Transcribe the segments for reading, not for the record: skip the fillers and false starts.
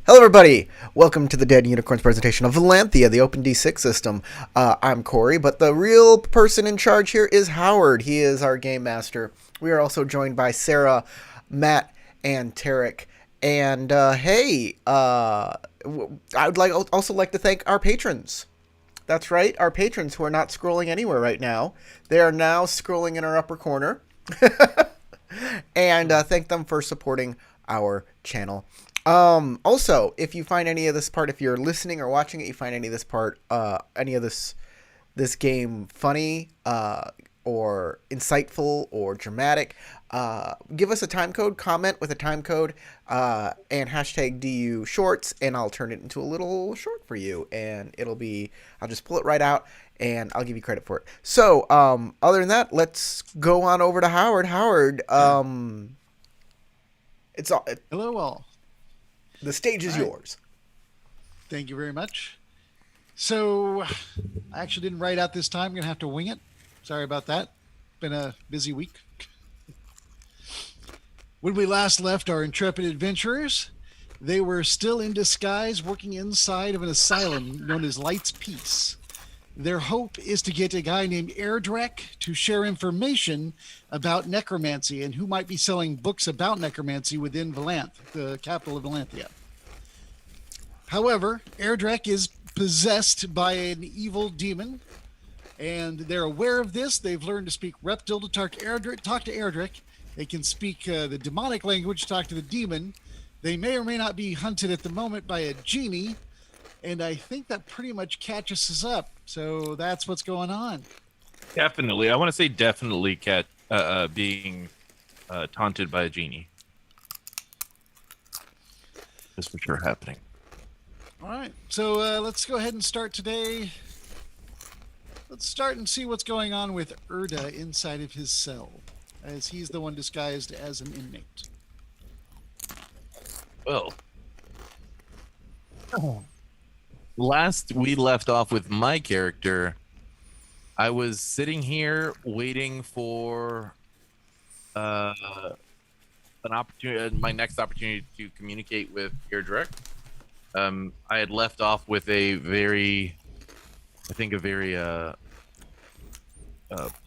Hello, everybody. Welcome to the Dead Unicorns presentation of Vallanthia, the Open D6 system. I'm Corey, but the real person in charge here is Howard. He is our game master. We are also joined by Sarah, Matt, and Tarek. And I would also like to thank our patrons. That's right, our patrons who are not scrolling anywhere right now. They are now scrolling in our upper corner. And thank them for supporting our channel. Also, if you find any of this part, if you're listening or watching it, you find any of this part, any of this game funny, or insightful or dramatic, give us a time code, comment with a time code, and hashtag DU shorts, and I'll turn it into a little short for you, and I'll just pull it right out, and I'll give you credit for it. So, other than that, let's go on over to Howard. Howard, Hello, all. The stage is yours. Thank you very much. So, I actually didn't write out this time. I'm going to have to wing it. Sorry about that. Been a busy week. When we last left our intrepid adventurers, they were still in disguise working inside of an asylum known as Light's Peace. Their hope is to get a guy named Airdrek to share information about necromancy and who might be selling books about necromancy within Vallanthia, the capital of Vallanthia. However, Airdrek is possessed by an evil demon, and they're aware of this. They've learned to speak Reptile to talk to Airdrek. They can speak the demonic language to talk to the demon. They may or may not be hunted at the moment by a genie, and I think that pretty much catches us up. So that's what's going on. Definitely. I want to say definitely being taunted by a genie. That's for sure happening. All right. So let's go ahead and start today. Let's start and see what's going on with Erda inside of his cell, as he's the one disguised as an inmate. Well, last we left off with my character, I was sitting here waiting for an opportunity, my next opportunity to communicate with Airdrek. I had left off with a very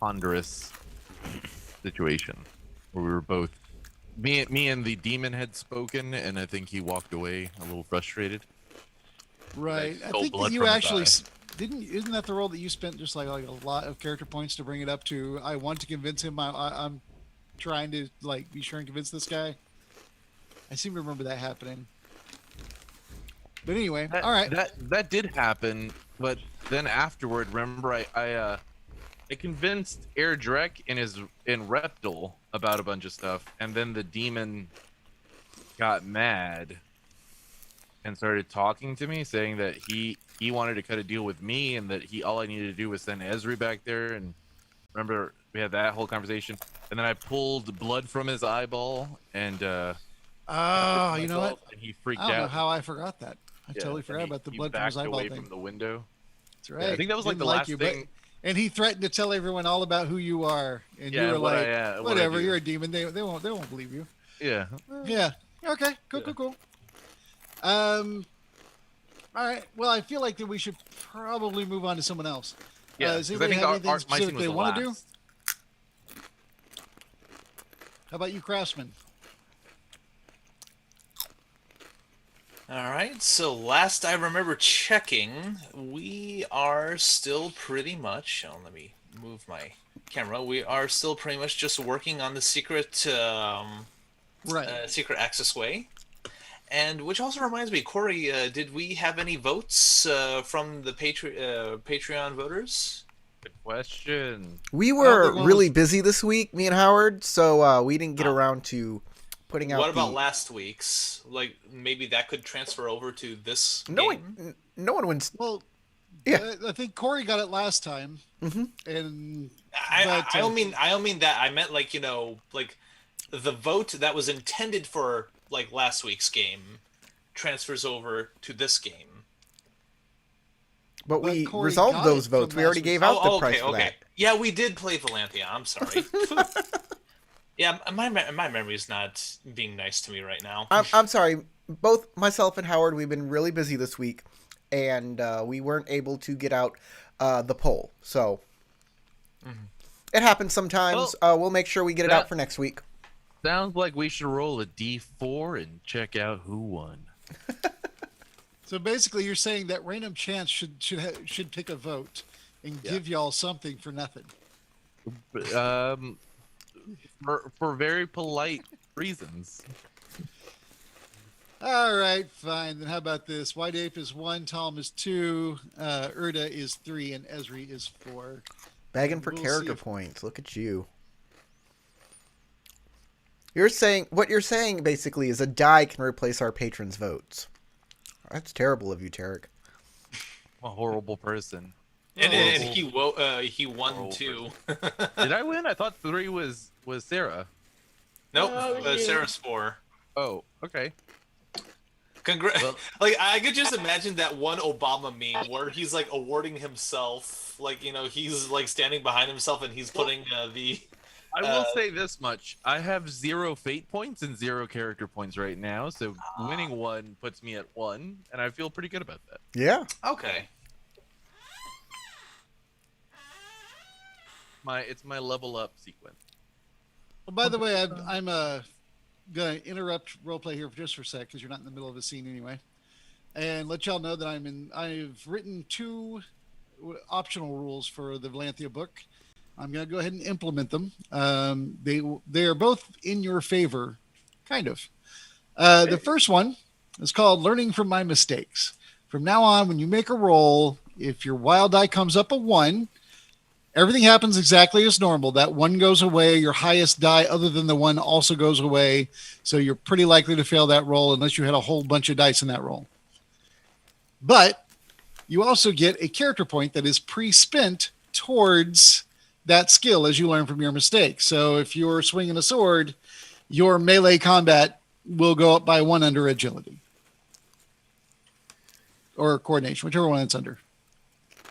ponderous situation where we were both, me and the demon had spoken, and I think he walked away a little frustrated. Right. I think that you actually isn't that the role that you spent just like a lot of character points to bring it up to? I want to convince him. I'm trying to be sure and convince this guy. I seem to remember that happening. But anyway, all right. That did happen, but then afterward, remember I convinced Airdrek in Reptile about a bunch of stuff, and then the demon got mad and started talking to me, saying that he wanted to cut a deal with me, and that all I needed to do was send Ezri back there. And remember, we had that whole conversation, and then I pulled blood from his eyeball, and you know what? And he freaked I don't know out. how I forgot that. I totally forgot about the blood from his eyeball away thing. from the window. That's right. Yeah, I think that was like the last thing. And he threatened to tell everyone all about who you are, and you were like, "Whatever, you're a demon. They won't believe you." Yeah. Yeah. Okay. Cool. All right. Well, I feel like that we should probably move on to someone else. Yeah. Does anybody have anything specific they want to do? How about you, Craftsman? All right, so last I remember checking, we are still pretty much, let me move my camera, we are still pretty much just working on the secret secret access way. And which also reminds me, Corey, did we have any votes from the Patreon voters? Good question. We were really busy this week, me and Howard, so we didn't get around to putting out. What about last week's? Like, maybe that could transfer over to this game? No one wins. Well, yeah. I think Corey got it last time. Mm-hmm. And I don't mean that. I meant like the vote that was intended for like last week's game transfers over to this game. But we resolved those votes. We already gave out the price for that. Yeah, we did play Vallanthia. I'm sorry. Yeah, my memory is not being nice to me right now. I'm sorry. both myself and Howard, we've been really busy this week, and we weren't able to get out the poll. So it happens sometimes. We'll make sure we get it out for next week. Sounds like we should roll a d4 and check out who won. So basically, you're saying that random chance should take a vote and give y'all something for nothing. For very polite reasons. All right, fine. Then how about this? White Ape is 1, Tom is 2, Erda is 3, and Esri is 4. Begging for character points. Look at you. What you're saying basically is a die can replace our patrons' votes. That's terrible of you, Tarek. I'm a horrible person. And he won too. Did I win? I thought 3 was Sarah. Nope, Sarah's 4. Oh, okay. Well, like I could just imagine that one Obama meme where he's like awarding himself, like he's like standing behind himself and he's putting the. I will say this much: I have 0 fate points and 0 character points right now, so winning 1 puts me at 1, and I feel pretty good about that. Yeah. Okay. It's my level up sequence. Well, by the way, I'm going to interrupt roleplay here just for a sec because you're not in the middle of a scene anyway, and let y'all know that I've written 2 optional rules for the Vallanthia book. I'm going to go ahead and implement them. They are both in your favor, kind of. The first one is called Learning from My Mistakes. From now on, when you make a roll, if your wild die comes up a 1, everything happens exactly as normal. That 1 goes away. Your highest die other than the 1 also goes away. So you're pretty likely to fail that roll unless you had a whole bunch of dice in that roll. But you also get a character point that is pre-spent towards that skill as you learn from your mistakes. So if you're swinging a sword, your melee combat will go up by 1 under agility. Or coordination, whichever one it's under.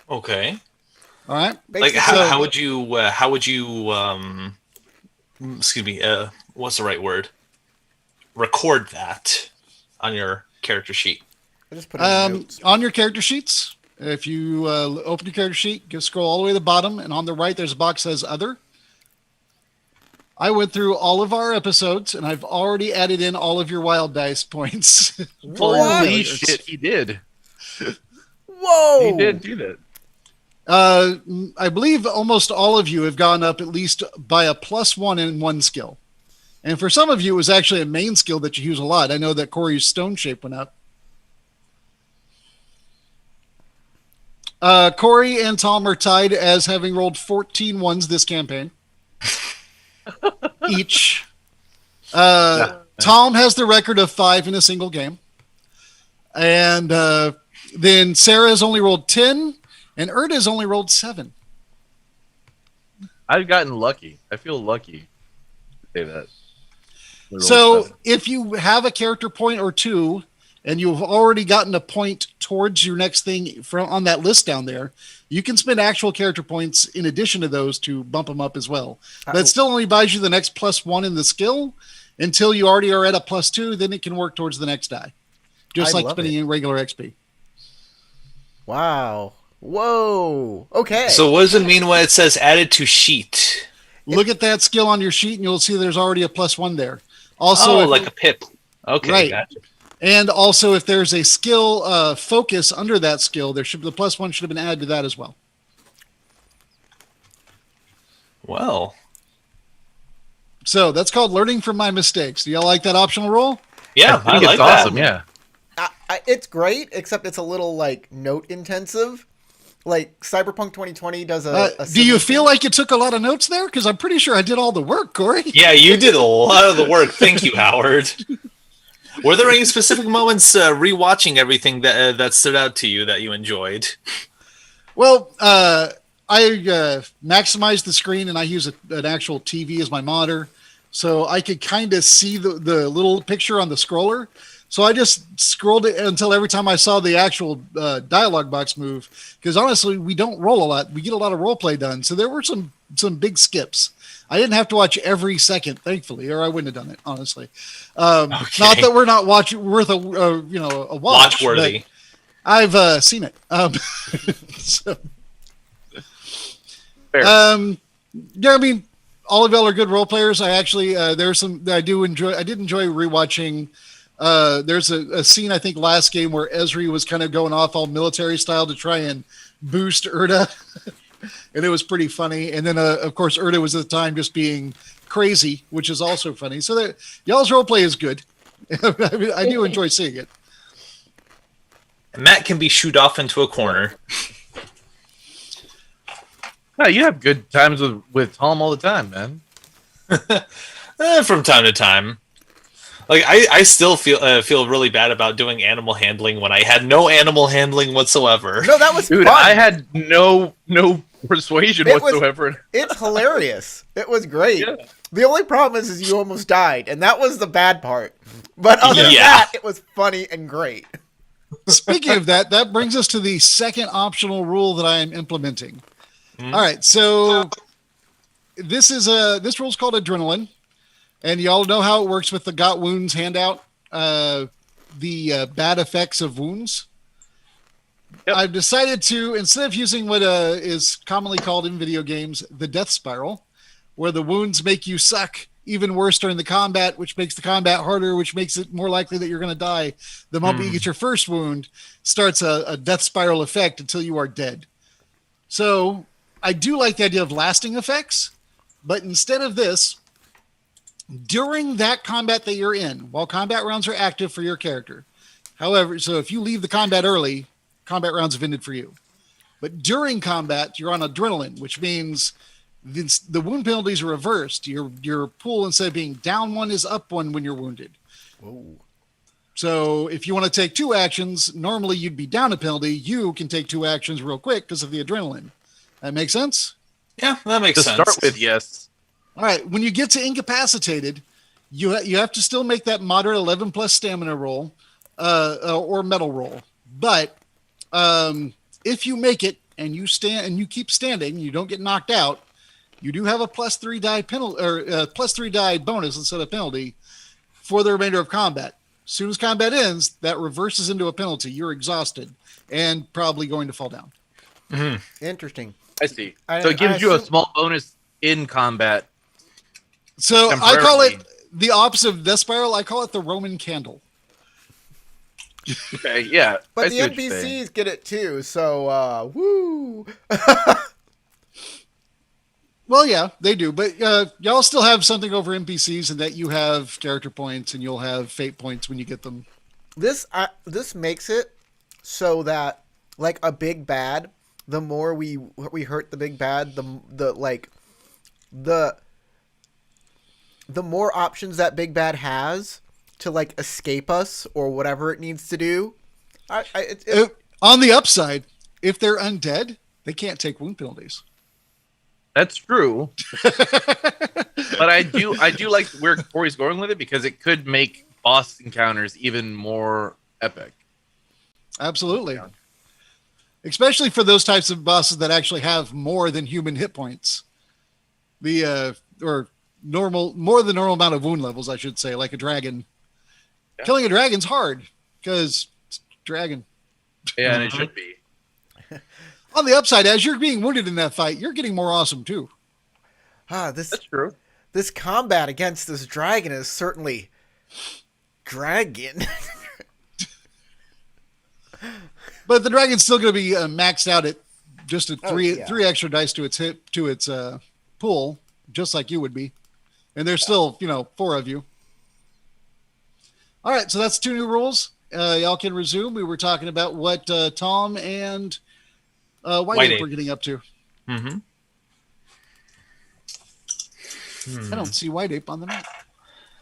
Okay. All right. Like how would you excuse me, what's the right word? Record that on your character sheet. I just put it in notes. On your character sheets, if you open your character sheet, go scroll all the way to the bottom, and on the right there's a box that says Other. I went through all of our episodes, and I've already added in all of your wild dice points. Holy shit, he did. Whoa! He did do that. I believe almost all of you have gone up at least by a +1 in 1 skill. And for some of you, it was actually a main skill that you use a lot. I know that Corey's stone shape went up. Corey and Tom are tied as having rolled 14 ones this campaign. Each. Tom has the record of 5 in a single game. And then Sarah has only rolled 10. And Erda has only rolled 7. I've gotten lucky. I feel lucky to say that. So if you have a character point or 2, and you've already gotten a point towards your next thing on that list down there, you can spend actual character points in addition to those to bump them up as well. That still only buys you the next +1 in the skill until you already are at a +2. Then it can work towards the next die, just like spending in regular XP. Wow. Whoa. Okay. So what does it mean when it says added to sheet? Look at that skill on your sheet and you'll see there's already a +1 there. Also, like a pip. Okay, right. Gotcha. And also if there's a skill focus under that skill, the +1 should have been added to that as well. Well. So that's called Learning from My Mistakes. Do y'all like that optional roll? Yeah, I like it's that. awesome, yeah. It's great, except it's a little note intensive. Like Cyberpunk 2020 does a do you feel like you took a lot of notes there? Because I'm pretty sure I did all the work, Corey. Yeah, you did a lot of the work. Thank you, Howard. Were there any specific moments rewatching everything that stood out to you that you enjoyed? Well, I maximized the screen and I use an actual TV as my monitor, so I could kind of see the little picture on the scroller. So I just scrolled it until every time I saw the actual dialogue box move. Because honestly, we don't roll a lot. We get a lot of role play done. So there were some big skips. I didn't have to watch every second, thankfully, or I wouldn't have done it, honestly. Okay. Not that we're not worth a watch Watch-worthy. I've seen it. So, Fair. yeah, I mean, all of y'all are good role players. I actually there's some that I do enjoy. I did enjoy rewatching. There's a scene I think last game where Esri was kind of going off all military style to try and boost Erda, and it was pretty funny. And then of course Erda was at the time just being crazy, which is also funny. So that y'all's role play is good. I mean, I do enjoy seeing it. Matt can be shooed off into a corner. No, you have good times with Tom all the time, man. From time to time. Like I still feel really bad about doing animal handling when I had no animal handling whatsoever. No, that was Dude, fun. I had no persuasion whatsoever. It's hilarious. It was great. Yeah. The only problem is you almost died, and that was the bad part. But other than Yeah. that, it was funny and great. Speaking of that, that brings us to the second optional rule that I am implementing. All right, so this rule is called adrenaline, and y'all know how it works with the got wounds handout. The bad effects of wounds. Yep. I've decided to, instead of using what is commonly called in video games the death spiral, where the wounds make you suck even worse during the combat, which makes the combat harder, which makes it more likely that you're going to die. The moment you get your first wound, starts a death spiral effect until you are dead. So I do like the idea of lasting effects, but instead of this, during that combat that you're in, while combat rounds are active for your character, however, so if you leave the combat early, combat rounds have ended for you. But during combat, you're on adrenaline, which means the wound penalties are reversed. Your pool, instead of being down one, is up one when you're wounded. Whoa. So if you want to take 2 actions, normally you'd be down a penalty. You can take 2 actions real quick because of the adrenaline. That makes sense? Yeah, that makes To sense. start with, yes. All right. When you get to incapacitated, you have to still make that moderate 11 plus stamina roll or metal roll. But if you make it and you stand and you keep standing, you don't get knocked out, you do have a +3 die penalty or +3 die bonus instead of penalty for the remainder of combat. As soon as combat ends, that reverses into a penalty. You're exhausted and probably going to fall down. Interesting. I see. I- So it gives I you a assume- small bonus in combat. So I call it Temporarily. the opposite of death spiral. I call it the Roman candle. Okay, yeah. But I the see what you're saying. NPCs get it too, so woo. Well, yeah, they do. But y'all still have something over NPCs in that you have character points and you'll have fate points when you get them. This makes it so that like a big bad, the more we hurt the big bad, the more options that big bad has to like escape us or whatever it needs to do. On the upside, if they're undead, they can't take wound penalties. That's true. But I do like where Corey's going with it because it could make boss encounters even more epic. Absolutely. Yeah. Especially for those types of bosses that actually have more than human hit points. Or more than normal amount of wound levels, I should say, like a dragon. Yeah. Killing a dragon's hard because it's a dragon. Yeah, and it should be. On the upside, as you're being wounded in that fight, you're getting more awesome too. That's true. This combat against this dragon is certainly dragon. But the dragon's still going to be maxed out at just a three extra dice to its pool, just like you would be. And there's still 4 of you. All right, so that's 2 new rules. Y'all can resume. We were talking about what Tom and White Ape were getting up to. Mm-hmm. I don't see White Ape on the map.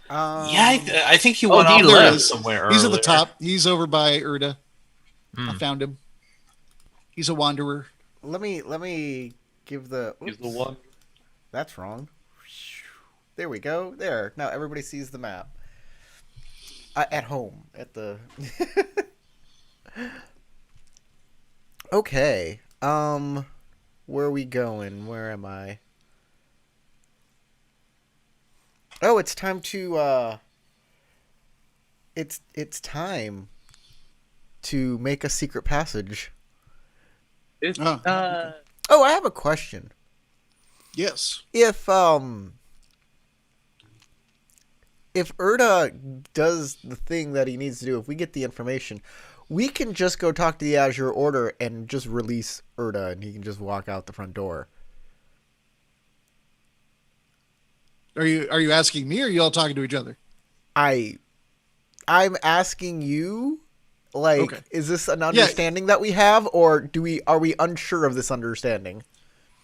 I think he went off there somewhere. He's at the top. He's over by Erda. I found him. He's a wanderer. Let me give the. Oops. He's the one. That's wrong. There we go. There. Now everybody sees the map. At home. At the. Okay. Where are we going? Where am I? Oh, it's time to it's time to make a secret passage. It's Oh, okay. Oh, I have a question. Yes. If Erda does the thing that he needs to do, if we get the information, we can just go talk to the Azure Order and just release Erda, and he can just walk out the front door. Are you asking me, or are you all talking to each other? I'm asking you, like, Okay. is this an understanding that we have, or are we unsure of this understanding?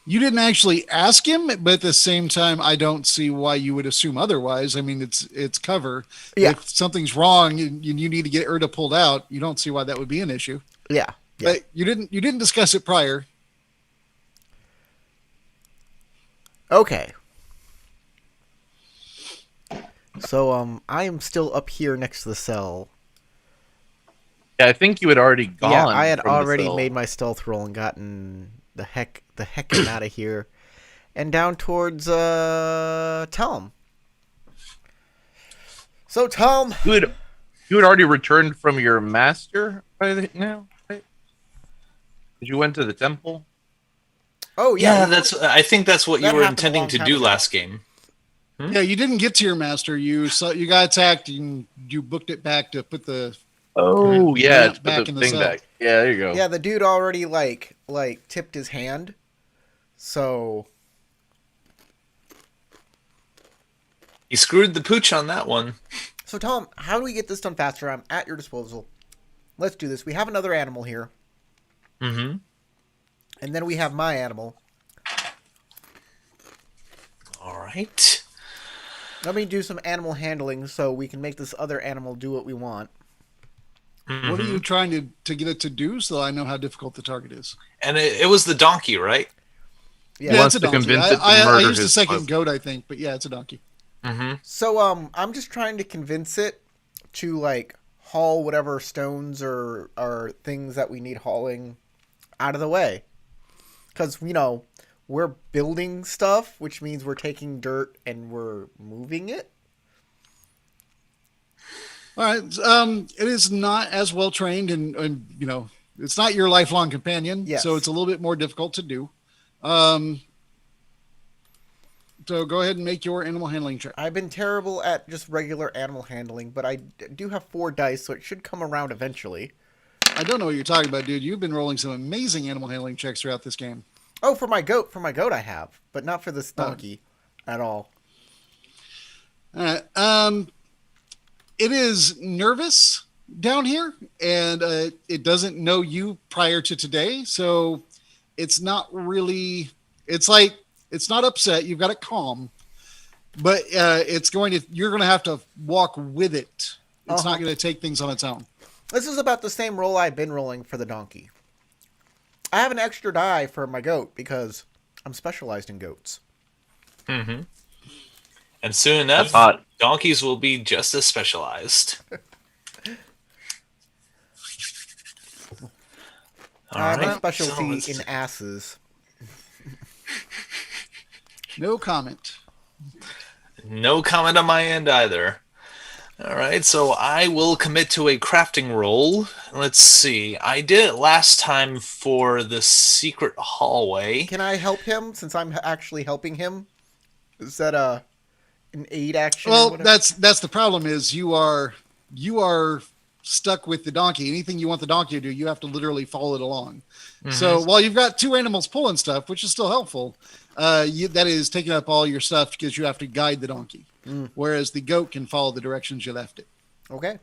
You didn't actually ask him, but at the same time, I don't see why you would assume otherwise. I mean, it's cover. Yeah. If something's wrong and you need to get Erda pulled out, you don't see why that would be an issue. Yeah. But you didn't discuss it prior. Okay. So I am still up here next to the cell. Yeah, I think you had already gone. Yeah, I had from the already cell. made my stealth roll and gotten the heck out of here, and down towards Telm. So Telm, You had already returned from your master now, right? You went to the temple. oh Yeah, yeah, I think that's what That you were happened a intending long to time do ago. last game. Yeah, you didn't get to your master. You got attacked and you booked it back to put the Oh yeah, lamp it's put back the in the thing cell. back. Yeah, there you go. yeah. The dude already like tipped his hand, so You screwed the pooch on that one. so Telm, how do we get this done faster? I'm at your disposal. Let's do this. We have another animal here, Mm-hmm. and then we have my animal. All right. Let me do some animal handling so we can make this other animal do what we want. What are you trying to get it to do so I know how difficult the target is? And it was the donkey, right? Yeah. Yeah, wants it's a to donkey. convince it to I murder used a his second husband. goat, I think, but yeah, it's a donkey. Mm-hmm. So I'm just trying to convince it to like haul whatever stones or things that we need hauling out of the way. Cuz we're building stuff, which means we're taking dirt and we're moving it. All right. It is not as well trained, and it's not your lifelong companion, Yes. so it's a little bit more difficult to do. So go ahead and make your animal handling check. I've been terrible at just regular animal handling, but I do have 4 dice, so it should come around eventually. I don't know what you're talking about, dude. You've been rolling some amazing animal handling checks throughout this game. Oh, for my goat I have, but not for this donkey at all. All right. It is nervous down here, and it doesn't know you prior to today, so it's not really. It's like it's not upset. You've got it calm, but it's going to. You're going to have to walk with it. It's not going to take things on its own. This is about the same roll I've been rolling for the donkey. I have an extra die for my goat because I'm specialized in goats. Mm-hmm. And soon enough, Hot. donkeys will be just as specialized. All My right. specialty So in asses. No comment. no comment on my end either. All right, so I will commit to a crafting roll. Let's see. I did it last time for the secret hallway. Can I help him since I'm actually helping him? Is that an aid action? or Well, whatever? that's the problem. Is you are stuck with the donkey. Anything you want the donkey to do, you have to literally follow it along. So while you've got 2 animals pulling stuff, which is still helpful, that is taking up all your stuff because you have to guide the donkey. Whereas the goat can follow the directions you left it. Okay.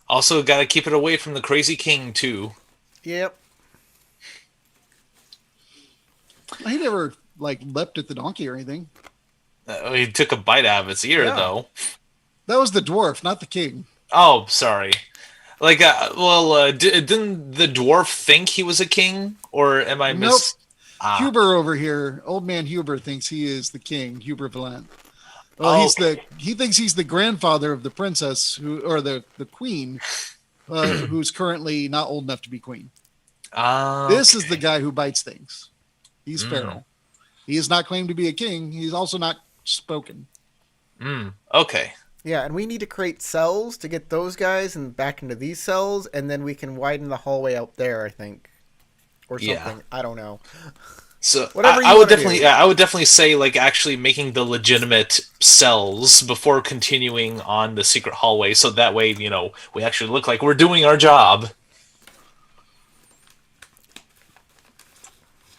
Also, got to keep it away from the crazy king too. Yep. He never leapt at the donkey or anything. He took a bite out of its ear, Yeah. though. That was the dwarf, not the king. Oh, sorry. Didn't the dwarf think he was a king, or am I Nope. Ah. Huber over here, old man Huber thinks he is the king. Huber Vallanthia. Well, he thinks he's the grandfather of the princess or the queen, who's currently not old enough to be queen. This is the guy who bites things. He's feral. He is not claimed to be a king. He's also not spoken. Okay. Yeah, and we need to create cells to get those guys and back into these cells, and then we can widen the hallway out there, I think. Or Yeah. something. I don't know. So Whatever you I would wanna definitely, do. yeah, I would definitely say like actually making the legitimate cells before continuing on the secret hallway, so that way we actually look like we're doing our job.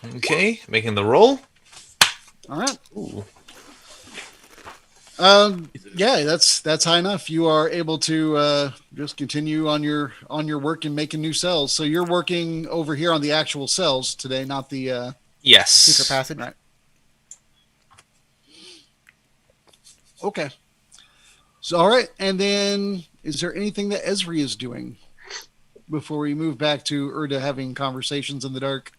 Okay, making the roll. All right. Ooh. Yeah, that's high enough. You are able to just continue on your work and making new cells. So you're working over here on the actual cells today, not the Yes. Secret passage. right. Okay. So all right, and then is there anything that Esri is doing before we move back to Urda having conversations in the dark?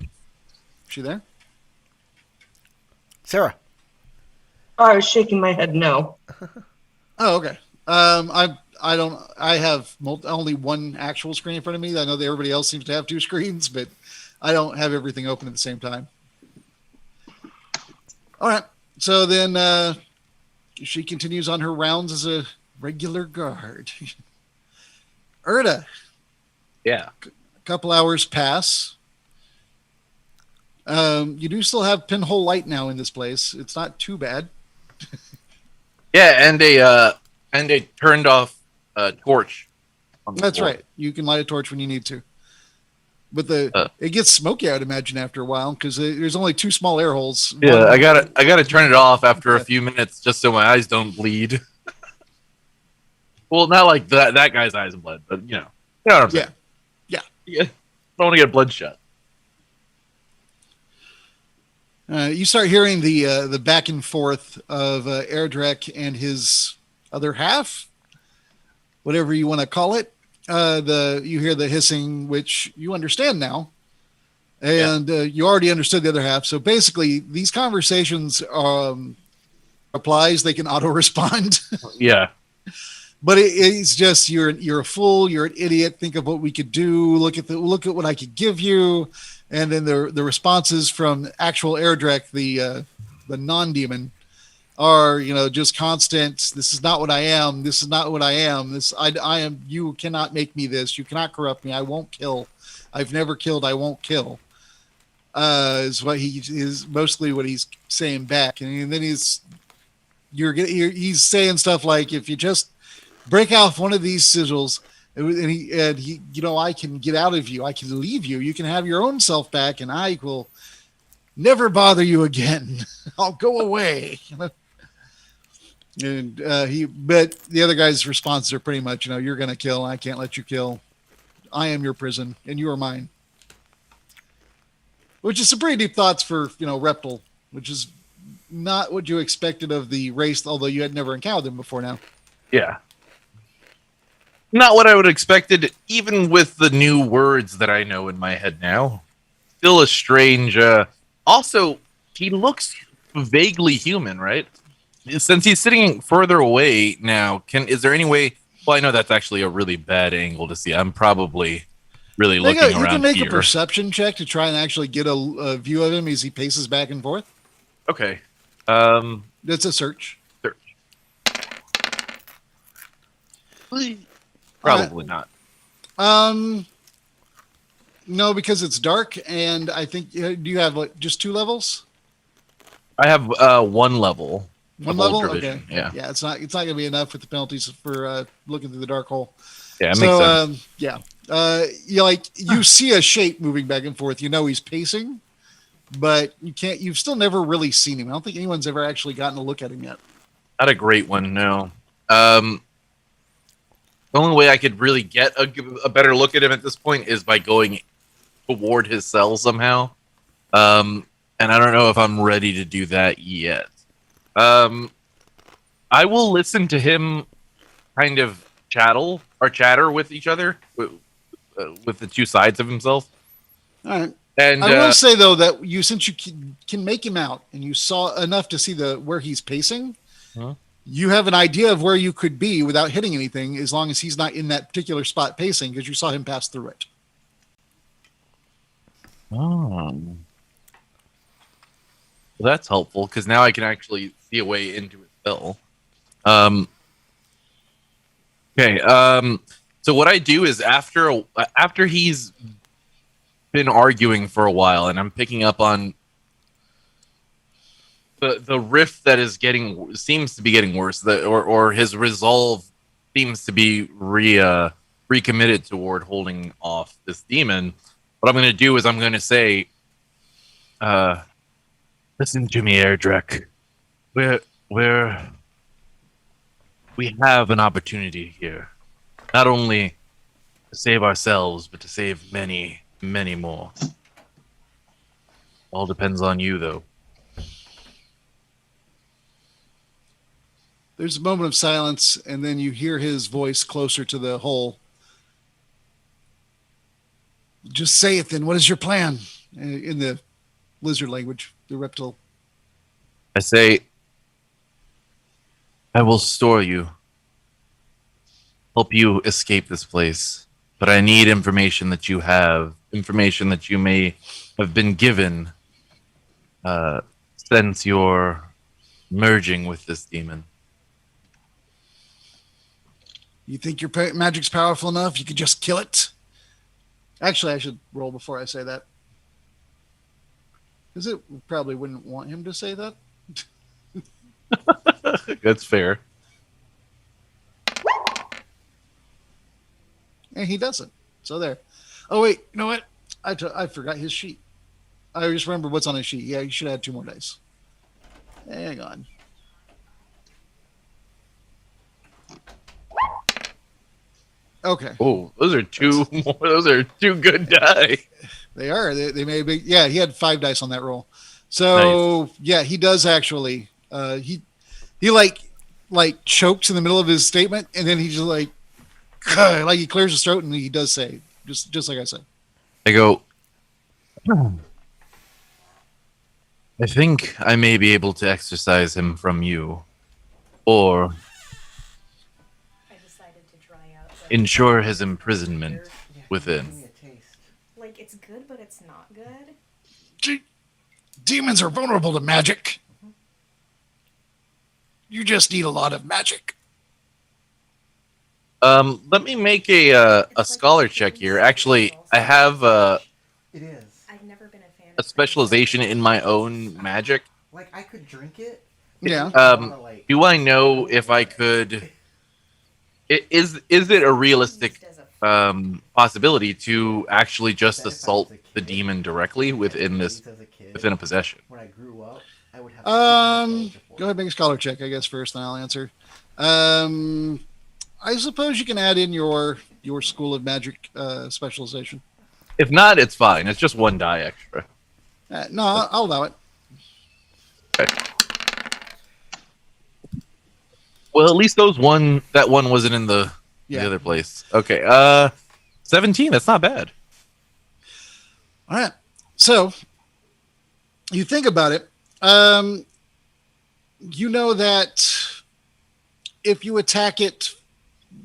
Is she there? Sarah. I was shaking my head no. Oh, okay. I have only one actual screen in front of me. I know that everybody else seems to have two screens, but I don't have everything open at the same time. All right. So then she continues on her rounds as a regular guard. Urda, Yeah. a couple hours pass. You do still have pinhole light now in this place. It's not too bad. Yeah, and a turned off torch. On the That's floor. right. You can light a torch when you need to. But it gets smoky, I would imagine, after a while, because there's only two small air holes. Yeah, One- I gotta turn it off after Yeah. a few minutes just so my eyes don't bleed. Well, not like that guy's eyes bled, but you know what I'm saying. Yeah. I don't want to get bloodshot. You start hearing the back and forth of Airdrek and his other half, whatever you want to call it. You hear the hissing, which you understand now, and you already understood the other half. So basically, these conversations applies. They can auto respond, Yeah. but it's just you're a fool. You're an idiot. Think of what we could do. Look at what I could give you. And then the responses from actual Airdrek, the non-demon, are just constant. This is not what I am. This is not what I am. I am. You cannot make me this. You cannot corrupt me. I won't kill. I've never killed. I won't kill. Is what is mostly what he's saying back, and then he's saying stuff like, if you just break off one of these sigils. And he, I can get out of you. I can leave you. You can have your own self back, and I will never bother you again. I'll go away. And but the other guy's responses are pretty much, you're going to kill. I can't let you kill. I am your prison, and you are mine. Which is some pretty deep thoughts for, Reptile, which is not what you expected of the race, although you had never encountered them before now. Yeah. Not what I would have expected, even with the new words that I know in my head now. Still a strange. Also, he looks vaguely human, right? Since he's sitting further away now, is there any way? Well, I know that's actually a really bad angle to see. I'm probably really looking around here. You can make a perception check to try and actually get a view of him as he paces back and forth. Okay. That's a search. Probably not. No, because it's dark, and I think do you have just 2 levels? I have one level. One of level, ultra okay. vision. Yeah. Yeah, it's not going to be enough with the penalties for looking through the dark hole. Yeah, it makes sense. You see a shape moving back and forth. He's pacing, but you've still never really seen him. I don't think anyone's ever actually gotten a look at him yet. Not a great one, no. The only way I could really get a better look at him at this point is by going toward his cell somehow. And I don't know if I'm ready to do that yet. I will listen to him kind of chatter with each other, with the two sides of himself. All right. And I will say though that since you can make him out and you saw enough to see where he's pacing, you have an idea of where you could be without hitting anything, as long as he's not in that particular spot pacing, because you saw him pass through it. Oh. Well, that's helpful because now I can actually see a way into his spell. Um, okay. So what I do is after he's been arguing for a while, and I'm picking up on the rift that is seems to be getting worse. Or his resolve seems to be recommitted toward holding off this demon. What I'm going to do is I'm going to say, "Listen to me, Airdrek. We're we have an opportunity here, not only to save ourselves, but to save many, many more. All depends on you, though." There's a moment of silence, and then you hear his voice closer to the hole. Just say it then. What is your plan? In the lizard language, the reptile. I say, "I will store you, help you escape this place, but I need information that you have, information that you may have been given since your merging with this demon." You think your magic's powerful enough? You could just kill it? Actually, I should roll before I say that. Because it probably wouldn't want him to say that. That's fair. And he doesn't. So there. Oh, wait. You know what? I forgot his sheet. I just remember what's on his sheet. Yeah, you should add 2 more dice. Hang on. Okay. Oh, those are two more. Those are 2 good die. They are. They may be. Yeah, he had 5 dice on that roll. So nice. Yeah, he does actually. He like chokes in the middle of his statement, and then he just like he clears his throat, and he does say just like I said. I go, "I think I may be able to exorcise him from you, or ensure his imprisonment within." Like, it's good, but it's not good. Demons are vulnerable to magic. You just need a lot of magic. Let me make a scholar check here. Actually, I have It is. I've never been a fan a specialization in my own magic. Like, I could drink it. Yeah. Do I know if I could? Is it a realistic possibility to actually just assault the demon directly within a possession? When I grew up, I would have. Go ahead and make a scholar check, I guess, first, then I'll answer. I suppose you can add in your school of magic specialization. If not, it's fine. It's just 1 die extra. No, I'll allow it. Okay. Well, at least that one wasn't in the other place. Okay. 17. That's not bad. All right. So you think about it. You know that if you attack it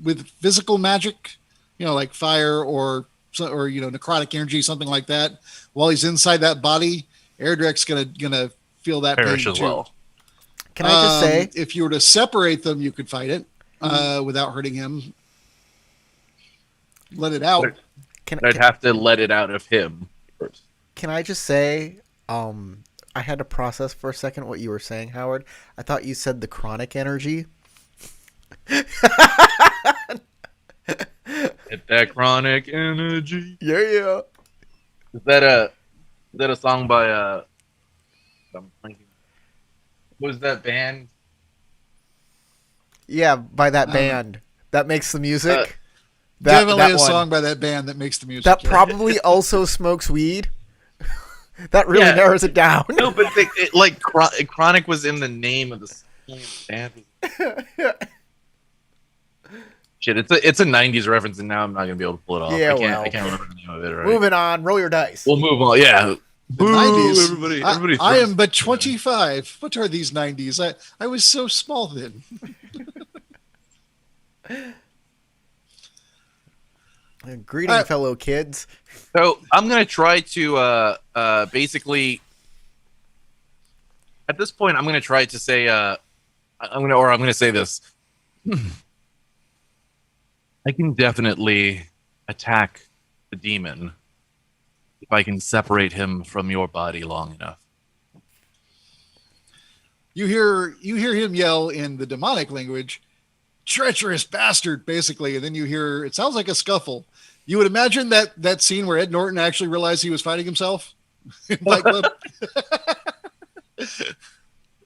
with physical magic, like fire or necrotic energy, something like that, while he's inside that body, Airdrek's gonna feel that perish pain as too. well. Can I just say, if you were to separate them, you could fight it without hurting him. Let it out. I'd have to let it out of him first. Can I just say, I had to process for a second what you were saying, Howard. I thought you said the chronic energy. Get that chronic energy. Yeah. Is that a song by I'm thinking, what was that band? Yeah, by that band that makes the music. Definitely a song by that band that makes the music. That probably also smokes weed. That really narrows it down. No, but chronic was in the name of the band. Shit, it's a '90s reference, and now I'm not gonna be able to pull it off. Yeah, I can't remember the name of it. Right? Moving on, roll your dice. We'll move on. Yeah. The 90s. Everybody. I am but 25. What are these 90s? I was so small then. Greeting, fellow kids. So I'm gonna try to basically At this point, I'm gonna try to say, I'm gonna say this. I can definitely attack the demon if I can separate him from your body long enough. You hear him yell in the demonic language, "Treacherous bastard," basically, and then you hear it sounds like a scuffle. You would imagine that scene where Ed Norton actually realized he was fighting himself in Fight Club.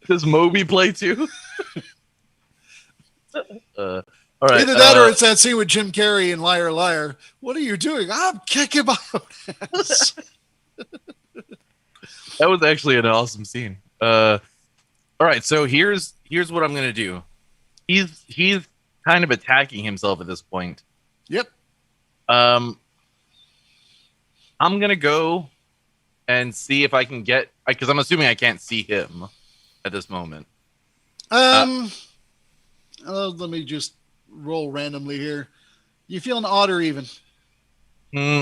Does Moby play too? All right. Either that or it's that scene with Jim Carrey in Liar Liar. What are you doing? I'm kicking my own ass. That was actually an awesome scene. All right, so here's what I'm gonna do. He's kind of attacking himself at this point. Yep. I'm gonna go and see if I can get, because I'm assuming I can't see him at this moment. Let me just roll randomly here. You feeling odd or even?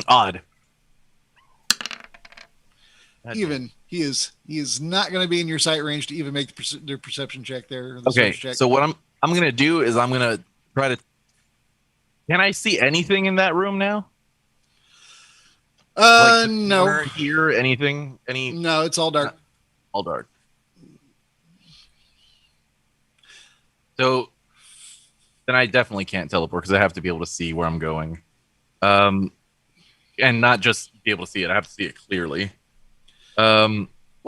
Odd. Even. He is not going to be in your sight range to even make the perception check there. Okay, check. so what I'm gonna do is I'm gonna try to. Can I see anything in that room now? No. Or hear anything? No, it's all dark. All dark. So then I definitely can't teleport because I have to be able to see where I'm going, and not just be able to see it. I have to see it clearly. Well,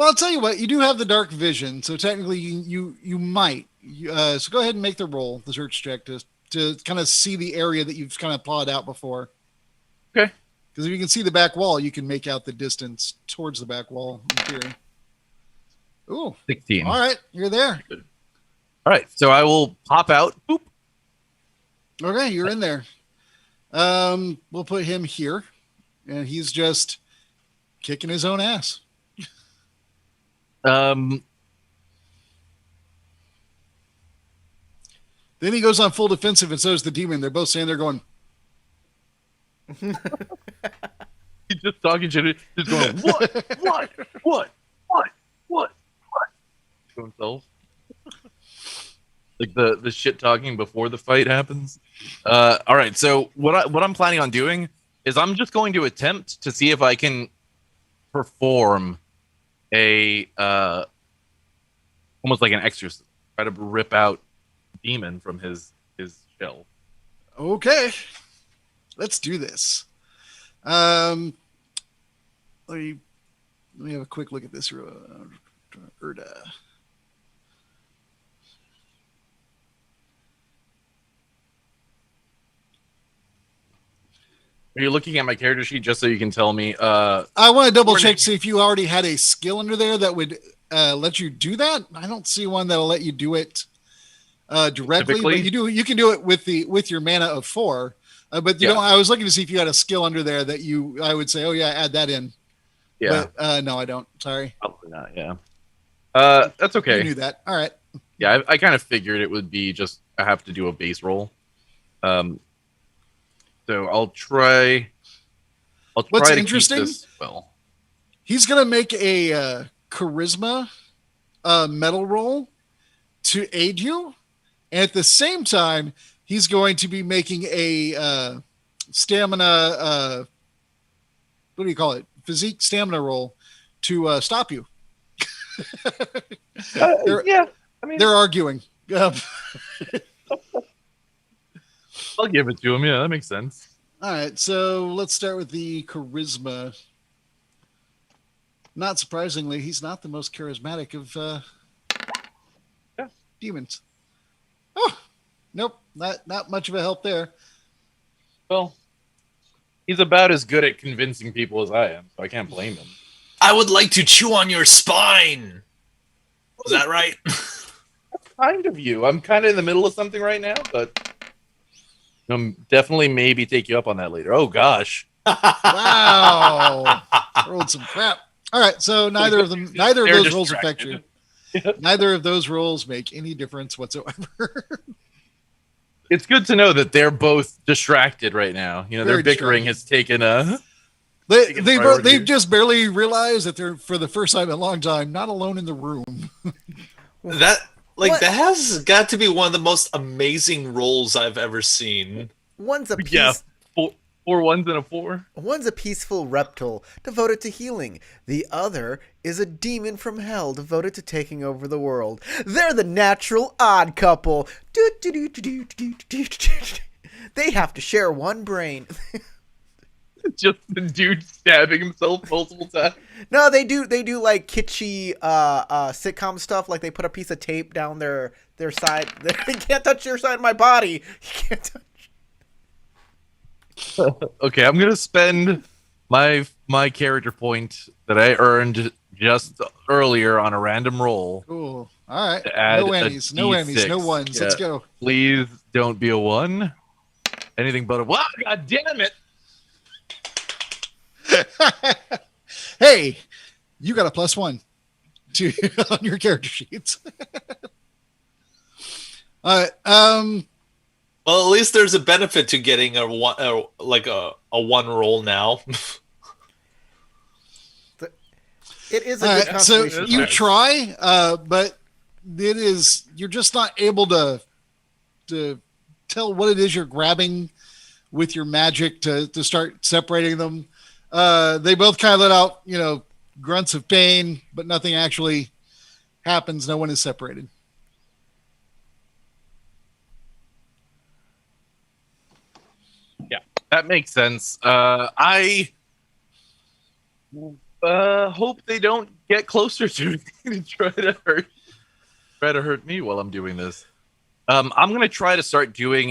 I'll tell you what. You do have the dark vision, so technically you might. So go ahead and make the search check to kind of see the area that you've kind of pawed out before. Okay. Because if you can see the back wall, you can make out the distance towards the back wall in theory. Ooh. 16. All right, you're there. Good. All right, so I will pop out. Boop. Okay, you're in there. We'll put him here, and he's just kicking his own ass. Then he goes on full defensive, and so does the demon. They're both standing there going. He's just talking shit. Just going, what? To himself. Like the shit talking before the fight happens. All right, so what I'm planning on doing is I'm just going to attempt to see if I can perform a almost like an exorcist. Try to rip out demon from his shell. Okay, let's do this. Let me have a quick look at this. Urda. Are you looking at my character sheet just so you can tell me? I want to double check to see if you already had a skill under there that would let you do that. I don't see one that'll let you do it directly, Typically? but you can do it with your mana of 4. But you know, I was looking to see if you had a skill under there that I would say, oh yeah, add that in. Yeah. But no, I don't. Sorry. Probably not. Yeah. That's okay. You knew that. All right. Yeah, I kind of figured it would be just I have to do a base roll. So I'll try. What's to interesting? Keep this well. He's gonna make a charisma metal roll to aid you, and at the same time, he's going to be making a stamina. What do you call it? Physique stamina roll to stop you. Yeah, I mean, they're arguing. I'll give it to him. Yeah, that makes sense. All right, so let's start with the charisma. Not surprisingly, he's not the most charismatic of demons. Oh, nope, not much of a help there. Well, he's about as good at convincing people as I am, so I can't blame him. I would like to chew on your spine. Is that right? Kind of you. I'm kind of in the middle of something right now, but definitely maybe take you up on that later. Oh gosh! Wow, rolled some crap. All right, so neither of those rolls affect you. Yep. Neither of those rolls make any difference whatsoever. It's good to know that they're both distracted right now. You know, Very their bickering has taken a They've just barely realized that they're, for the first time in a long time, not alone in the room. That What? that has got to be one of the most amazing roles I've ever seen. One's a Yeah, piece. four ones and a 4. One's a peaceful reptile devoted to healing. The other is a demon from hell devoted to taking over the world. They're the natural odd couple. They have to share one brain. Just the dude stabbing himself multiple times. No, they do like kitschy sitcom stuff. Like they put a piece of tape down their side. They can't touch your side of my body. You can't touch. Okay, I'm gonna spend my character point that I earned just earlier on a random roll. Cool. All right. To add No a Emmys, no Emmys, D6. no ones. Let's Yeah. go. Please don't be a 1. Anything but a 1. God damn it! Hey, you got a +1 to on your character sheets. All right. Well, at least there's a benefit to getting a one roll now. It is a All good right, so consolation you prize. try, but you're just not able to tell what it is you're grabbing with your magic to start separating them. They both kind of let out, grunts of pain, but nothing actually happens. No one is separated. Yeah, that makes sense. I hope they don't get closer to me to try to hurt me while I'm doing this. I'm gonna try to start doing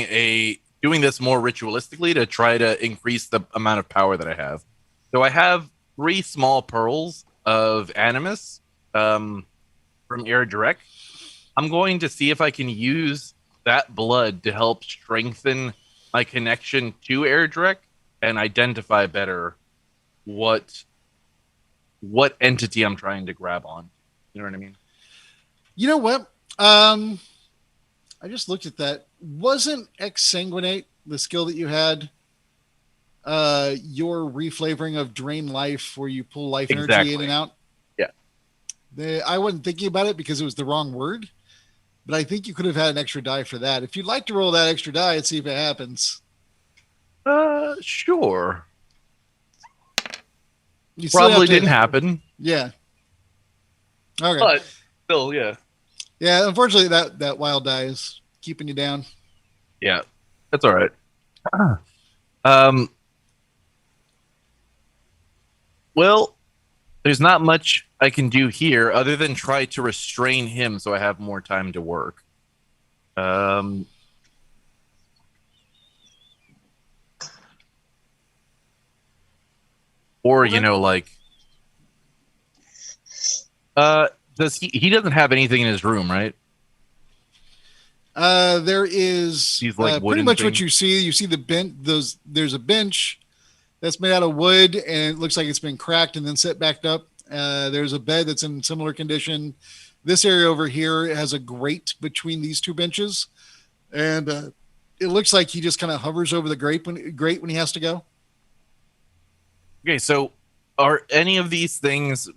this more ritualistically to try to increase the amount of power that I have. So I have 3 small pearls of animus from Airdrek. I'm going to see if I can use that blood to help strengthen my connection to Airdrek and identify better what entity I'm trying to grab on. You know what I mean? You know what? I just looked at that. Wasn't Exsanguinate the skill that you had? Your reflavoring of drain life, where you pull life energy in Exactly. and out. Yeah. I wasn't thinking about it because it was the wrong word, but I think you could have had an extra die for that. If you'd like to roll that extra die and see if it happens, Sure. you still have Probably to- didn't happen, Yeah. Okay. but still, yeah. Yeah. Unfortunately, that wild die is keeping you down. Yeah, that's all right. Well, there's not much I can do here other than try to restrain him so I have more time to work. Or, does he doesn't have anything in his room, right? There is These, like, pretty wooden much what things? you see. You see the bench. There's a bench that's made out of wood, and it looks like it's been cracked and then set back up. There's a bed that's in similar condition. This area over here has a grate between these 2 benches, and it looks like he just kind of hovers over the grate when he has to go. Okay, so are any of these things,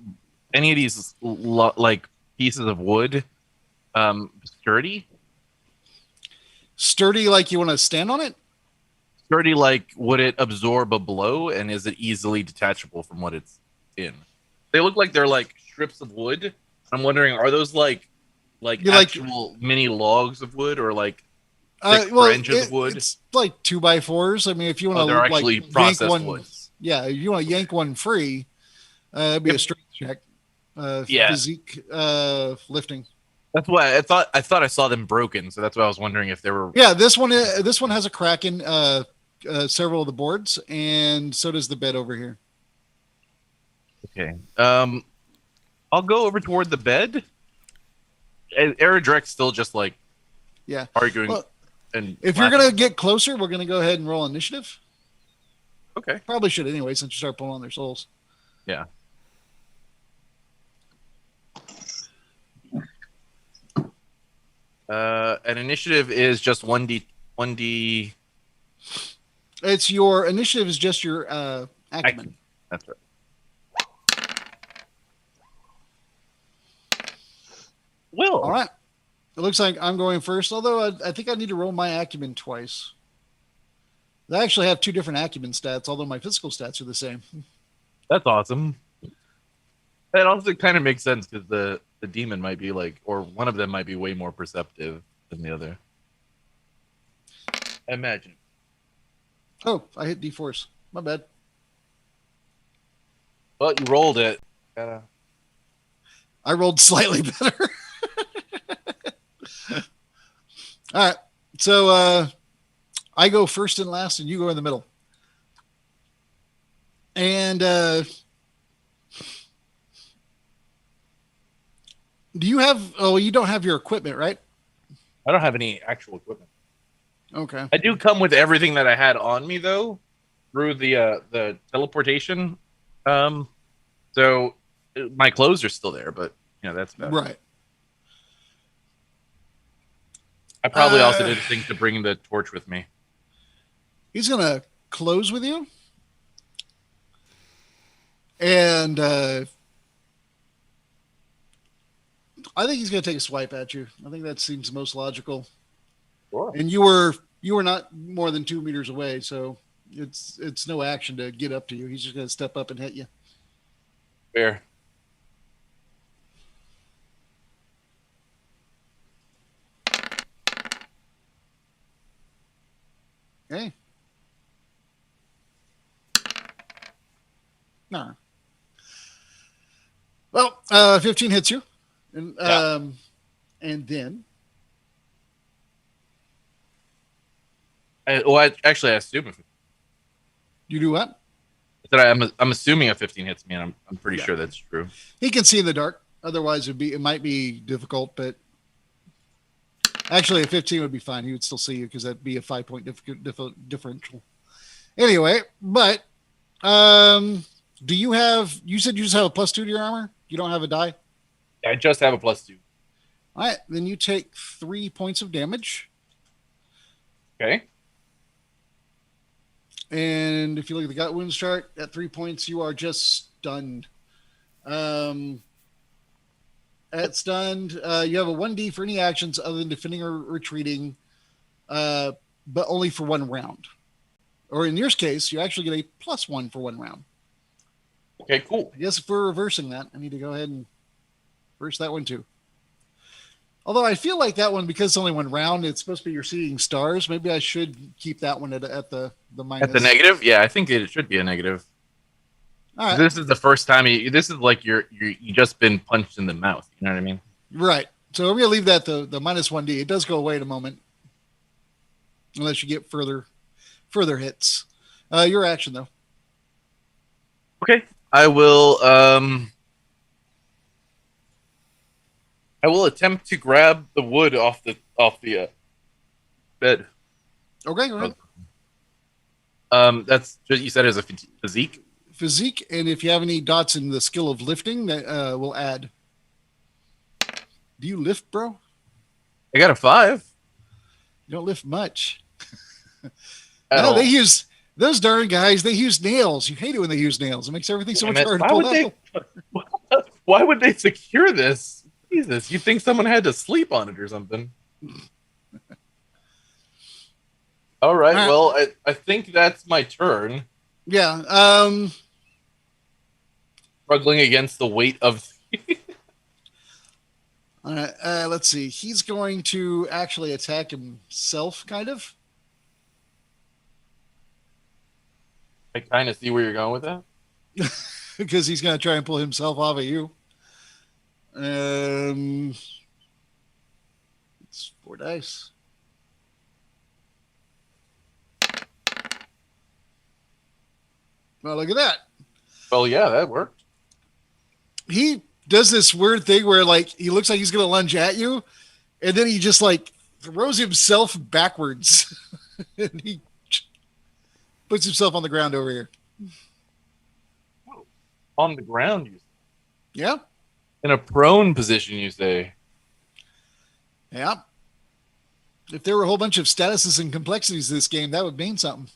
like pieces of wood, sturdy? Sturdy, like you want to stand on it? Sturdy, like would it absorb a blow, and is it easily detachable from what it's in? They look like they're like strips of wood. I'm wondering, are those like actual mini logs of wood, or like thick branches of wood? It's like 2x4s. I mean, if you want to, they're actually yank processed one, woods. yeah, if you want to yank one free, it'd be a strength check, Yeah. physique, lifting. That's why I thought I saw them broken, so that's why I was wondering if they were. Yeah, this one has a crack in several of the boards, and so does the bed over here. Okay. I'll go over toward the bed. Aerodrek's still just like arguing. Well, and if you're laughing. gonna get closer, we're gonna go ahead and roll initiative. Okay. Probably should anyway, since you start pulling on their souls. Yeah. An initiative is just 1d. It's your initiative is just your acumen. That's right. Will. All right. It looks like I'm going first, although I think I need to roll my acumen twice. I actually have 2 different acumen stats, although my physical stats are the same. That's awesome. That also kind of makes sense because the demon might be like, or one of them might be way more perceptive than the other. Imagine. Oh, I hit D-Force. My bad. Well, you rolled it. Gotta... I rolled slightly better. All right. So I go first and last, and you go in the middle. And do you have? Oh, you don't have your equipment, right? I don't have any actual equipment. Okay. I do come with everything that I had on me though, through the teleportation. So my clothes are still there, but that's about it. Right. I probably also didn't think to bring the torch with me. He's gonna close with you, and I think he's gonna take a swipe at you. I think that seems most logical. Sure. And you were not more than 2 meters away, so it's no action to get up to you. He's just gonna step up and hit you. Fair. Okay. No. Well, 15 hits you, and and then I assume you do what? I'm assuming a 15 hits me, and I'm pretty sure that's true. He can see in the dark. Otherwise, it might be difficult, but actually, a 15 would be fine. He would still see you because that'd be a 5-point differential. Anyway, but do you have? You said you just have a +2 to your armor. You don't have a die. I just have a +2. All right, then you take 3 points of damage. Okay. And if you look at the gut wounds chart, at 3 points, you are just stunned. At stunned, you have a 1d for any actions other than defending or retreating, but only for 1 round. Or in your case, you actually get a +1 for 1 round. Okay, cool. I guess if we're reversing that, I need to go ahead and reverse that one too. Although I feel like that one, because it's only 1 round, it's supposed to be you're seeing stars. Maybe I should keep that one at the minus. At the negative? Yeah, I think it should be a negative. All right. This is the first time this is like you just been punched in the mouth. You know what I mean? Right. So I'm gonna leave that the -1d. It does go away in a moment, unless you get further hits. Your action though. Okay. I will attempt to grab the wood off the bed. Okay, go ahead. That's what you said as a physique. Physique, and if you have any dots in the skill of lifting, that will add. Do you lift, bro? I got a 5. You don't lift much. At No, all. they use those darn guys. They use nails. You hate it when they use nails. It makes everything so much harder to pull out. Why would they secure this? Jesus, you'd think someone had to sleep on it or something. All right. Well, I think that's my turn. Yeah. Struggling against the weight of. All right. Let's see. He's going to actually attack himself, kind of. I kind of see where you're going with that. Because he's going to try and pull himself off of you. It's 4 dice. Well, look at that. Well, yeah, that worked. He does this weird thing where, like, he looks like he's going to lunge at you, and then he just, like, throws himself backwards. And he puts himself on the ground over here. On the ground, you say. Yeah. In a prone position, you say. Yeah. If there were a whole bunch of statuses and complexities to this game, that would mean something.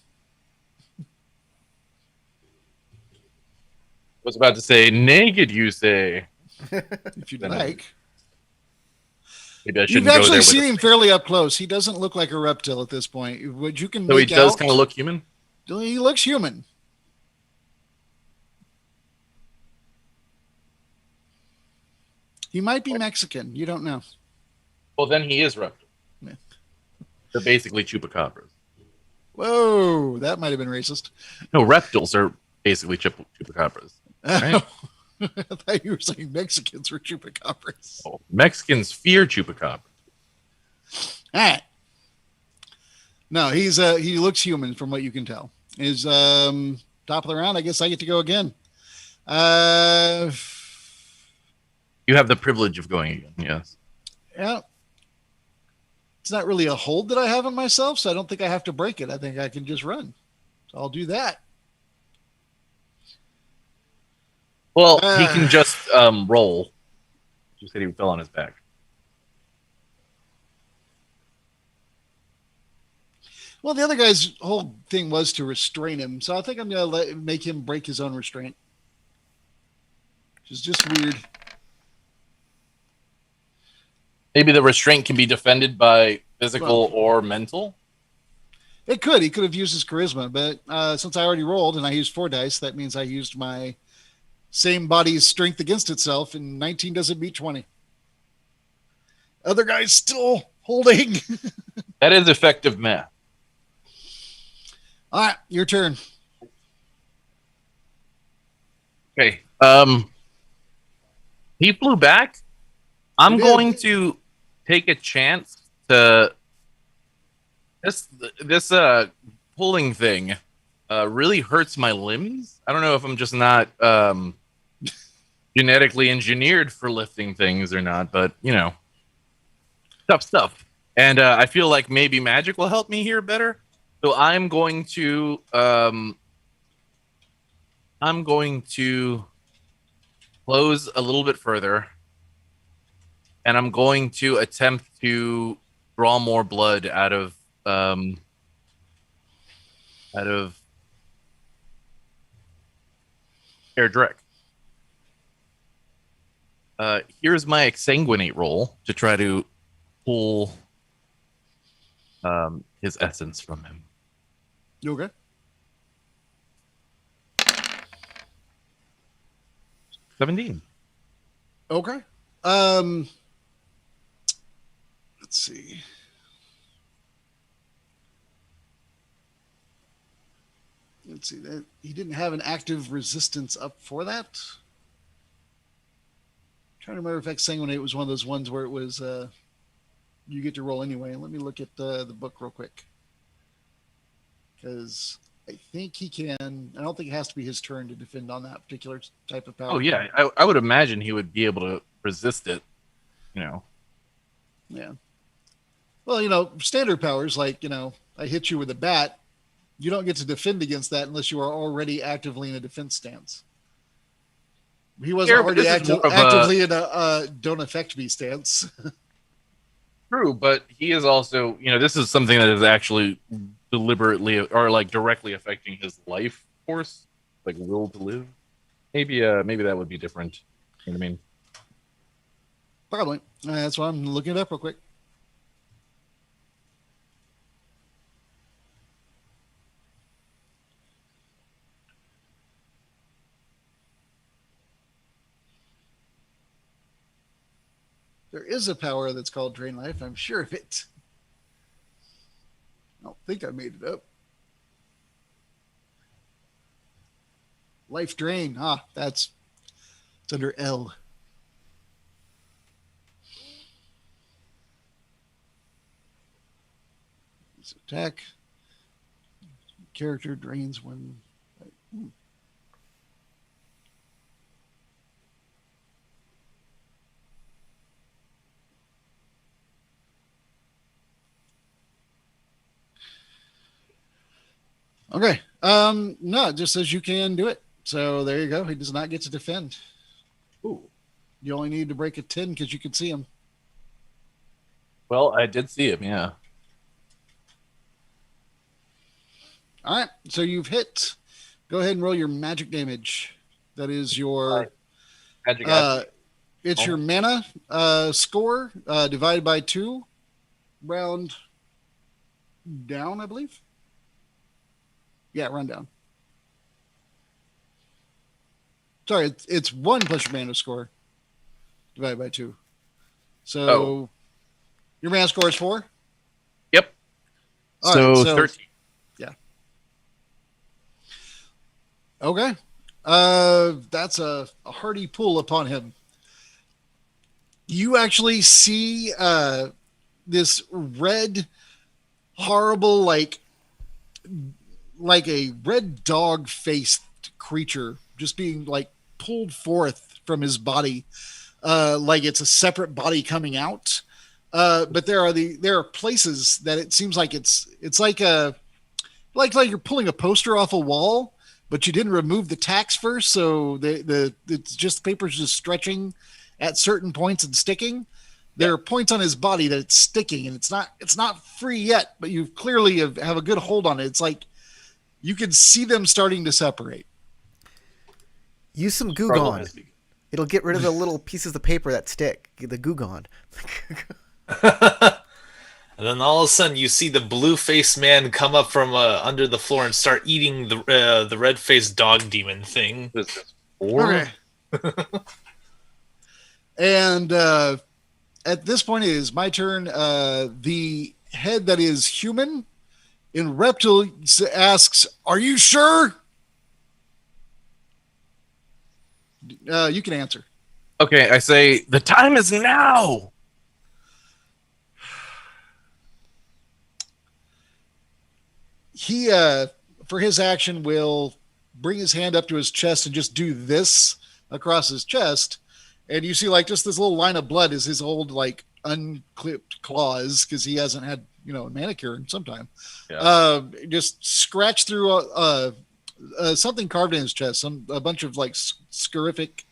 Was about to say naked. You say. if you'd Then like. Maybe I You've shouldn't go there actually with seen a him fairly up close. He doesn't look like a reptile at this point. What you can So he make does out, kind of look human. he looks human. He might be Mexican. You don't know. Well, then he is reptile. Yeah. They're basically chupacabras. Whoa, that might have been racist. No, reptiles are basically chupacabras. Right? I thought you were saying Mexicans were chupacabras. Oh, Mexicans fear chupacabras. All right. No, he looks human from what you can tell. Is top of the round. I guess I get to go again. You have the privilege of going again. Yes. Yeah. It's not really a hold that I have on myself, so I don't think I have to break it. I think I can just run. So I'll do that. Well, he can just roll. You said he fell on his back. Well, the other guy's whole thing was to restrain him, so I think I'm going to make him break his own restraint. Which is just weird. Maybe the restraint can be defended by physical or mental. It could. He could have used his charisma, but since I already rolled and I used 4 dice, that means I used my same body's strength against itself, and 19 doesn't beat 20. Other guy's still holding. That is effective math. All right, your turn. Okay. He flew back. I'm going to take a chance to this pulling thing really hurts my limbs. I don't know if I'm just not genetically engineered for lifting things or not, but you know, tough stuff. And I feel like maybe magic will help me here better. So I'm going to close a little bit further, and I'm going to attempt to draw more blood out of Erdrick. Here's my exsanguinate roll to try to pull his essence from him. You okay? 17. Okay. Let's see. Let's see that he didn't have an active resistance up for that. Trying to remember if exsanguinate was one of those ones where it was you get to roll anyway. Let me look at the book real quick, because I think he can. I don't think it has to be his turn to defend on that particular type of power. Oh yeah, I would imagine he would be able to resist it. You know. Yeah. Well, you know, standard powers like, you know, I hit you with a bat. You don't get to defend against that unless you are already actively in a defense stance. He wasn't already actively in a don't affect me stance. True, but he is also, you know, this is something that is actually deliberately or like directly affecting his life force, like will to live. Maybe that would be different. You know what I mean? Probably. That's why I'm looking it up real quick. There is a power that's called Drain Life. I'm sure of it. I don't think I made it up. Life Drain. It's under L. It's attack. Character drains when. Okay. No, it just says you can do it. So there you go. He does not get to defend. Ooh. You only need to break a 10 because you can see him. Well, I did see him, yeah. All right. So you've hit. Go ahead and roll your magic damage. That is your Magic it's your mana score divided by 2, round down, I believe. Yeah, round down. Sorry, it's 1 plus your mana score divided by 2. So your mana score is 4? Yep. All So, right, so 13. yeah. Okay. That's a hearty pull upon him. You actually see this red, horrible, like a red dog-faced creature just being like pulled forth from his body, like it's a separate body coming out. But there are places that it seems like it's like you're pulling a poster off a wall, but you didn't remove the tacks first, so it's just the paper's just stretching at certain points and sticking. There are points on his body that it's sticking, and it's not free yet, but you clearly have a good hold on it. It's like you can see them starting to separate. Use some Goo Gone. It'll get rid of the little pieces of paper that stick. The Goo Gone. And then all of a sudden, you see the blue-faced man come up from under the floor and start eating the red-faced dog demon thing. This is 4. Okay. And at this point, it is my turn. The head that is human in reptile asks, "Are you sure?" You can answer. Okay, I say the time is now. He, for his action, will bring his hand up to his chest and just do this across his chest. And you see, like, just this little line of blood is his old, like, unclipped claws because he hasn't had, a manicure in some time. Yeah. Just scratch through something carved in his chest, a bunch of, like, scarific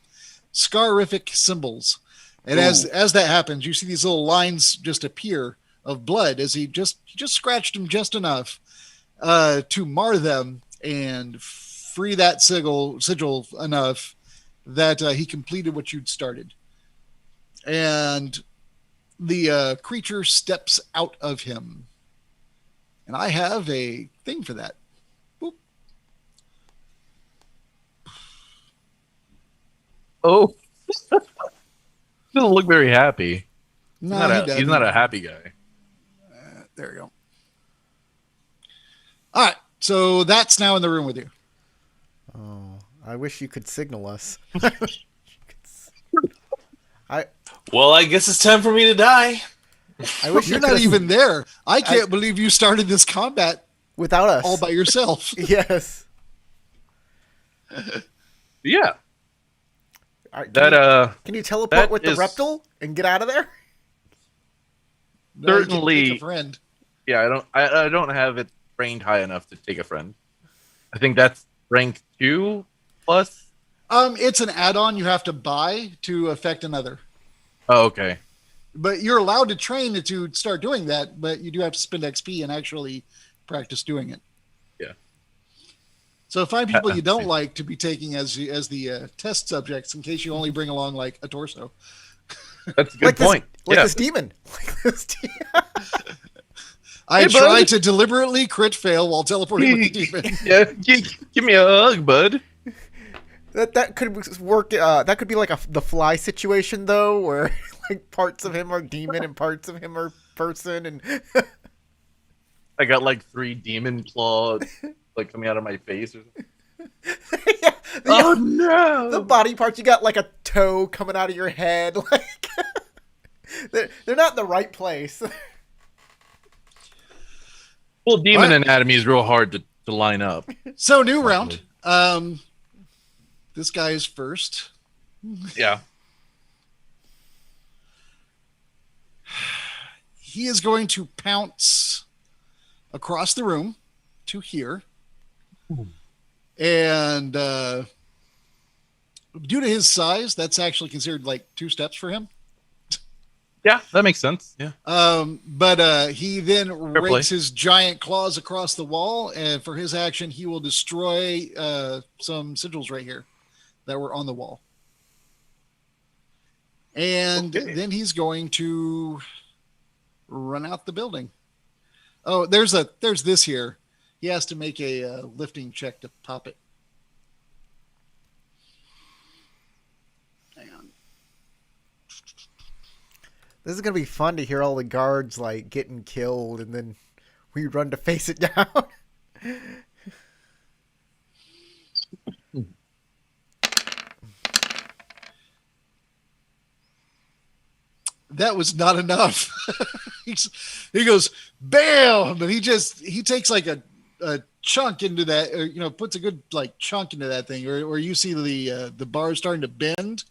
symbols. And as that happens, you see these little lines just appear of blood as he just scratched them just enough to mar them and free that sigil enough that he completed what you'd started. And the creature steps out of him. And I have a thing for that. Boop. Oh. Doesn't look very happy. No, He's not a happy guy. There you go. All right. So that's now in the room with you. Oh, I wish you could signal us. Well, I guess it's time for me to die. I wish You're not even there. I can't believe you started this combat without us all by yourself. Yes. Yeah. Can you teleport with the reptile and get out of there? No, you certainly can take a friend. Yeah, I don't have it trained high enough to take a friend. I think that's rank 2 plus. It's an add-on you have to buy to affect another. Oh, okay. But you're allowed to train it to start doing that, but you do have to spend XP and actually practice doing it. Yeah. So find people you don't like to be taking as the test subjects in case you only bring along like a torso. That's a good point. This demon. I tried to deliberately crit fail while teleporting with the demon. Yeah, give me a hug, bud. That could work. That could be like the fly situation though, where like parts of him are demon and parts of him are person, and I got like 3 demon claws like coming out of my face or something. yeah, Oh no! The body parts, you got like a toe coming out of your head, like they're not in the right place. Well, demon anatomy is real hard to line up. So new round. This guy is first. Yeah. He is going to pounce across the room to here. And due to his size, that's actually considered like 2 steps for him. Yeah, that makes sense. Yeah. But he then rakes his giant claws across the wall, and for his action, he will destroy some sigils right here. that were on the wall. And then he's going to run out the building. Oh, there's this here. He has to make a lifting check to pop it. Hang on. This is gonna be fun to hear all the guards like getting killed, and then we run to face it down. That was not enough. He goes, bam, and he takes like a chunk into that, or puts a good like chunk into that thing, or you see the bars starting to bend,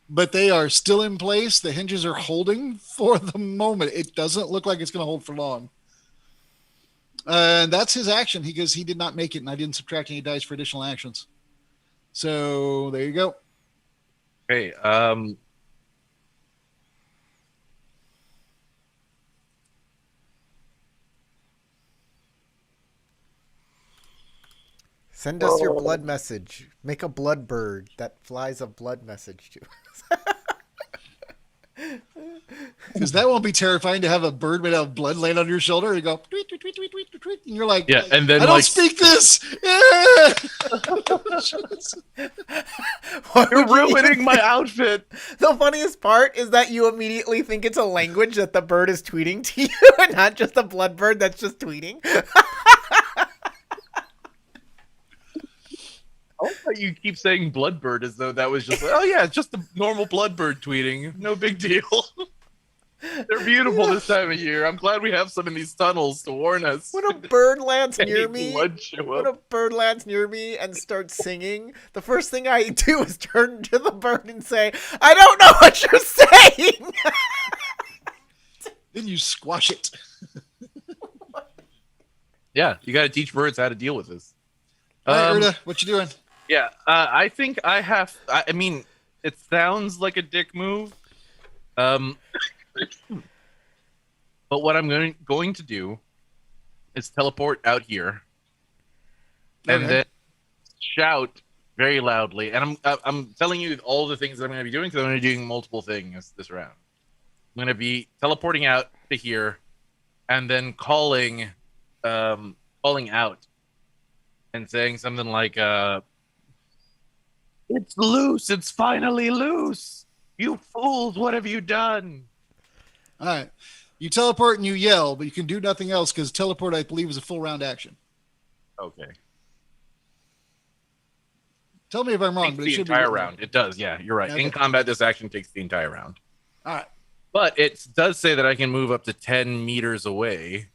but they are still in place. The hinges are holding for the moment. It doesn't look like it's going to hold for long. And that's his action. He goes, he did not make it, and I didn't subtract any dice for additional actions. So there you go. Okay. Send us your blood message. Make a blood bird that flies a blood message to us. Because that won't be terrifying to have a bird made out of blood land on your shoulder and go tweet, tweet, tweet, tweet, tweet, tweet, and you're like, Yeah, and then I don't like speak this. you're ruining my outfit. The funniest part is that you immediately think it's a language that the bird is tweeting to you, and not just a blood bird that's just tweeting. You keep saying bloodbird as though that was just like, oh yeah, it's just a normal bloodbird tweeting. No big deal. They're beautiful this time of year. I'm glad we have some in these tunnels to warn us. When a bird lands near Any me, blood show when a up. bird lands near me and starts singing, the first thing I do is turn to the bird and say, I don't know what you're saying. Then you squash it. Yeah, you got to teach birds how to deal with this. All right, Erda, what you doing? Yeah, I think I have. I mean, it sounds like a dick move. But what I'm going to do is teleport out here, and then shout very loudly. And I'm telling you all the things that I'm going to be doing because I'm going to be doing multiple things this round. I'm going to be teleporting out to here, and then calling out and saying something like, "It's loose! It's finally loose! You fools! What have you done?" All right. You teleport and you yell, but you can do nothing else because teleport, I believe, is a full round action. Okay. Tell me if I'm wrong, Takes but it the should entire be round. It does, yeah, you're right. Okay. In combat, this action takes the entire round. All right. But it does say that I can move up to 10 meters away.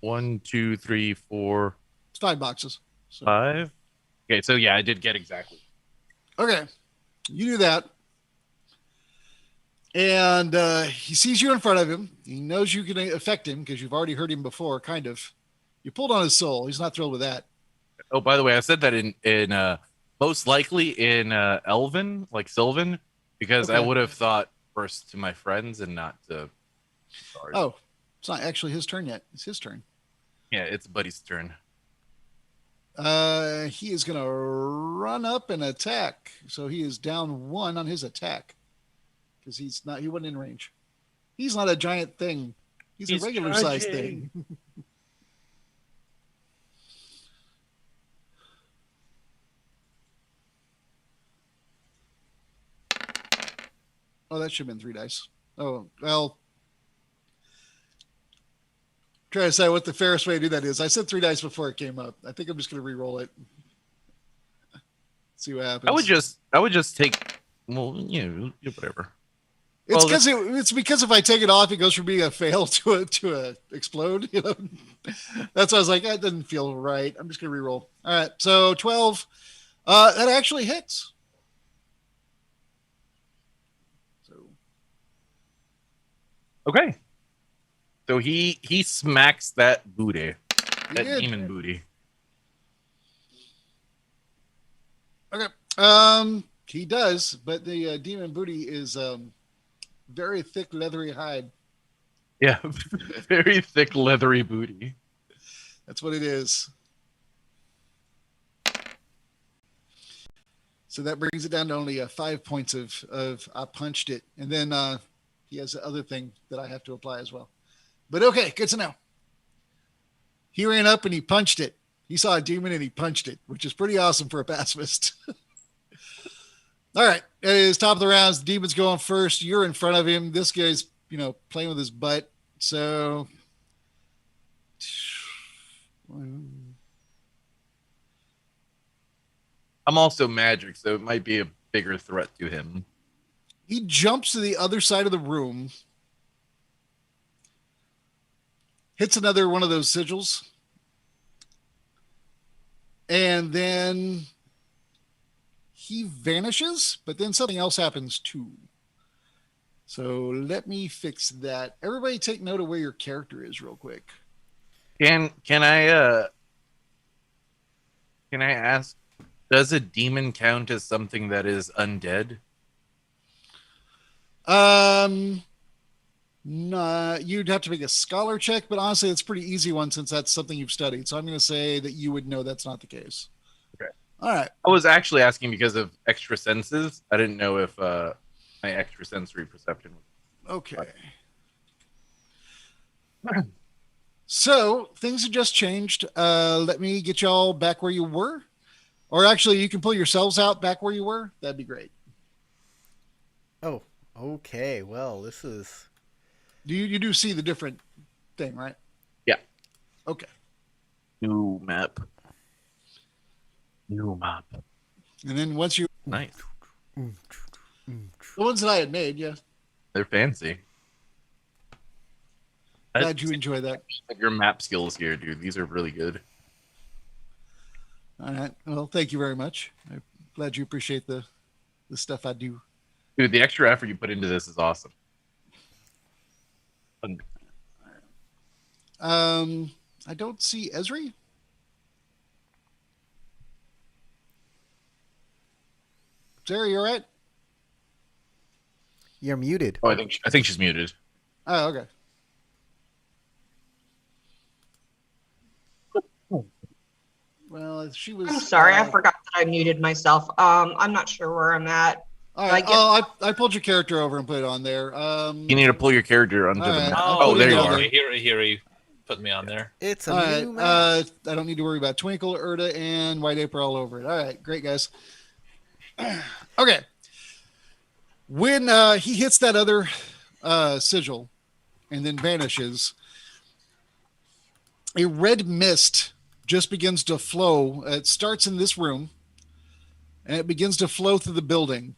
1, 2, 3, 4, It's 5 boxes. So. 5. Okay, so yeah, I did get exactly. Okay. You do that. And he sees you in front of him. He knows you can affect him because you've already hurt him before, kind of. You pulled on his soul. He's not thrilled with that. Oh, by the way, I said that in most likely in Elven, like Sylvan, because I Okay. would have thought first to my friends and not to guards. Oh, it's not actually his turn yet. It's his turn. Yeah, it's Buddy's turn. He is going to run up and attack. So he is down 1 on his attack because he wasn't in range. He's not a giant thing. He's a regular sized thing. Oh, that should have been 3 dice. Oh, well. Trying to decide what the fairest way to do that is. I said 3 dice before it came up. I think I'm just going to re-roll it. See what happens. I would just take, well, whatever. It's because if I take it off, it goes from being a fail to a explode. That's why I was like, that doesn't feel right. I'm just gonna re-roll. All right, so 12. That actually hits. So Okay. So he smacks that booty, that did. demon booty. Okay. He does, but the demon booty is very thick, leathery hide. Yeah, very thick, leathery booty. That's what it is. So that brings it down to only 5 points of I punched it. And then he has the other thing that I have to apply as well. But okay, good to know. He ran up and he punched it. He saw a demon and he punched it, which is pretty awesome for a pacifist. All right. It is top of the rounds. The demon's going first. You're in front of him. This guy's, playing with his butt. So I'm also magic, so it might be a bigger threat to him. he jumps to the other side of the room, hits another one of those sigils, and then he vanishes, but then something else happens too. So let me fix that. Everybody take note of where your character is real quick. Can I ask, does a demon count as something that is undead? Nah, you'd have to make a scholar check, but honestly, it's a pretty easy one since that's something you've studied. So I'm going to say that you would know that's not the case. Okay. All right. I was actually asking because of extra senses. I didn't know if my extrasensory perception was. Okay. So things have just changed. Let me get y'all back where you were. Or actually, you can pull yourselves out back where you were. That'd be great. Oh, okay. Well, this is... You do see the different thing, right? Yeah. Okay. New map. And then once you... Nice. The ones that I had made, yeah. They're fancy. Glad you enjoy that. Your map skills here, dude. These are really good. All right. Well, thank you very much. I'm glad you appreciate the stuff I do. Dude, the extra effort you put into this is awesome. I don't see Esri. Sarah, you all right? You're muted. Oh, I think she's muted. Oh, okay. Well, she was... I'm sorry, I forgot that I muted myself. I'm not sure where I'm at. All right. I pulled your character over and put it on there. You need to pull your character onto the right. map. I'll Oh, put there it you on are. there. Here you put me on there. It's a All new right. map. I don't need to worry about Twinkle, Erda, and White April all over it. All right. Great, guys. Okay. When he hits that other sigil and then vanishes, a red mist just begins to flow. It starts in this room, and it begins to flow through the building.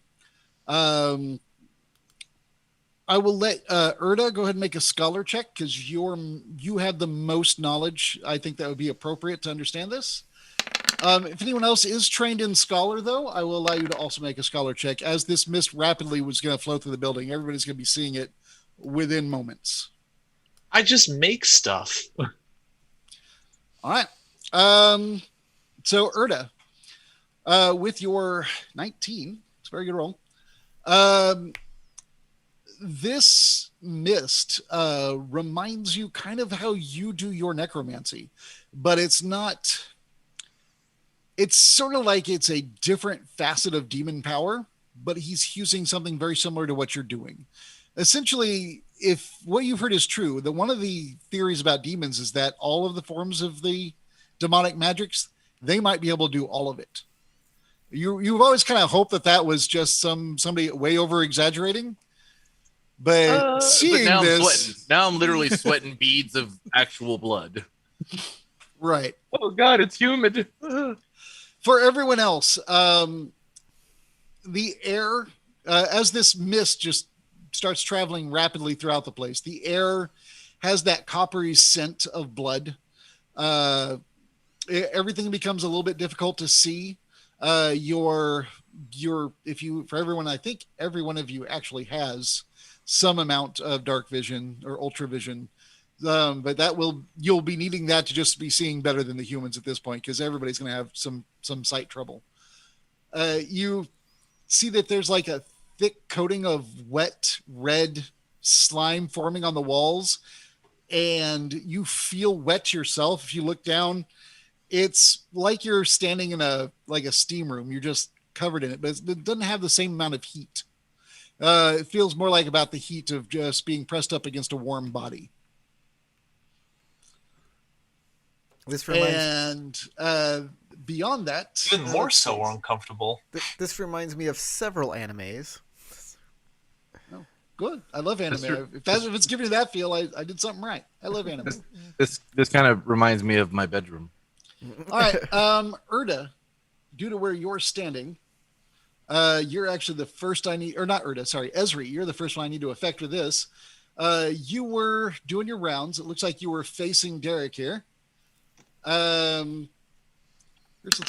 I will let Erda go ahead and make a scholar check because you have the most knowledge. I think that would be appropriate to understand this. If anyone else is trained in scholar, though, I will allow you to also make a scholar check. As this mist rapidly was going to flow through the building, everybody's going to be seeing it within moments. I just make stuff. All right. So Erda, with your 19, it's a very good roll. This mist reminds you kind of how you do your necromancy, but it's not. It's sort of like it's a different facet of demon power, but he's using something very similar to what you're doing. Essentially, if what you've heard is true, that one of the theories about demons is that all of the forms of the demonic magics, they might be able to do all of it. You've always kind of hoped that was just somebody way over exaggerating, but seeing now this, I'm sweating. Now I'm literally sweating beads of actual blood. right? Oh God, it's humid. For everyone else, the air, as this mist just starts traveling rapidly throughout the place, the air has that coppery scent of blood. Everything becomes a little bit difficult to see. For everyone, I think every one of you actually has some amount of dark vision or ultra vision. But you'll be needing that to just be seeing better than the humans at this point, because everybody's going to have some sight trouble. You see that there's like a thick coating of wet red slime forming on the walls, and you feel wet yourself. If you look down, it's like you're standing in a steam room. You're just covered in it, but it doesn't have the same amount of heat. It feels more like about the heat of just being pressed up against a warm body. This reminds And beyond that, Even more so uncomfortable. this reminds me of several animes. Good. I love anime. If it's giving you that feel, I did something right. I love anime. This kind of reminds me of my bedroom. All right, Erda, due to where you're standing, you're actually the first I need, or not Erda, sorry, Esri, you're the first one I need to affect with this. You were doing your rounds. It looks like you were facing Derek here. Let's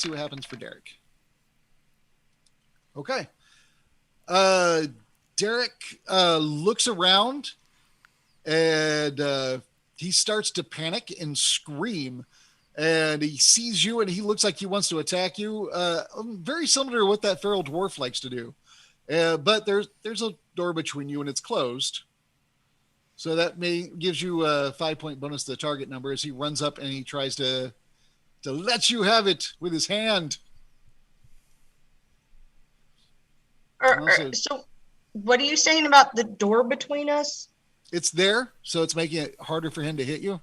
see what happens for Derek. Okay. Derek looks around and he starts to panic and scream. And he sees you and he looks like he wants to attack you. Very similar to what that feral dwarf likes to do. But there's a door between you and it's closed. So that gives you a 5-point bonus to the target number as he runs up and he tries to let you have it with his hand. So what are you saying about the door between us? It's there, so it's making it harder for him to hit you.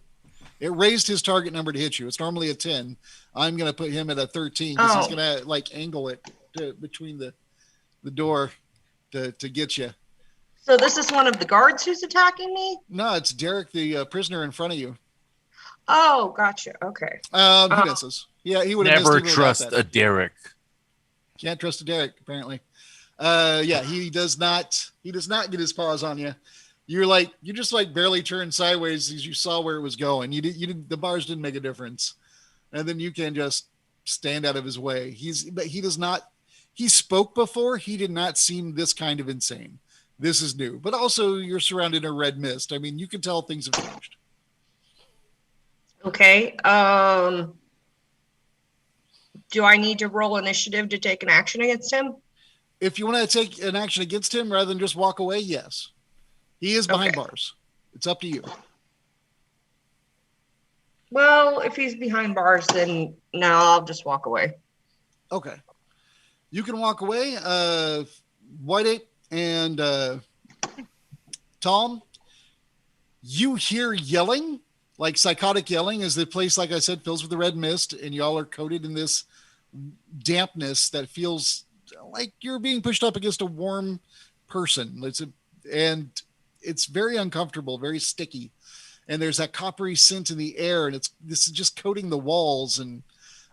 It raised his target number to hit you. It's normally a 10. I'm going to put him at a 13 because he's going to angle it between the door to get you. So this is one of the guards who's attacking me? No, it's Derek, the prisoner in front of you. Oh, gotcha. Okay. He misses. Yeah, he would have Never missed trust a Derek. Can't trust a Derek, apparently. Yeah, he does not get his paws on you. You just barely turned sideways as you saw where it was going. The bars didn't make a difference. And then you can just stand out of his way. He spoke before. He did not seem this kind of insane. This is new, but also you're surrounded in a red mist. I mean, you can tell things have changed. Okay. Do I need to roll initiative to take an action against him? If you want to take an action against him rather than just walk away, yes. He is behind bars. It's up to you. Well, if he's behind bars, then no, I'll just walk away. Okay. You can walk away. White Ape and Tom, you hear yelling, like psychotic yelling, as the place, like I said, fills with the red mist, and y'all are coated in this dampness that feels like you're being pushed up against a warm person. It's very uncomfortable, very sticky. And there's that coppery scent in the air, and this is just coating the walls. And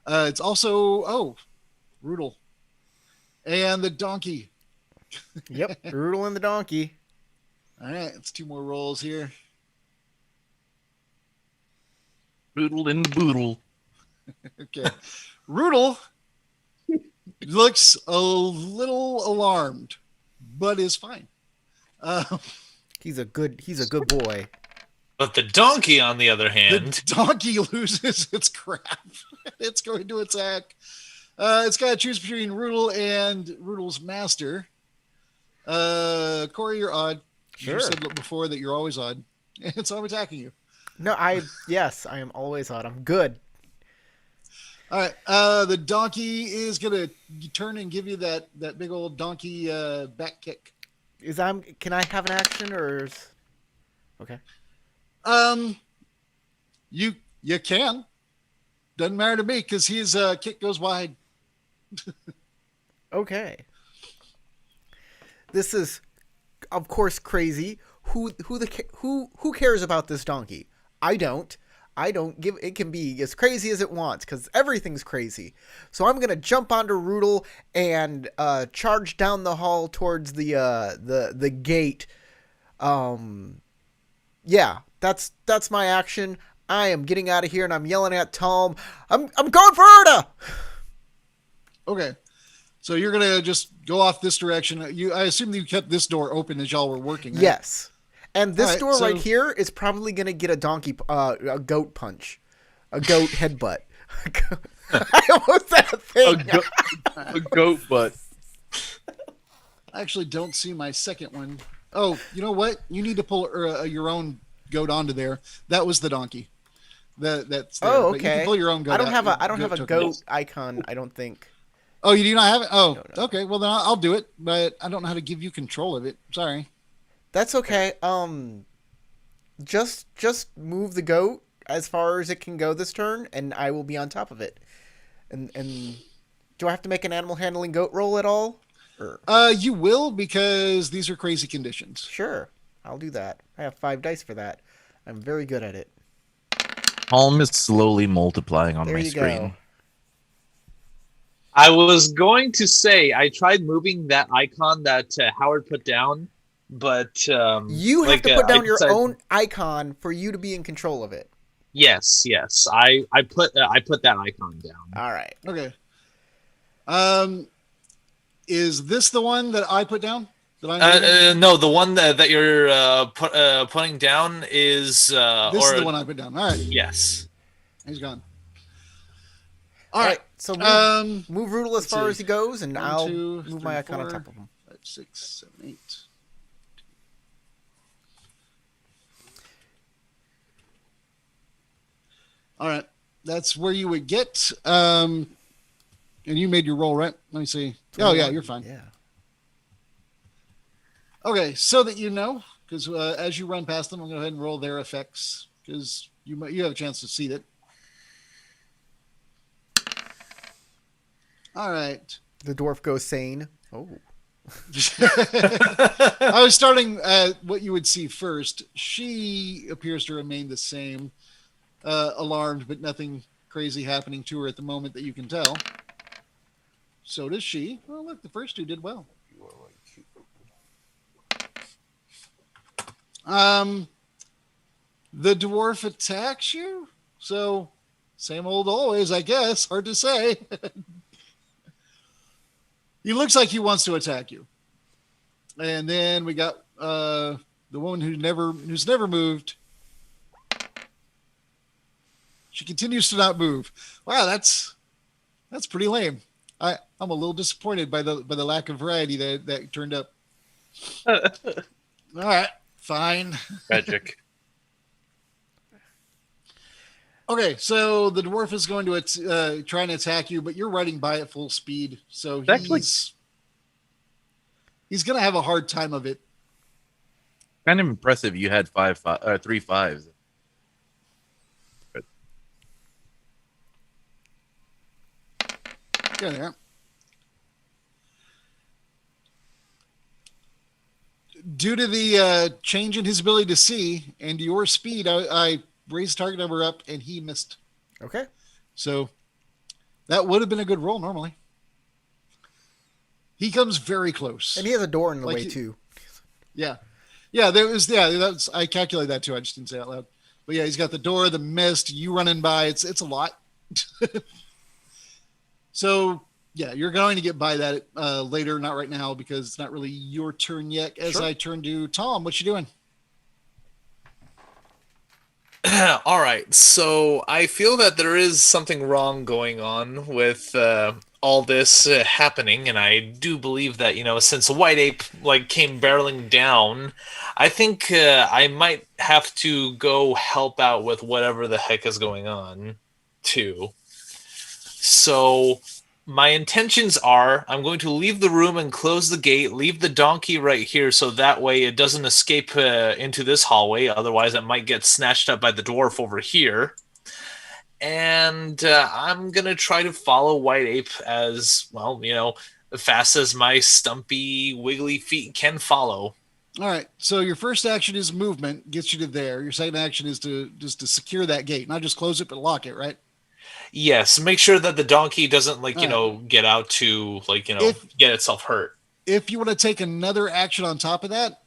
it's also, Rudel. And the donkey. Yep, Rudel and the donkey. All right, it's 2 more rolls here. Boodle and boodle. Okay. Rudel looks a little alarmed, but is fine. He's a good boy. But the donkey, on the other hand, The donkey loses its crap. It's going to attack. It's got to choose between Rudel and Rudel's master. Corey, you're odd. Sure. You said before that you're always odd. And so I'm attacking you. No, I am always odd. I'm good. All right. The donkey is going to turn and give you that big old donkey back kick. Can I have an action or okay? You can. Doesn't matter to me because his kick goes wide. Okay. This is, of course, crazy. Who cares about this donkey? I don't give. It can be as crazy as it wants because everything's crazy. So I'm gonna jump onto Rudel and charge down the hall towards the gate. Yeah, that's my action. I am getting out of here and I'm yelling at Tom. I'm going for Erda. Okay. So you're gonna just go off this direction. I assume that you kept this door open as y'all were working. Right? Yes. And this right, door right here is probably going to get a goat punch. A goat headbutt. I almost said a thing. A goat butt. I actually don't see my second one. Oh, you know what? You need to pull your own goat onto there. That was the donkey. That's there. Oh, But you okay. can pull your own goat. I don't have a token. goat icon, I don't think. Oh, you do not have it? Oh, No. okay. Well, then I'll do it, but I don't know how to give you control of it. Sorry. That's okay. Just move the goat as far as it can go this turn, and I will be on top of it. And do I have to make an animal handling goat roll at all? Or You will, because these are crazy conditions. sure, I'll do that. I have 5 dice for that. I'm very good at it. Palm is slowly multiplying on There my you screen. go. I was going to say I tried moving that icon that Howard put down, but You have to put I down your decided- own icon for you to be in control of it. Yes, I put that icon down. All right. Okay. Is this the one that I put down? That I'm No, the one that you're putting down is this is the one I put down. All right. Yes. He's gone. All right. So move Roodle as let's far see. as he goes, and 1, I'll 2, move 3, my icon on 4, top of him. 5, 6, 7, 8. All right. That's where you would get. And you made your roll, right? Let me see. Oh, yeah, you're fine. Yeah. Okay, so that you know, because as you run past them, I'm going to go ahead and roll their effects, because you have a chance to see it. All right. The dwarf goes sane. Oh. I was starting at what you would see first. She appears to remain the same, alarmed, but nothing crazy happening to her at the moment that you can tell. So does she. Oh, look, the first two did well. The dwarf attacks you, so same old always, I guess. Hard to say. He looks like he wants to attack you. And then we got the woman who's never moved. She continues to not move. Wow, that's pretty lame. I'm a little disappointed by the lack of variety that turned up. All right, fine. Tragic. Okay, so the dwarf is going to try and attack you, but you're riding by at full speed, so Actually- he's going to have a hard time of it. Kind of impressive. You had 3 5s. Yeah, there. Due to the change in his ability to see and your speed, I raised target number up, and he missed. Okay. So that would have been a good roll normally. He comes very close. And he has a door in the Like way he- too. Yeah. That's I calculated that too. I just didn't say it out loud. But yeah, he's got the door, the mist, you running by. It's a lot. So yeah, you're going to get by that later, not right now, because it's not really your turn yet. As Sure. I turn to Tom, what you doing? All right, so I feel that there is something wrong going on with all this happening, and I do believe that since White Ape came barreling down, I think I might have to go help out with whatever the heck is going on, too. So my intentions are I'm going to leave the room and close the gate, leave the donkey right here so that way it doesn't escape into this hallway. Otherwise, it might get snatched up by the dwarf over here. And I'm going to try to follow White Ape as, well, fast as my stumpy, wiggly feet can follow. All right. So your first action is movement, gets you to there. Your second action is to secure that gate, not just close it, but lock it, right? Yes, make sure that the donkey doesn't Alright. get out to get itself hurt. If you want to take another action on top of that,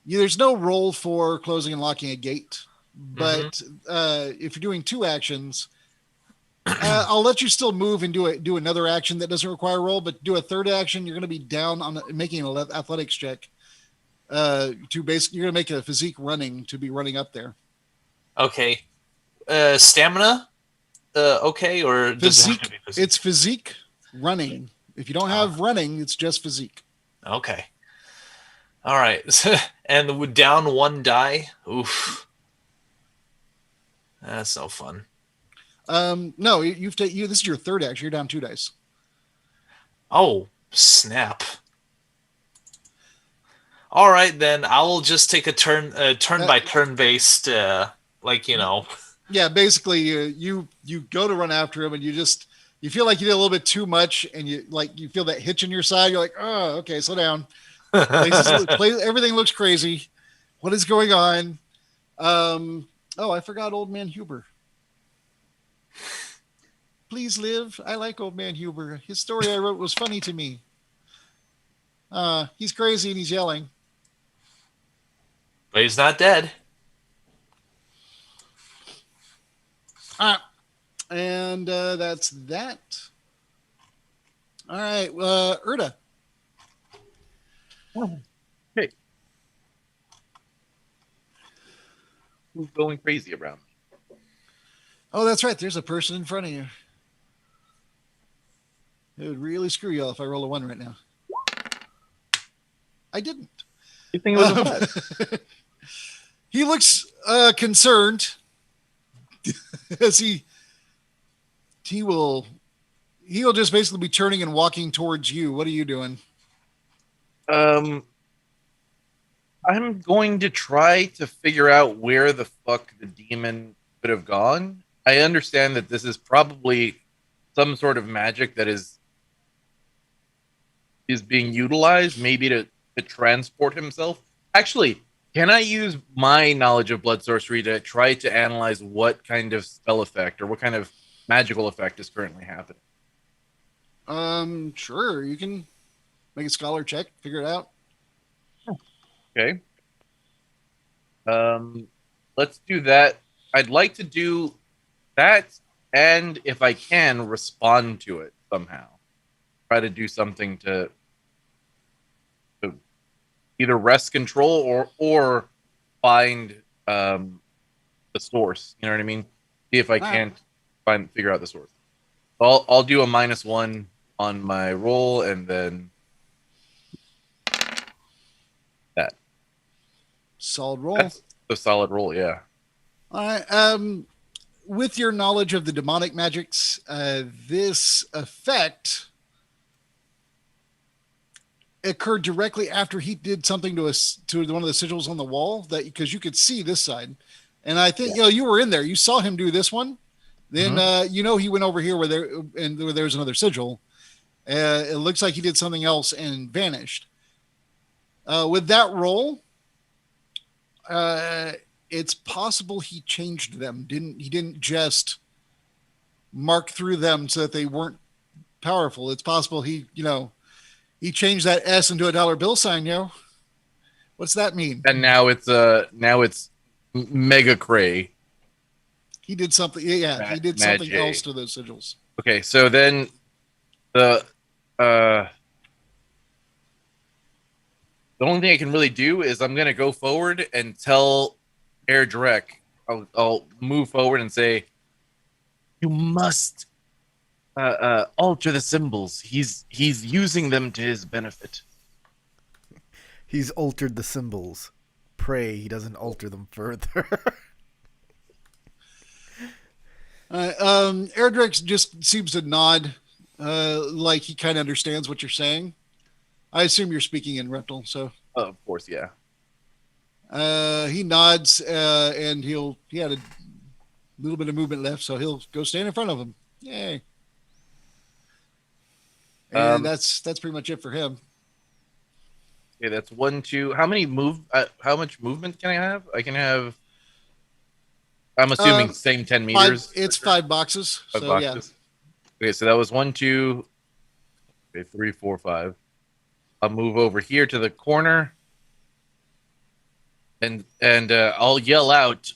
there's no roll for closing and locking a gate, but if you're doing 2 actions, I'll let you still move and do another action that doesn't require a roll, but do a third action. You're going to be down on making an athletics check. You're going to make a physique running to be running up there. Okay. Stamina? Okay, or does it have Physique. to be physique? It's physique running. If you don't have running, it's just physique. Okay. All right. And down 1 die? Oof. That's no fun. No, you've taken this is your third action. You're down 2 dice. Oh, snap. All right, then I will just take a turn by turn based, like, you know. Yeah, basically, you go to run after him, and you feel like you did a little bit too much, and you feel that hitch in your side. You're like, oh, okay, slow down. Everything looks crazy. What is going on? Oh, I forgot Old Man Huber. Please live. I like Old Man Huber. His story I wrote was funny to me. He's crazy and he's yelling. But he's not dead. And that's that. All right, Erda. Okay. Who's going crazy around me? Oh, that's right. There's a person in front of you. It would really screw you if I roll a 1 right now. I didn't. You think it was a 5? He looks concerned as he'll just basically be turning and walking towards you. What are you doing? I'm going to try to figure out where the fuck the demon could have gone. I understand that this is probably some sort of magic that is being utilized, maybe to transport himself. Actually, can I use my knowledge of blood sorcery to try to analyze what kind of spell effect or what kind of magical effect is currently happening? Sure. You can make a scholar check, figure it out. Okay. Let's do that. I'd like to do that, and if I can, respond to it somehow. Try to do something to either wrest control or find the source. You know what I mean? See if I can't figure out the source. I'll do a -1 on my roll, and then that. Solid roll. That's a solid roll, yeah. All right. With your knowledge of the demonic magics, this effect occurred directly after he did something to one of the sigils on the wall, that because you could see this side, and I think you were in there. You saw him do this one. Then he went over here where there's another sigil. It looks like he did something else and vanished. With that roll, it's possible he changed them. He didn't just mark through them so that they weren't powerful. It's possible he changed that S into a dollar bill sign, What's that mean? And now it's mega cray. He did something. Yeah, he did something else to those sigils. Okay, so then the only thing I can really do is I'm gonna go forward and tell Airdrek. I'll move forward and say, "You must alter the symbols. He's using them to his benefit." He's altered the symbols. Pray he doesn't alter them further. Airdrek just seems to nod, like he kind of understands what you're saying. I assume you're speaking in Reptile, so. Of course, yeah. He nods, and he had a little bit of movement left, so he'll go stand in front of him. Yay! And that's pretty much it for him. Okay, that's 1, 2. How much movement can I have? I can have. I'm assuming same 10 meters. It's 5 boxes. Five boxes. Yeah. Okay, so that was 1, 2. Okay, 3, 4, 5. I'll move over here to the corner, and I'll yell out,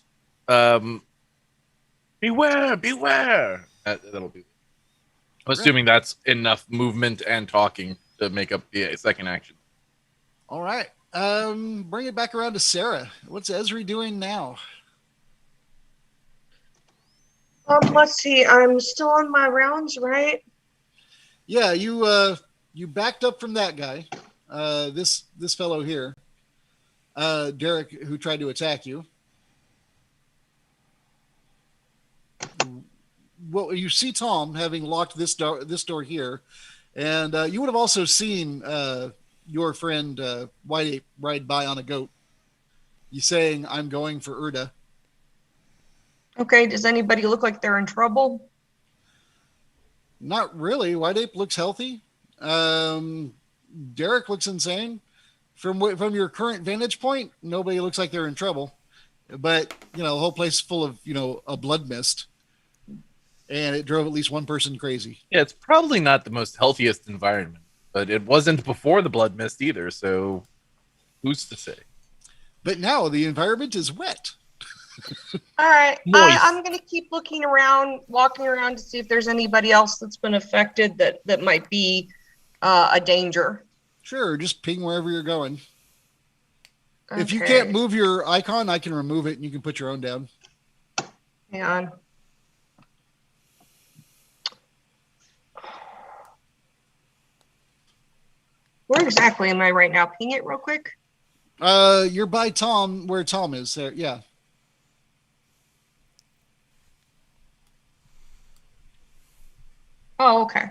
"Beware! Beware!" That'll be. I'm assuming that's enough movement and talking to make up the second action. All right. Bring it back around to Sarah. What's Esri doing now? Let's see. I'm still on my rounds, right? Yeah, you backed up from that guy. This fellow here, Derek, who tried to attack you. well, you see Tom having locked this door here, and you would have also seen your friend White Ape ride by on a goat. You saying, "I'm going for Urda." Okay, does anybody look like they're in trouble? Not really. White Ape looks healthy. Derek looks insane. From your current vantage point, nobody looks like they're in trouble. But, the whole place is full of, a blood mist. And it drove at least one person crazy. Yeah, it's probably not the most healthiest environment, but it wasn't before the blood mist either, so who's to say? But now the environment is wet. All right, Moist. I'm going to keep looking around, walking around to see if there's anybody else that's been affected that might be a danger. Sure, just ping wherever you're going. Okay. If you can't move your icon, I can remove it and you can put your own down. Hang on. Where exactly am I right now? Ping it real quick. You're by Tom, where Tom is. There, yeah. Oh, okay.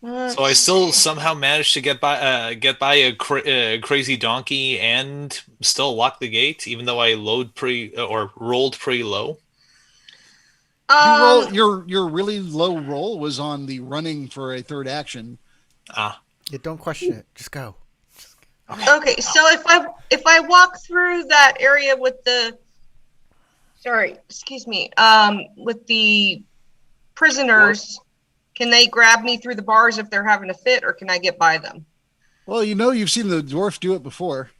So I still somehow managed to get by a crazy donkey and still lock the gate, even though I rolled pretty low. Your really low roll was on the running for a third action. Ah. Yeah, don't question it. Just go. Okay, so if I walk through that area with the with the prisoners, can they grab me through the bars if they're having a fit, or can I get by them? Well, you've seen the dwarf do it before.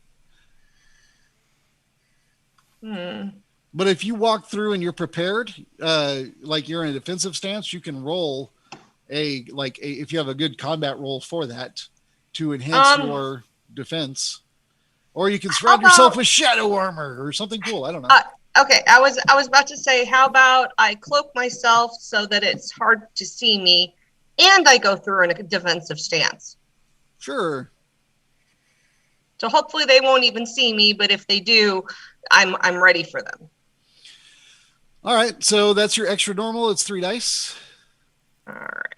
But if you walk through and you're prepared, like you're in a defensive stance, you can roll if you have a good combat roll for that to enhance your defense, or you can surround yourself with shadow armor or something cool. I don't know. Okay, I was about to say, how about I cloak myself so that it's hard to see me, and I go through in a defensive stance. Sure. So hopefully they won't even see me, but if they do, I'm ready for them. All right, so that's your extra normal. It's 3 dice. All right.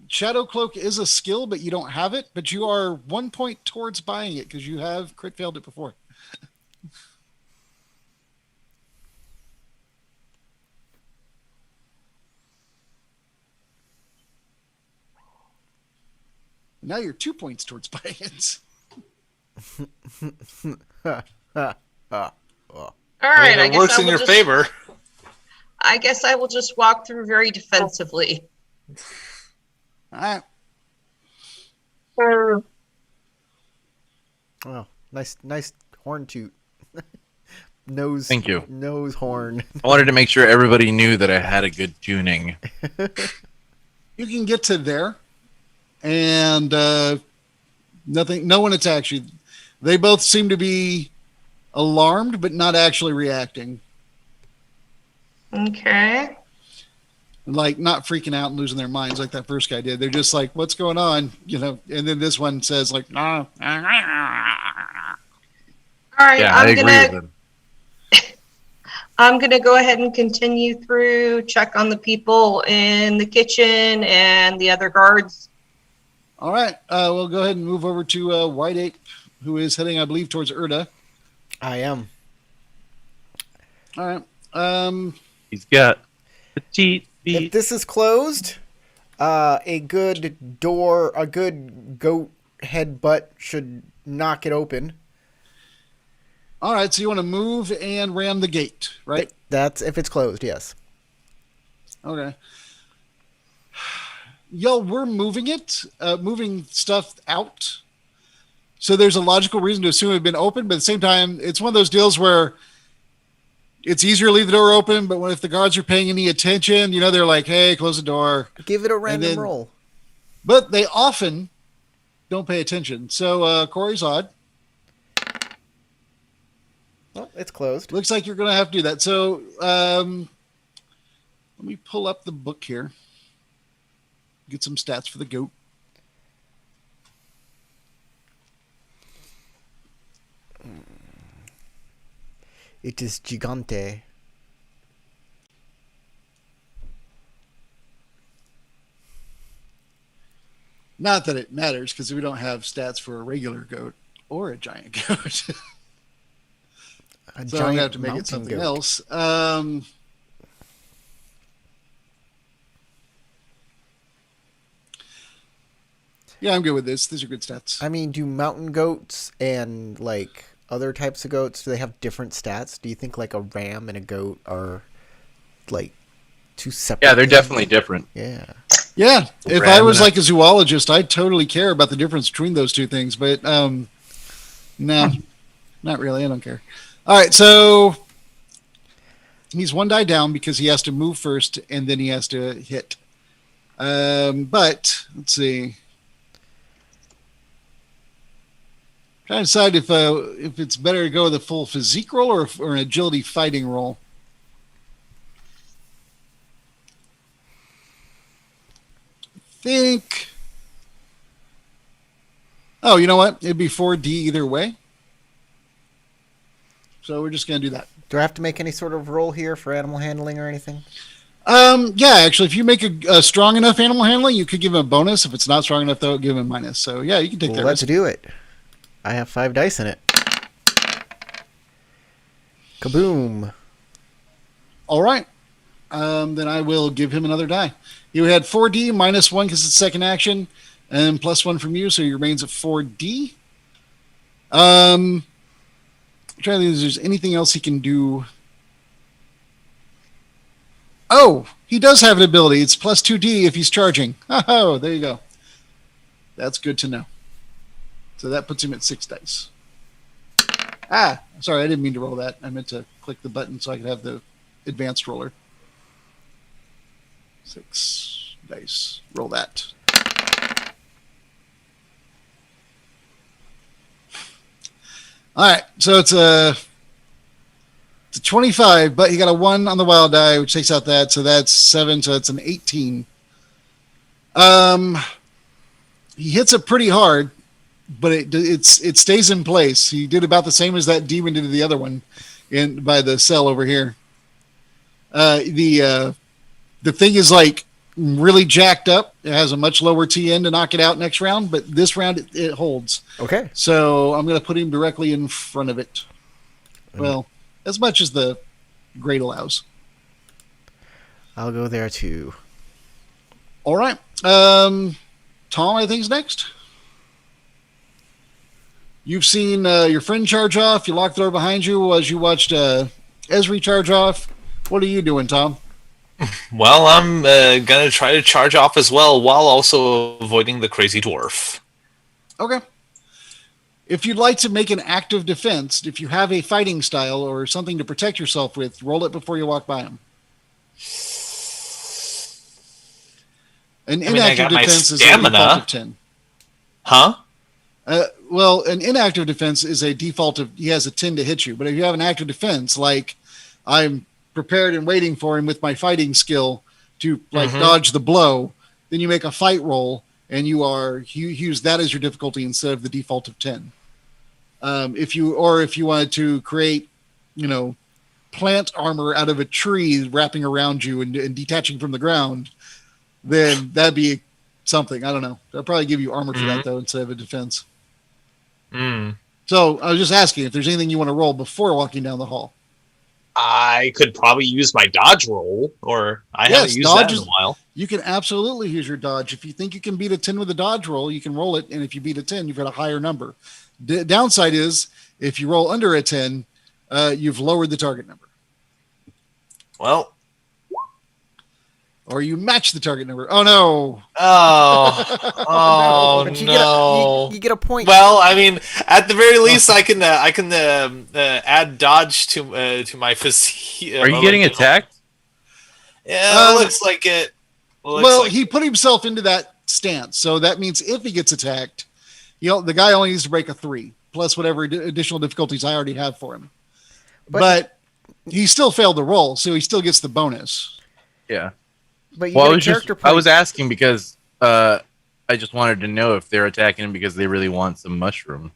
Shadow Cloak is a skill, but you don't have it. But you are 1 point towards buying it because you have crit failed it before. Now you're 2 points towards buying it. All right, it works in your favor. I guess I will just walk through very defensively. All right. Oh, nice horn toot. Nose. Thank you. Nose horn. I wanted to make sure everybody knew that I had a good tuning. You can get to there, and no one attacks you. They both seem to be alarmed, but not actually reacting. Okay. Like not freaking out and losing their minds like that first guy did. They're just like, "What's going on?" And then this one says like, "Nah." All right, Yeah, I agree with him. I'm gonna go ahead and continue through, check on the people in the kitchen and the other guards. All right, we'll go ahead and move over to White Ape, who is heading, I believe, towards Urda. I am. All right. He's got petite If feet. this is closed, a good goat head butt should knock it open. All right, so you want to move and ram the gate, right? That's if it's closed, yes. Okay. Yo, we're moving it, moving stuff out. So there's a logical reason to assume it had been open, but at the same time, it's one of those deals where it's easier to leave the door open, but if the guards are paying any attention, they're like, hey, close the door. Give it a random roll. But they often don't pay attention. So Corey's odd. Well, it's closed. Looks like you're going to have to do that. So let me pull up the book here. Get some stats for the goat. It is gigante. Not that it matters, because we don't have stats for a regular goat or a giant goat. A So I'm giant gonna have to make it mountain something goat. else. Yeah, I'm good with this. These are good stats. I mean, do mountain goats and like other types of goats, do they have different stats? Do you think like a ram and a goat are like two separate? Yeah, they're things? definitely different. Yeah. Yeah, if Ram I was and like a zoologist, I'd totally care about the difference between those two things. But no, not really. I don't care. All right, so he's one die down because he has to move first and then he has to hit. But let's see. Trying to decide if it's better to go with a full physique roll or an agility fighting roll. Think. Oh, you know what? It'd be 4D either way. So we're just gonna do that. Do I have to make any sort of roll here for animal handling or anything? Yeah, actually, if you make a strong enough animal handling, you could give him a bonus. If it's not strong enough, though, give him a minus. So yeah, you can take Well, that let's risk. do it. I have 5 dice in it. Kaboom. All right. Then I will give him another die. You had 4D minus 1 because it's second action, and plus 1 from you, so he remains at 4D. I'm trying to think if there's anything else he can do. Oh, he does have an ability. It's plus 2D if he's charging. Oh, there you go. That's good to know. So that puts him at 6 dice. Sorry, I didn't mean to roll that. I meant to click the button so I could have the advanced roller. 6 dice. Roll that. All right, so it's a 25, but he got a 1 on the wild die, which takes out that, so that's 7, so that's an 18. He hits it pretty hard, but it stays in place. He did about the same as that demon did to the other one, by the cell over here. The thing is like really jacked up. It has a much lower TN to knock it out next round, but this round it holds. Okay. So I'm going to put him directly in front of it. Well, as much as the grade allows. I'll go there too. All right. Tom, I think, is next. You've seen your friend charge off. You locked the door behind you as you watched Esri charge off. What are you doing, Tom? Well, I'm gonna try to charge off as well, while also avoiding the crazy dwarf. Okay. If you'd like to make an active defense, if you have a fighting style or something to protect yourself with, roll it before you walk by him. An inactive defense is a default of 10. Huh? Well, an inactive defense is a default of, he has a 10 to hit you. But if you have an active defense, like I'm prepared and waiting for him with my fighting skill to dodge the blow, then you make a fight roll and you use that as your difficulty instead of the default of 10. If you wanted to create, plant armor out of a tree wrapping around you and detaching from the ground, then that'd be something. I don't know. They'll probably give you armor for that though instead of a defense. So I was just asking if there's anything you want to roll before walking down the hall. I could probably use my dodge roll, or I haven't used that in a while. You can absolutely use your dodge. If you think you can beat a 10 with a dodge roll, you can roll it, and if you beat a 10, you've got a higher number. The downside is, if you roll under a 10, you've lowered the target number. Well, or you match the target number. Oh no! Oh But no! You get a point. Well, I mean, at the very least, I can add dodge to my physique. Are you getting attacked? Yeah, looks like it. He put himself into that stance, so that means if he gets attacked, the guy only needs to break a 3 plus whatever additional difficulties I already have for him. But he still failed the roll, so he still gets the bonus. Yeah. But you get a character point. I was asking because I just wanted to know if they're attacking him because they really want some mushroom.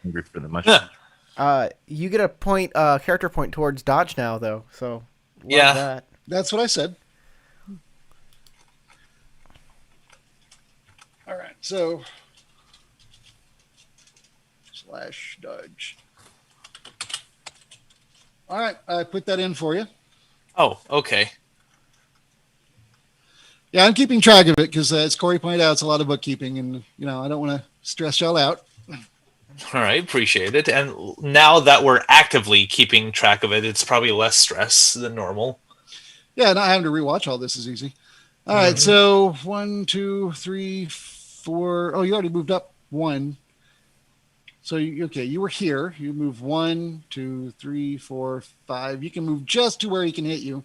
Hungry for the mushroom. You get a point, character point towards dodge now, though. So love Yeah. that. That's what I said. All right, so slash dodge. All right, I put that in for you. Oh, okay. Yeah, I'm keeping track of it because, as Corey pointed out, it's a lot of bookkeeping, and I don't want to stress y'all out. All right, appreciate it. And now that we're actively keeping track of it, it's probably less stress than normal. Yeah, not having to rewatch all this is easy. All right, so 1, 2, 3, 4. Oh, you already moved up 1. So you were here. You move 1, 2, 3, 4, 5. You can move just to where he can hit you,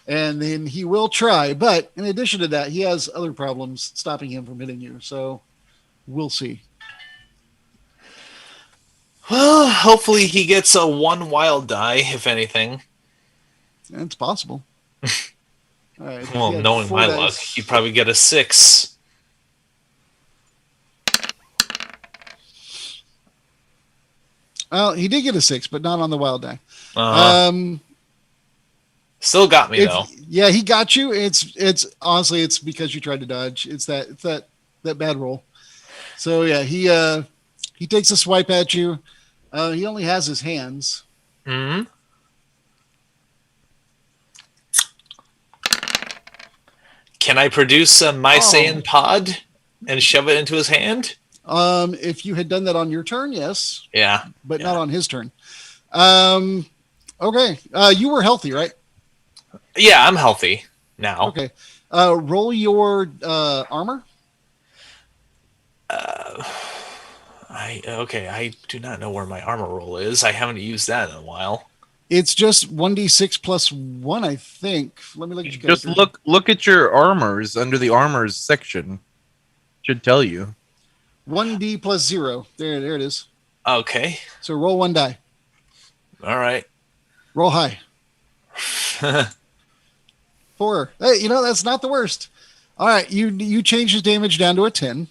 and then he will try. But in addition to that, he has other problems stopping him from hitting you. So we'll see. Well, hopefully he gets a 1 wild die, if anything. It's possible. All right. Well, knowing my luck, he'd probably get a 6. Well, he did get a 6, but not on the wild die. Still got me though. Yeah, he got you. It's honestly, it's because you tried to dodge. It's that bad roll. So yeah, he takes a swipe at you. He only has his hands. Hmm. Can I produce a Mycean pod and shove it into his hand? If you had done that on your turn, yes. Yeah. But not on his turn. Okay. You were healthy, right? Yeah, I'm healthy now. Okay. Roll your armor. I do not know where my armor roll is. I haven't used that in a while. It's just 1d6 plus 1, I think. Let me look at your Just character. look at your armors under the armors section. Should tell you. 1d plus 0. There it is. Okay. So roll 1 die. All right. Roll high. 4. Hey, that's not the worst. All right, you change his damage down to a 10.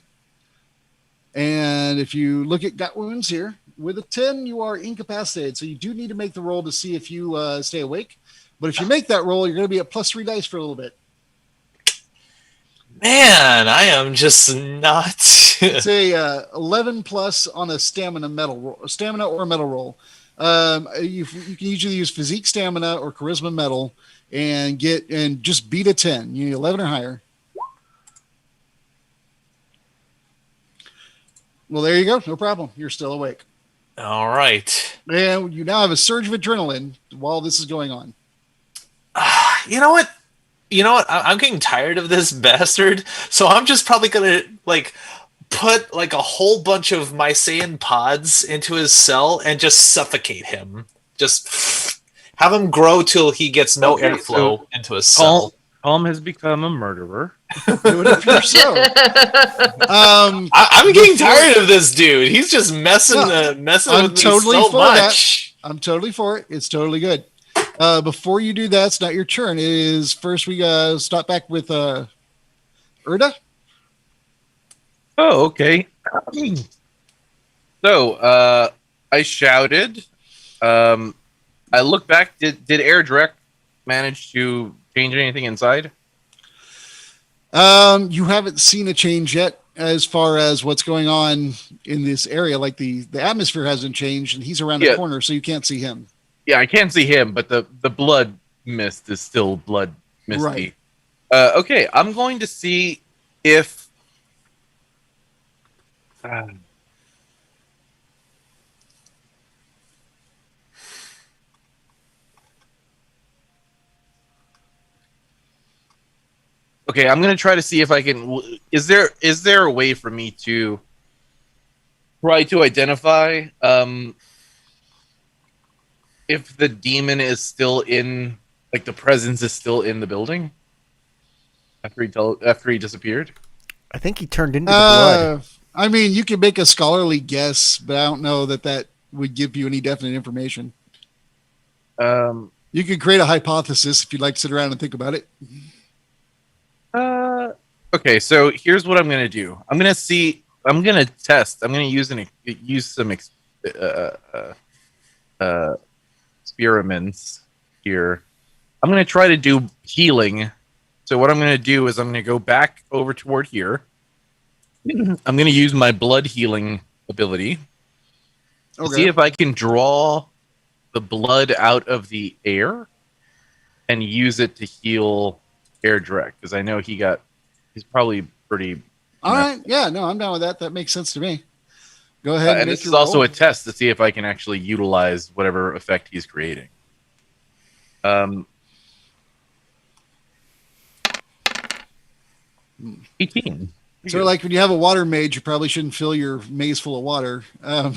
And if you look at gut wounds here, with a 10, you are incapacitated. So you do need to make the roll to see if you stay awake. But if you make that roll, you're going to be at plus 3 dice for a little bit. Man, I am just not. It's a 11 plus on a stamina or metal roll. You can usually use physique stamina or charisma metal and just beat a 10. You need 11 or higher. Well, there you go. No problem. You're still awake. All right. And you now have a surge of adrenaline while this is going on. You know what? I'm getting tired of this bastard, so I'm just probably gonna put a whole bunch of Mycean pods into his cell and just suffocate him. Just have him grow till he gets no airflow into his cell. Palm has become a murderer. Do it if you're so. I'm getting tired of this dude. He's just messing with me so much. I'm totally for it. It's totally good. Before you do that, it's not your turn. It is first we stop back with Erda. Oh, okay. So, I shouted. I look back. Did Airdrek manage to change anything inside? You haven't seen a change yet as far as what's going on in this area. Like the atmosphere hasn't changed, and he's around the corner, so you can't see him. Yeah, I can't see him, but the blood mist is still blood misty. Right. Okay, I'm going to see if okay, I'm going to try to see if I can. Is there a way for me to try to identify if the demon is still in, the presence is still in the building after he disappeared? I think he turned into the blood. I mean, you can make a scholarly guess, but I don't know that would give you any definite information. You could create a hypothesis if you'd like to sit around and think about it. Okay, so here's what I'm going to do. I'm going to test. I'm going to use some experiments here. I'm going to try to do healing. So what I'm going to do is I'm going to go back over toward here. I'm going to use my blood healing ability to see if I can draw the blood out of the air and use it to heal Airdrek, because I know he's probably pretty. All right. Yeah, no, I'm down with that. That makes sense to me. Go ahead And make this your is also roll. a test to see if I can actually utilize whatever effect he's creating. 18. So, like when you have a water mage, you probably shouldn't fill your maze full of water. Yeah,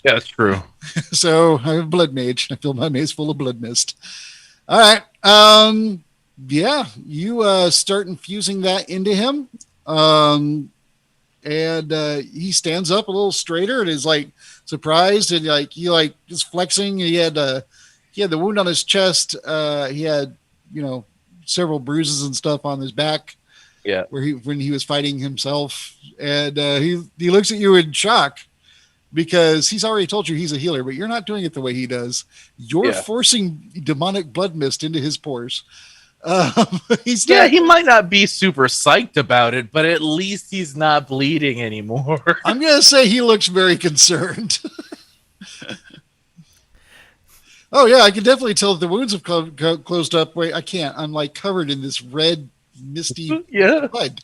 that's true. So I have a blood mage. I fill my maze full of blood mist. All right. Yeah, you start infusing that into him. And he stands up a little straighter and is like surprised and like he like just flexing. He had the wound on his chest. He had several bruises and stuff on his back. Yeah. When he was fighting himself, and he looks at you in shock because he's already told you he's a healer, but you're not doing it the way he does. You're forcing demonic blood mist into his pores. He might not be super psyched about it, but at least he's not bleeding anymore. I'm gonna say he looks very concerned. Oh yeah, I can definitely tell that the wounds have closed up. Wait, I can't. I'm like covered in this red, misty blood.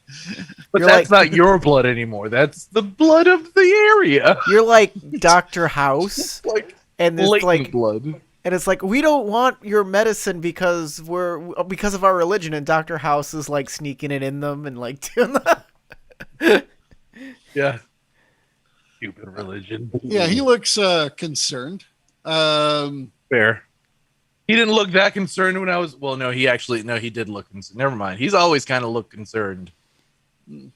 But that's not your blood anymore. That's the blood of the area. You're like Dr. House, and it's like blood. And it's like, we don't want your medicine because of our religion, and Dr. House is like sneaking it in them and like doing that. Yeah. Stupid religion. Yeah, he looks concerned. Fair. He didn't look that concerned when I was. Well, no, he did look concerned. Never mind. He's always kind of looked concerned. He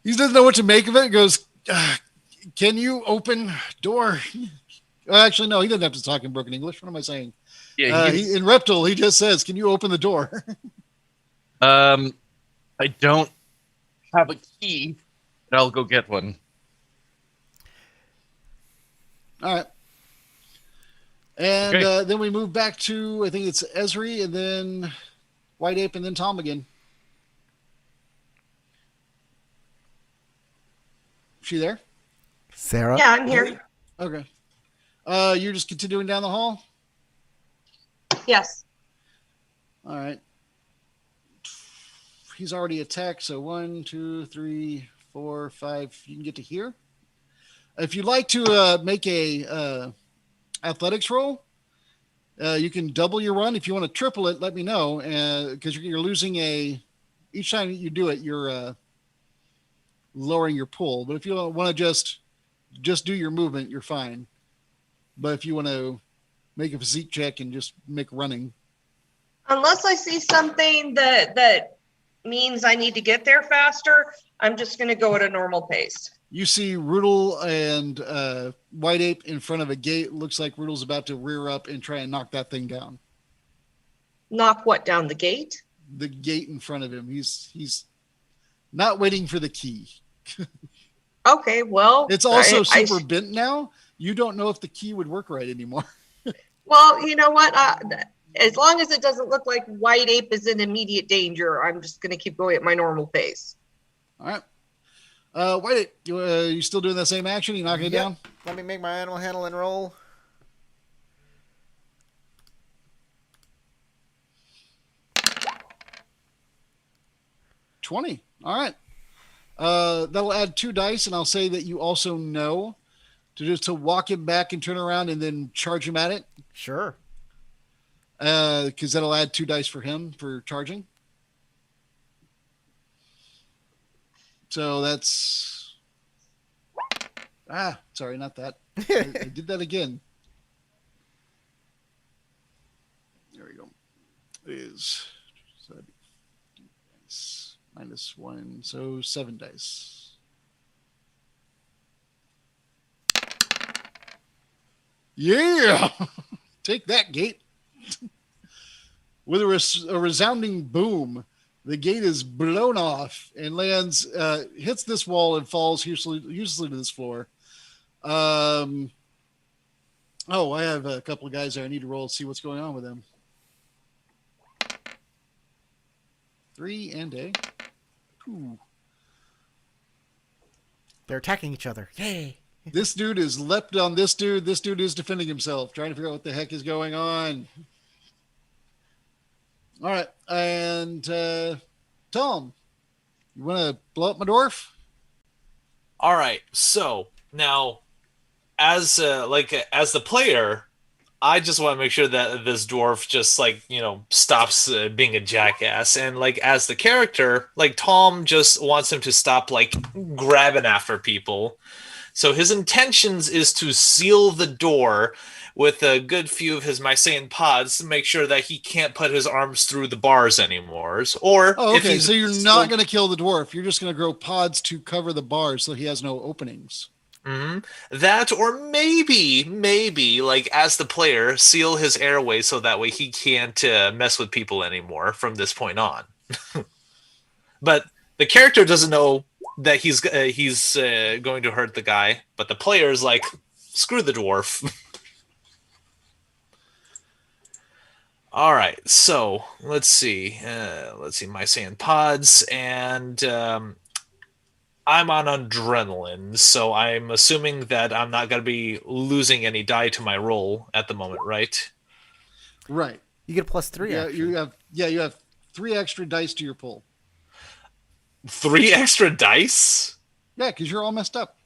doesn't know what to make of it. He goes, can you open door? Actually, no, he doesn't have to talk in broken English. What am I saying? Yeah, in Reptile, he just says, can you open the door? I don't have a key, but I'll go get one. All right. And then we move back to, I think it's Esri, and then White Ape, and then Tom again. She there? Sarah? Yeah, I'm here. Okay. You're just continuing down the hall? Yes. All right. He's already attacked, so 1, 2, 3, 4, 5. You can get to here. If you'd like to make a athletics roll, you can double your run. If you want to triple it, let me know, because you're losing each time you do it, you're lowering your pull. But if you want to just do your movement, you're fine. But if you want to make a physique check and just make running. Unless I see something that means I need to get there faster, I'm just going to go at a normal pace. You see Rudel and White Ape in front of a gate. Looks like Rudel's about to rear up and try and knock that thing down. Knock what down? The gate? The gate in front of him. He's not waiting for the key. Okay, well. It's also super bent now. You don't know if the key would work right anymore. Well, you know what? As long as it doesn't look like White Ape is in immediate danger, I'm just going to keep going at my normal pace. All right. White Ape, you still doing that same action? You knocking it down? Let me make my animal handling roll. $20. All right. That'll add 2 dice, and I'll say that you also know to walk him back and turn around and then charge him at it. Sure. Because that'll add 2 dice for him for charging. So that's... sorry, not that. I did that again. There we go. It is -1, so 7 dice. Yeah! Take that, gate. With a resounding boom, the gate is blown off and lands, hits this wall and falls uselessly to this floor. Oh, I have a couple of guys there. I need to roll to see what's going on with them. 3 and a 2. They're attacking each other. Yay! This dude is leapt on this dude. This dude is defending himself, trying to figure out what the heck is going on. All right, and Tom, you want to blow up my dwarf? All right. So now, as the player, I just want to make sure that this dwarf just stops being a jackass, and as the character, Tom just wants him to stop grabbing after people. So his intentions is to seal the door with a good few of his Mycene pods to make sure that he can't put his arms through the bars anymore. Or if he's so you're not going to kill the dwarf. You're just going to grow pods to cover the bars so he has no openings. Mm-hmm. That, or maybe, as the player, seal his airway so that way he can't mess with people anymore from this point on. But the character doesn't know that he's going to hurt the guy, but the player is like, screw the dwarf. All right, so let's see. Mycene pods, and I'm on adrenaline, so I'm assuming that I'm not going to be losing any die to my roll at the moment, right? Right. You get a +3. Yeah, you have 3 extra dice to your pull. 3 extra dice? Yeah, because you're all messed up.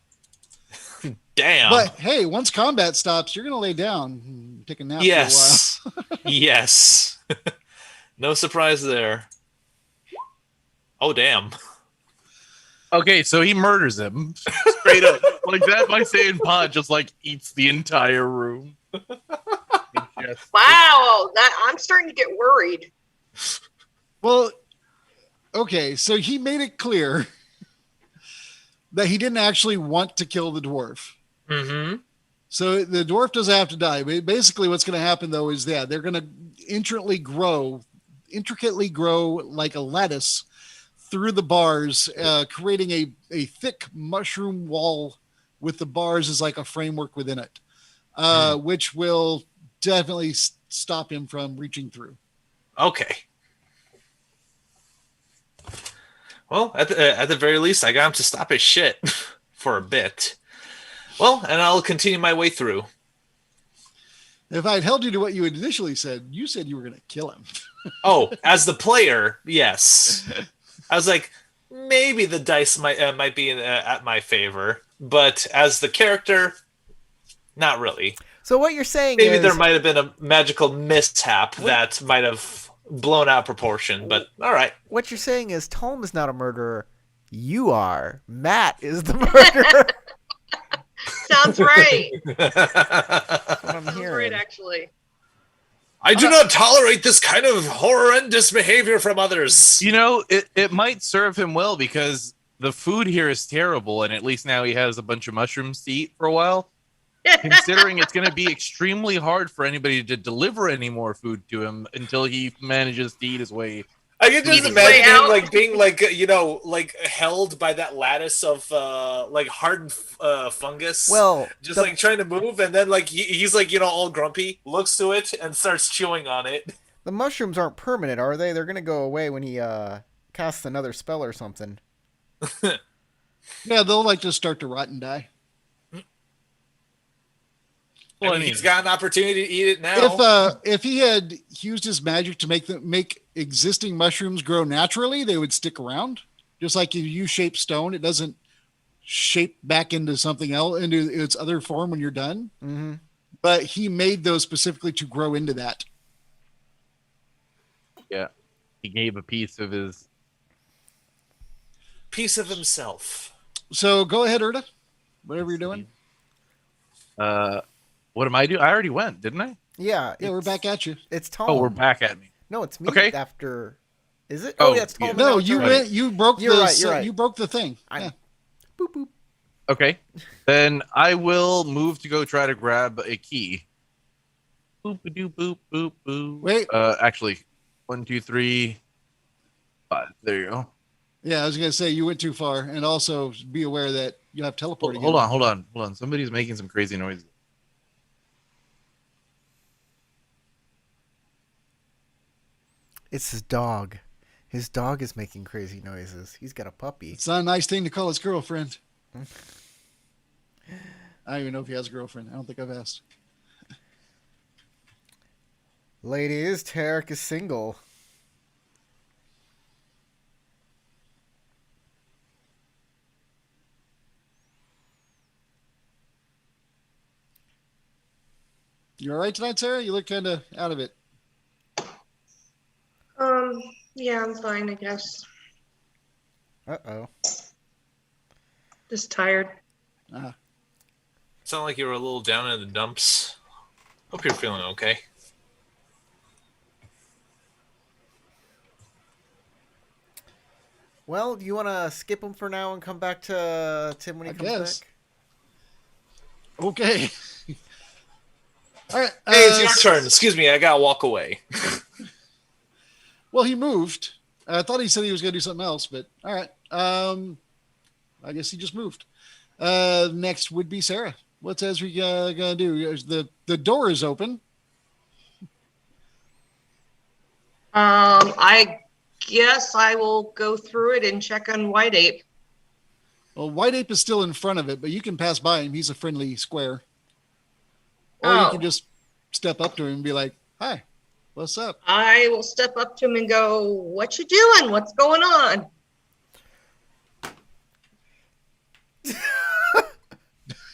Damn. But hey, once combat stops, you're going to lay down and take a nap yes. for a while. Yes. No surprise there. Oh, damn. Okay, so he murders him straight up. That Mycene pod just eats the entire room. Wow, I'm starting to get worried. Well, okay, so he made it clear that he didn't actually want to kill the dwarf. Mm-hmm. So the dwarf doesn't have to die. But basically what's going to happen, though, is they're going to intricately grow like a lattice through the bars, creating a thick mushroom wall with the bars as like a framework within it, which will definitely stop him from reaching through. Okay. Well, at the very least, I got him to stop his shit for a bit. Well, and I'll continue my way through. If I'd held you to what you had initially said, you said you were going to kill him. Oh, as the player, yes. I was like, maybe the dice might be at my favor, but as the character, not really. So what you're saying maybe is... there might have been a magical mishap that might have blown out proportion, but all right. What you're saying is Tom is not a murderer. You are. Matt is the murderer. Sounds right. That's what I'm Sounds hearing. right, actually. I do not tolerate this kind of horrendous behavior from others. You know, it might serve him well because the food here is terrible, and at least now he has a bunch of mushrooms to eat for a while. Considering it's going to be extremely hard for anybody to deliver any more food to him until he manages to eat his way. I can just Eat his imagine way him out. being held by that lattice of hardened fungus. Well, just trying to move, and then he's all grumpy, looks to it and starts chewing on it. the mushrooms aren't permanent, are they? They're going to go away when he casts another spell or something. Yeah, they'll just start to rot and die. Well, he's got an opportunity to eat it now. If he had used his magic to make existing mushrooms grow naturally, they would stick around. Just like if you shape stone, it doesn't shape back into something else, into its other form when you're done. Mm-hmm. But he made those specifically to grow into that. Yeah, he gave a piece of himself. So go ahead, Erda. Whatever you're doing. What am I doing? I already went, didn't I? Yeah. We're back at you. It's Tom. Oh, we're back at me. No, it's me Okay. after... Is it? Oh, yeah, it's Tom. yeah. and No, now it's you Erda. went. You broke You're the. right, you're right. You broke the thing. I'm- Yeah. Boop, boop. Okay. Then I will move to go try to grab a key. Boop, doop, boop, boop, boop. Wait. Actually, 1, 2, 3, 5. There you go. Yeah, I was gonna say you went too far, and also be aware that You have teleporting. Hold on. Somebody's making some crazy noise. It's his dog. His dog is making crazy noises. He's got a puppy. It's not a nice thing to call his girlfriend. I don't even know if he has a girlfriend. I don't think I've asked. Ladies, Tarek is single. You all right tonight, Sarah? You look kind of out of it. Yeah, I'm fine, I guess. Uh-oh. Just tired. Sound like you were a little down in the dumps. Hope you're feeling okay. Well, do you want to skip him for now and come back to Tim when he comes guess. back? Okay. All right. Hey, it's your turn. Excuse me, I gotta walk away. Well, he moved. I thought he said he was going to do something else, but all right. I guess he just moved. Next would be Sarah. What's Ezri gonna do? The door is open. I guess I will go through it and check on White Ape. Well, White Ape is still in front of it, but you can pass by him. He's a friendly square. Or you can just step up to him and be like, "Hi, what's up?" I will step up to him and go, "What you doing? What's going on?"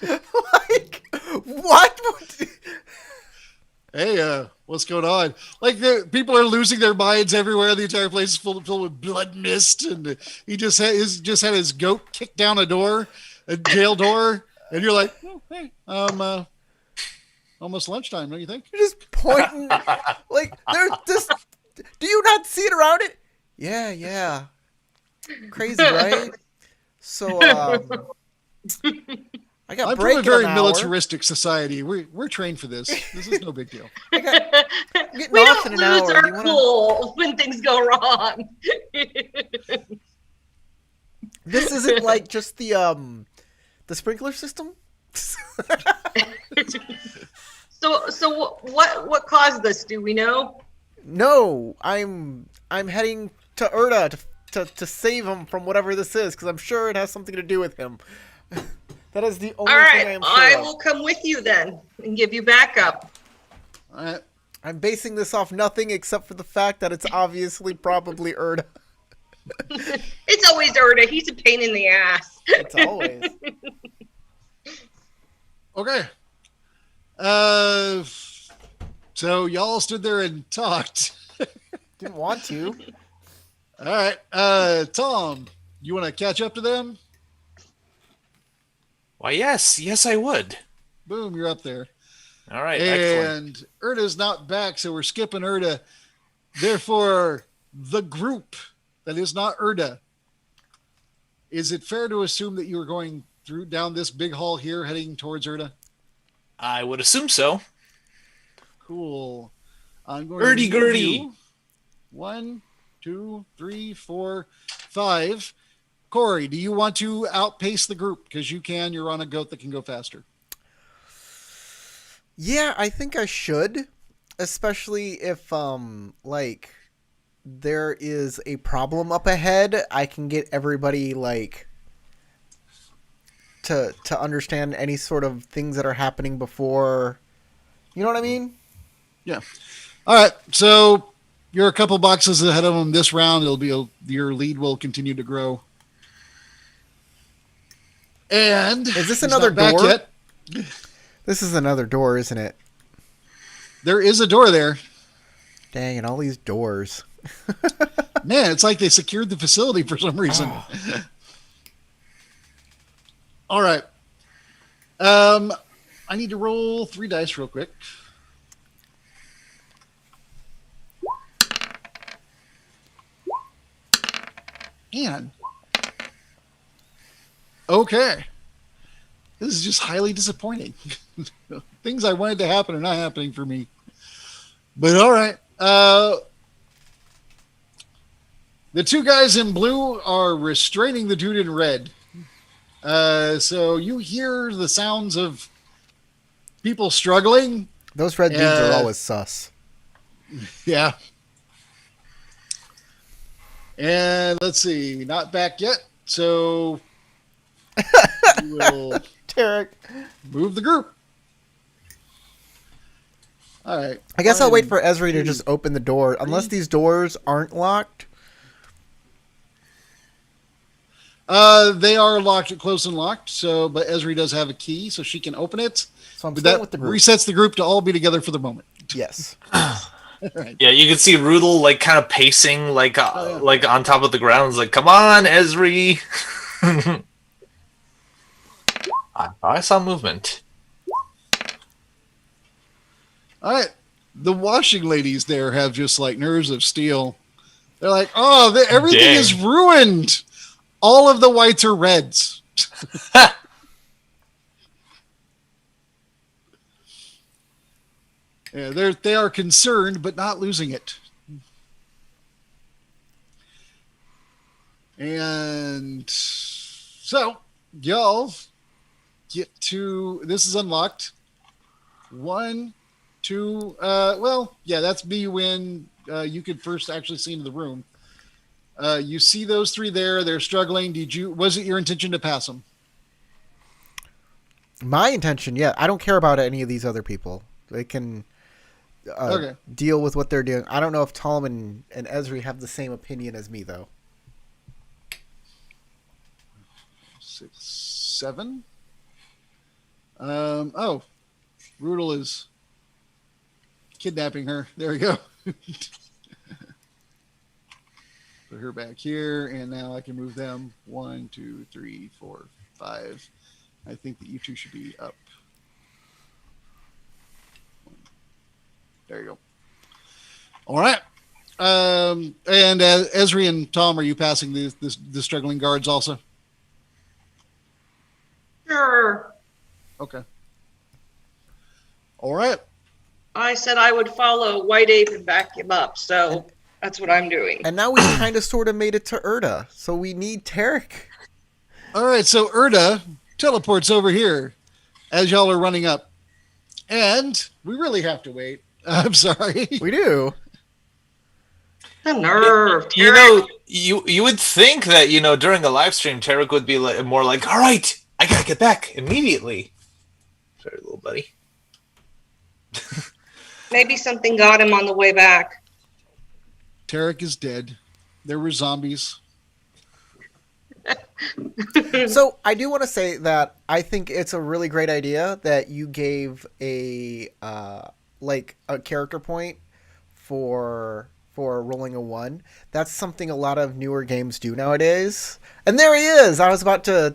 Like, what? Hey, what's going on? Like, people are losing their minds everywhere. The entire place is filled with blood mist, and he just had his goat kick down a jail door, and you're like, "Oh, hey, almost lunchtime, don't you think?" You're just pointing. Like, there's this. Do you not see it around it? Yeah. Crazy, right? So, I got I'm break from a in very an hour. militaristic society. We're trained for this. This is no big deal. We Getting don't off in an lose hour. our Do you wanna- cool when things go wrong. This isn't like just the sprinkler system. So what caused this? Do we know? No, I'm heading to Erda to save him from whatever this is, because I'm sure it has something to do with him. That is the only All thing I right, am I sure of. will come with you then and give you backup. All right. I'm basing this off nothing except for the fact that it's obviously probably Erda. It's always Erda. He's a pain in the ass. It's always. Okay. So y'all stood there and talked. Didn't want to. All right. Tom, you want to catch up to them? Why, yes, I would. Boom, you're up there. All right, excellent. And Erda's not back, so we're skipping Erda. Therefore, the group that is not Erda. Is it fair to assume that you are going down this big hall here, heading towards Erda? I would assume so. Cool. I'm going Erdy to gurdy. you. 1, 2, 3, 4, 5. Corey, do you want to outpace the group? Because you can. You're on a goat that can go faster. Yeah, I think I should, especially if like there is a problem up ahead. I can get everybody like to understand any sort of things that are happening before. You know what I mean? Yeah. All right. So you're a couple boxes ahead of them this round. Your lead will continue to grow. And Is this he's another not back door? yet. This is another door, isn't it? There is a door there. Dang, and all these doors. Man, it's like they secured the facility for some reason. All right. I need to roll 3 dice real quick. Man. Okay. This is just highly disappointing. Things I wanted to happen are not happening for me. But all right. The two guys in blue are restraining the dude in red. So you hear the sounds of people struggling. Those red dudes are always sus. Yeah. And let's see, not back yet. So we will Tarek. move the group. All right. I guess I'll wait for Esri to just open the door. Unless these doors aren't locked. They are locked, close and locked. So, but Esri does have a key, so she can open it. So I'm But staying that with the group. resets the group to all be together for the moment. Yes. Right. Yeah, you can see Rudel like kind of pacing like like on top of the ground. It's like, come on, Esri. I saw movement. All right. The washing ladies there have just like nerves of steel. They're like, oh, everything Dang. is ruined. All of the whites are reds. Yeah, they are concerned, but not losing it. And so, y'all get to. This is unlocked. 1, 2. Well, yeah, that's me when you could first actually see into the room. You see those three there. They're struggling. Was it your intention to pass them? My intention, yeah. I don't care about any of these other people. They can deal with what they're doing. I don't know if Tom and Esri have the same opinion as me, though. 6, 7. Oh, Rudel is kidnapping her. There we go. Put her back here, and now I can move them. 1, 2, 3, 4, 5. I think that you two should be up. There you go. All right. And Esri and Tom, are you passing the struggling guards also? Sure. Okay. All right. I said I would follow White Ape and back him up, so that's what I'm doing. And now we've kind of sort of made it to Erda, so we need Tarek. All right. So Erda teleports over here as y'all are running up. And we really have to wait. I'm sorry. We do. The nerve. You know, you would think that, you know, during a live stream, Tarek would be like, more like, all right, I gotta get back immediately. Sorry, little buddy. Maybe something got him on the way back. Tarek is dead. There were zombies. So I do want to say that I think it's a really great idea that you gave a character point for rolling a 1. That's something a lot of newer games do nowadays. And there he is. I was about to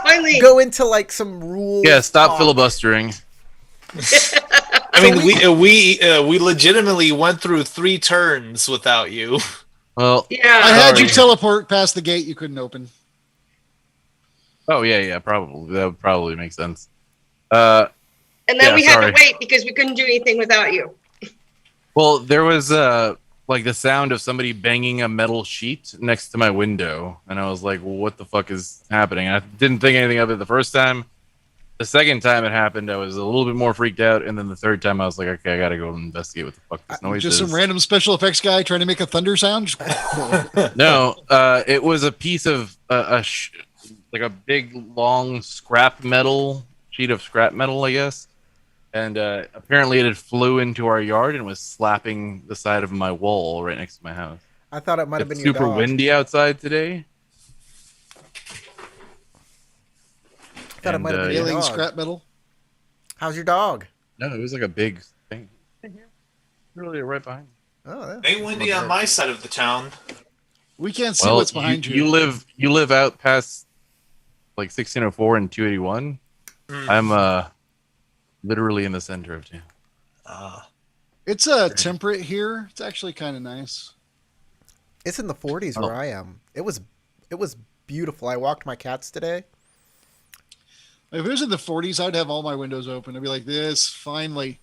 Finally go into like some rules. Yeah, stop talk. filibustering. I mean, we legitimately went through 3 turns without you. Well, Yeah. I had you Sorry. teleport past the gate you couldn't open. oh yeah, probably that would probably make sense. And then Yeah, we had sorry. to wait because we couldn't do anything without you. Well, there was like the sound of somebody banging a metal sheet next to my window, and I was like, well, "What the fuck is happening?" And I didn't think anything of it the first time. The second time it happened, I was a little bit more freaked out, and then the third time, I was like, "Okay, I gotta go investigate what the fuck this noise Just is." some random special effects guy trying to make a thunder sound. No, it was a piece of like a big long scrap metal sheet of scrap metal, I guess. And apparently it had flew into our yard and was slapping the side of my wall right next to my house. I thought it might have It's been your super dog. windy outside today. I thought it might have been your Alien dog. scrap metal. How's your dog? No, it was like a big thing. Literally right behind me. Oh, yeah. Ain't windy on my side of the town. We can't see what's behind you. You live out past like 1604 and 281. I'm literally in the center of town. It's temperate here. It's actually kind of nice. It's in the 40s where I am. It was beautiful. I walked my cats today. If it was in the 40s, I'd have all my windows open. I'd be like, this, finally.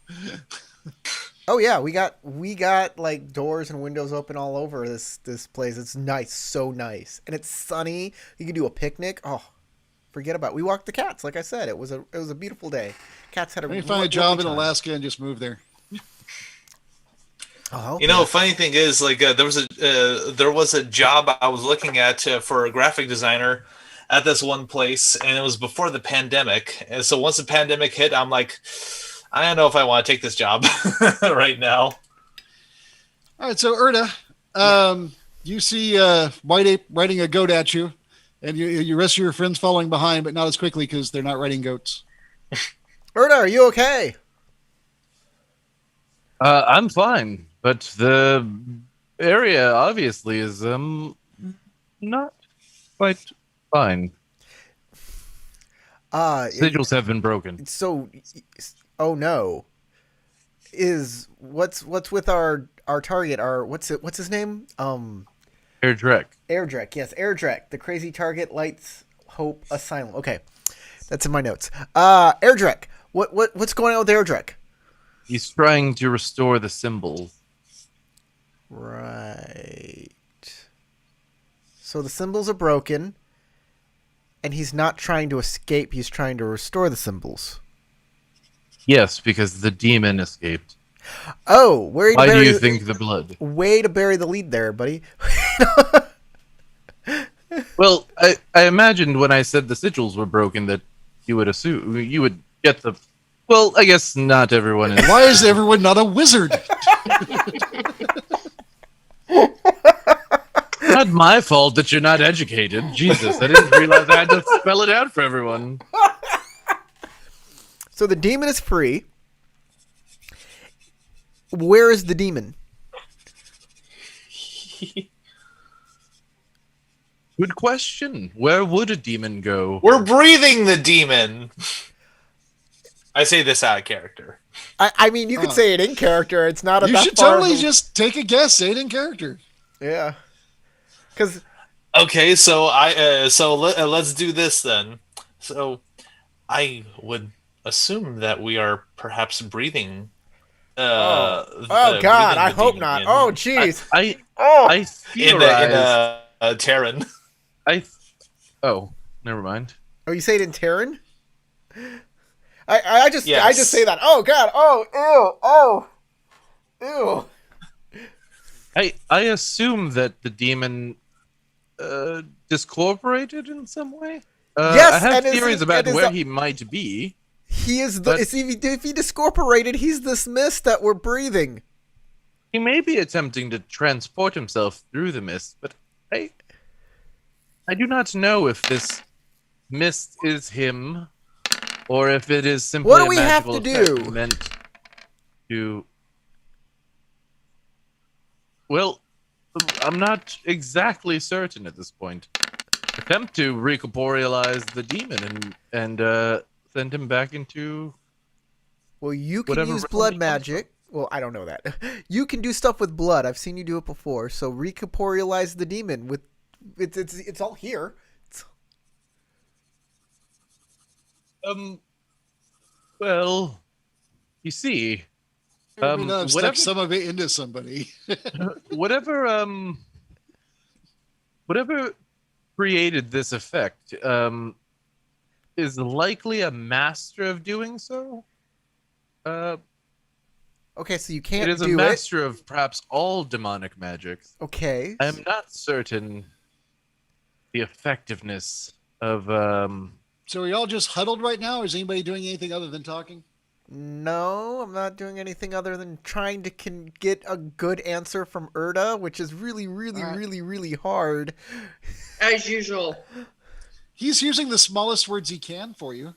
Oh yeah, we got like doors and windows open all over this place. It's nice, so nice, and it's sunny. You can do a picnic. Oh, forget about. We walked the cats, like I said. It was a beautiful day. Cats had a. Let me find a job in Alaska and just move there. Oh, You know, funny thing is, like, there was a job I was looking at for a graphic designer at this one place, and it was before the pandemic. And so once the pandemic hit, I'm like, I don't know if I want to take this job right now. All right, so Erda, you see White Ape riding a goat at you, and you rest of your friends following behind, but not as quickly because they're not riding goats. Erda, are you okay? I'm fine, but the area obviously is not quite fine. Sigils have been broken. So, oh no. What's with our target? What's his name? Airdrek. Airdrek, yes, Airdrek. The crazy target, Lights, Hope, Asylum. Okay, that's in my notes. Airdrek. What's going on with Airdrek? He's trying to restore the symbols. Right. So the symbols are broken, and he's not trying to escape. He's trying to restore the symbols. Yes, because the demon escaped. Oh, why do you think the blood? Way to bury the lead there, buddy. Well, I imagined when I said the sigils were broken that you would get the. Well, I guess not everyone is. Why is everyone not a wizard? Not my fault that you're not educated. Jesus, I didn't realize I had to spell it out for everyone. So the demon is free. Where is the demon? Good question. Where would a demon go? We're breathing the demon. I say this out of character. I mean, you could say it in character. It's not. You should totally just take a guess. Say it in character. Yeah. Because. Okay, so let's do this then. So I would assume that we are perhaps breathing. God! I hope not. Oh, jeez. I theorize in Terran. Oh, never mind. Oh, you say it in Terran? I just say that. Oh God! Oh, ew! I assume that the demon discorporated in some way. Yes, I have theories about where he might be. He is if he discorporated, he's this mist that we're breathing. He may be attempting to transport himself through the mist, but I do not know if this mist is him, or if it is simply what do a we have magical to effect do? meant to. Well, I'm not exactly certain at this point. Attempt to recorporealize the demon and send him back into. Well, you can use blood magic. Well, I don't know that. You can do stuff with blood. I've seen you do it before. So recorporealize the demon with it's all here. Well, you see, stuck some of it into somebody. whatever created this effect is likely a master of doing so. Okay, so you can't. It is a master of perhaps all demonic magics. Okay. I am not certain the effectiveness of. So are y'all just huddled right now? Or is anybody doing anything other than talking? No, I'm not doing anything other than trying to get a good answer from Erda, which is really, really, really, really hard. As usual. He's using the smallest words he can for you.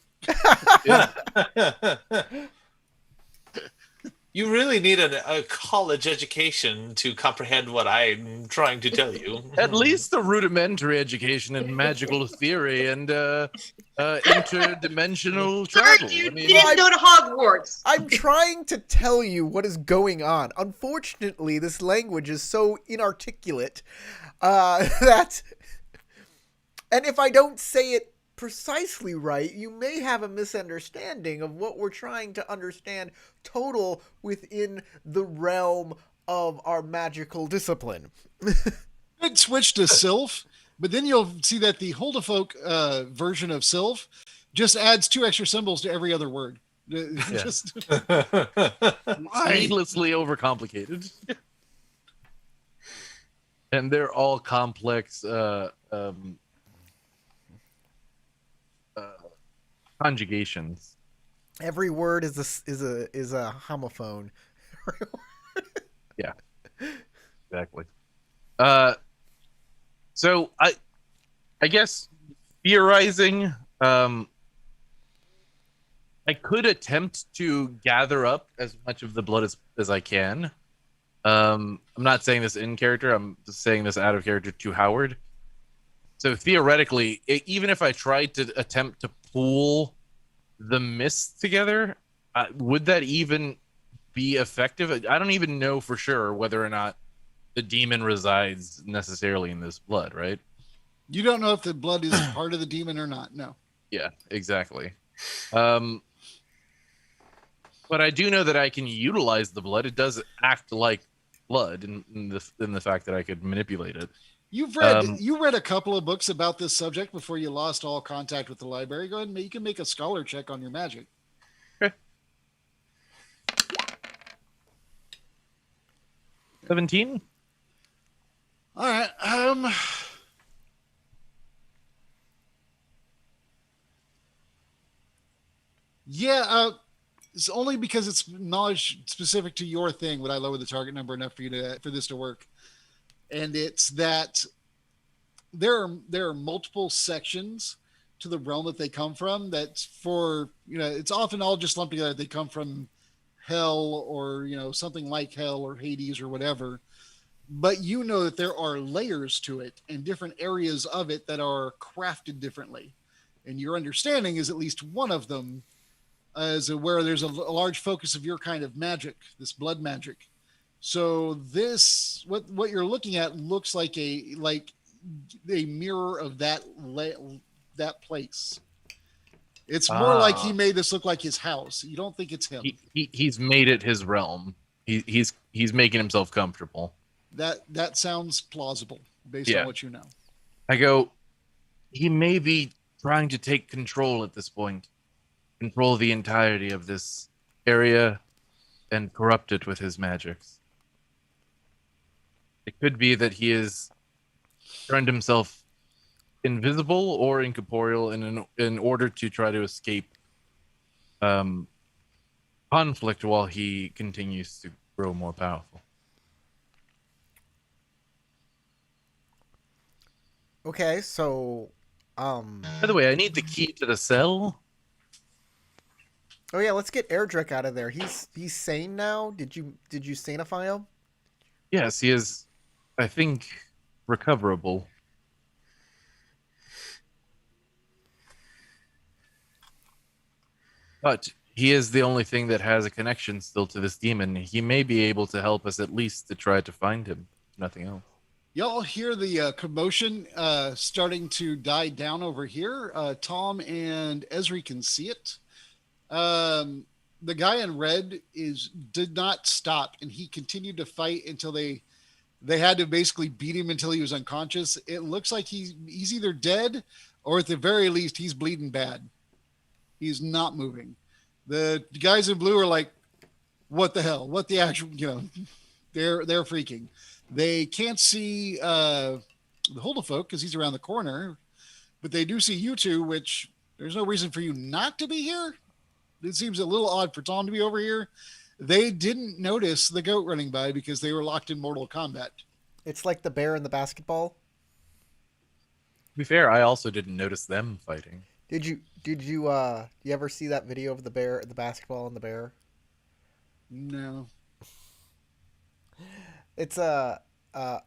You really need a college education to comprehend what I'm trying to tell you. At least a rudimentary education in magical theory and interdimensional travel. You didn't go to Hogwarts. I'm trying to tell you what is going on. Unfortunately, this language is so inarticulate that... And if I don't say it precisely right, you may have a misunderstanding of what we're trying to understand total within the realm of our magical discipline. Good switch to Sylph. But then you'll see that the Holdafolk version of Sylph just adds 2 extra symbols to every other word. Just why? Needlessly overcomplicated. And they're all complex conjugations. Every word is a homophone. Yeah, exactly. So I guess theorizing, I could attempt to gather up as much of the blood as I can. I'm not saying this in character. I'm just saying this out of character to Howard. So theoretically, even if I tried to attempt to pool the mist together, would that even be effective? I don't even know for sure whether or not the demon resides necessarily in this blood, right? You don't know if the blood is part of the demon or not. No. Yeah, exactly. But I do know that I can utilize the blood. It does act like blood in the fact that I could manipulate it. You read a couple of books about this subject before you lost all contact with the library. Go ahead and you can make a scholar check on your magic. Okay. 17. All right. Yeah. It's only because it's knowledge specific to your thing would I lower the target number enough for this to work. And it's that there are multiple sections to the realm that they come from. That's for, it's often all just lumped together. They come from hell or, something like hell or Hades or whatever. But you know that there are layers to it and different areas of it that are crafted differently. And your understanding is at least one of them as where there's a large focus of your kind of magic, this blood magic. So this, what you're looking at looks like a mirror of that place. It's more like he made this look like his house. You don't think it's him. He's made it his realm. He's making himself comfortable. That sounds plausible based on what you know. I go, he may be trying to take control at this point. Control the entirety of this area and corrupt it with his magics. It could be that he has turned himself invisible or incorporeal in order to try to escape conflict while he continues to grow more powerful. Okay, so By the way, I need the key to the cell. oh yeah, let's get Airdrick out of there. He's sane now. Did you sanify him? Yes, he is, I think, recoverable. But he is the only thing that has a connection still to this demon. He may be able to help us at least to try to find him. Nothing else. Y'all hear the commotion starting to die down over here. Tom and Esri can see it. The guy in red did not stop, and he continued to fight until they had to basically beat him until he was unconscious. It looks like he's either dead or at the very least he's bleeding bad. He's not moving. The guys in blue are like, what the hell? What the actual, they're freaking. They can't see the Holdafolk because he's around the corner, but they do see you two, which there's no reason for you not to be here. It seems a little odd for Tom to be over here. They didn't notice the goat running by because they were locked in mortal combat. It's like the bear and the basketball. To be fair, I also didn't notice them fighting. Did you ever see that video of the bear, the basketball and the bear? No. It's an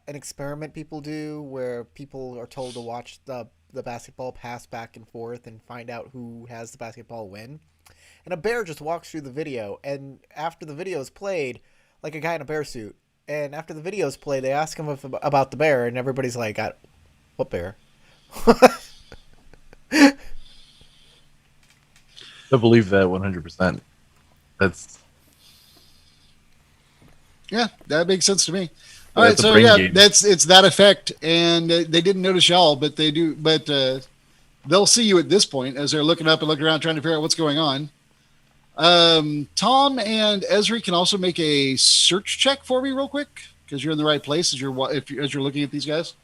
experiment people do where people are told to watch the basketball pass back and forth and find out who has the basketball win. And a bear just walks through the video, and after the video is played, like a guy in a bear suit, and after the video is played, they ask him about the bear, and everybody's like, what bear? I believe that 100%. That's... Yeah, that makes sense to me. All right, That's a so brain yeah, game. it's that effect, and they didn't notice y'all, but they do. But they'll see you at this point as they're looking up and looking around, trying to figure out what's going on. Tom and Esri can also make a search check for me, real quick, because you're in the right place as you're looking at these guys.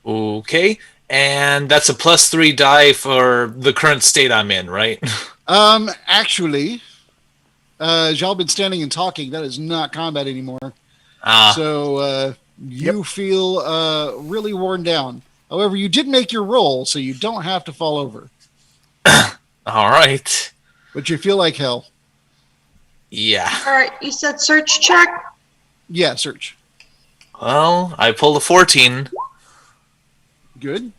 Okay, and that's a +3 die for the current state I'm in, right? Actually, as y'all been standing and talking, that is not combat anymore. Ah, So you feel really worn down. However, you did make your roll, so you don't have to fall over. all right. But you feel like hell. Yeah. All right, you said search check. Yeah, search. Well, I pulled a 14. Good.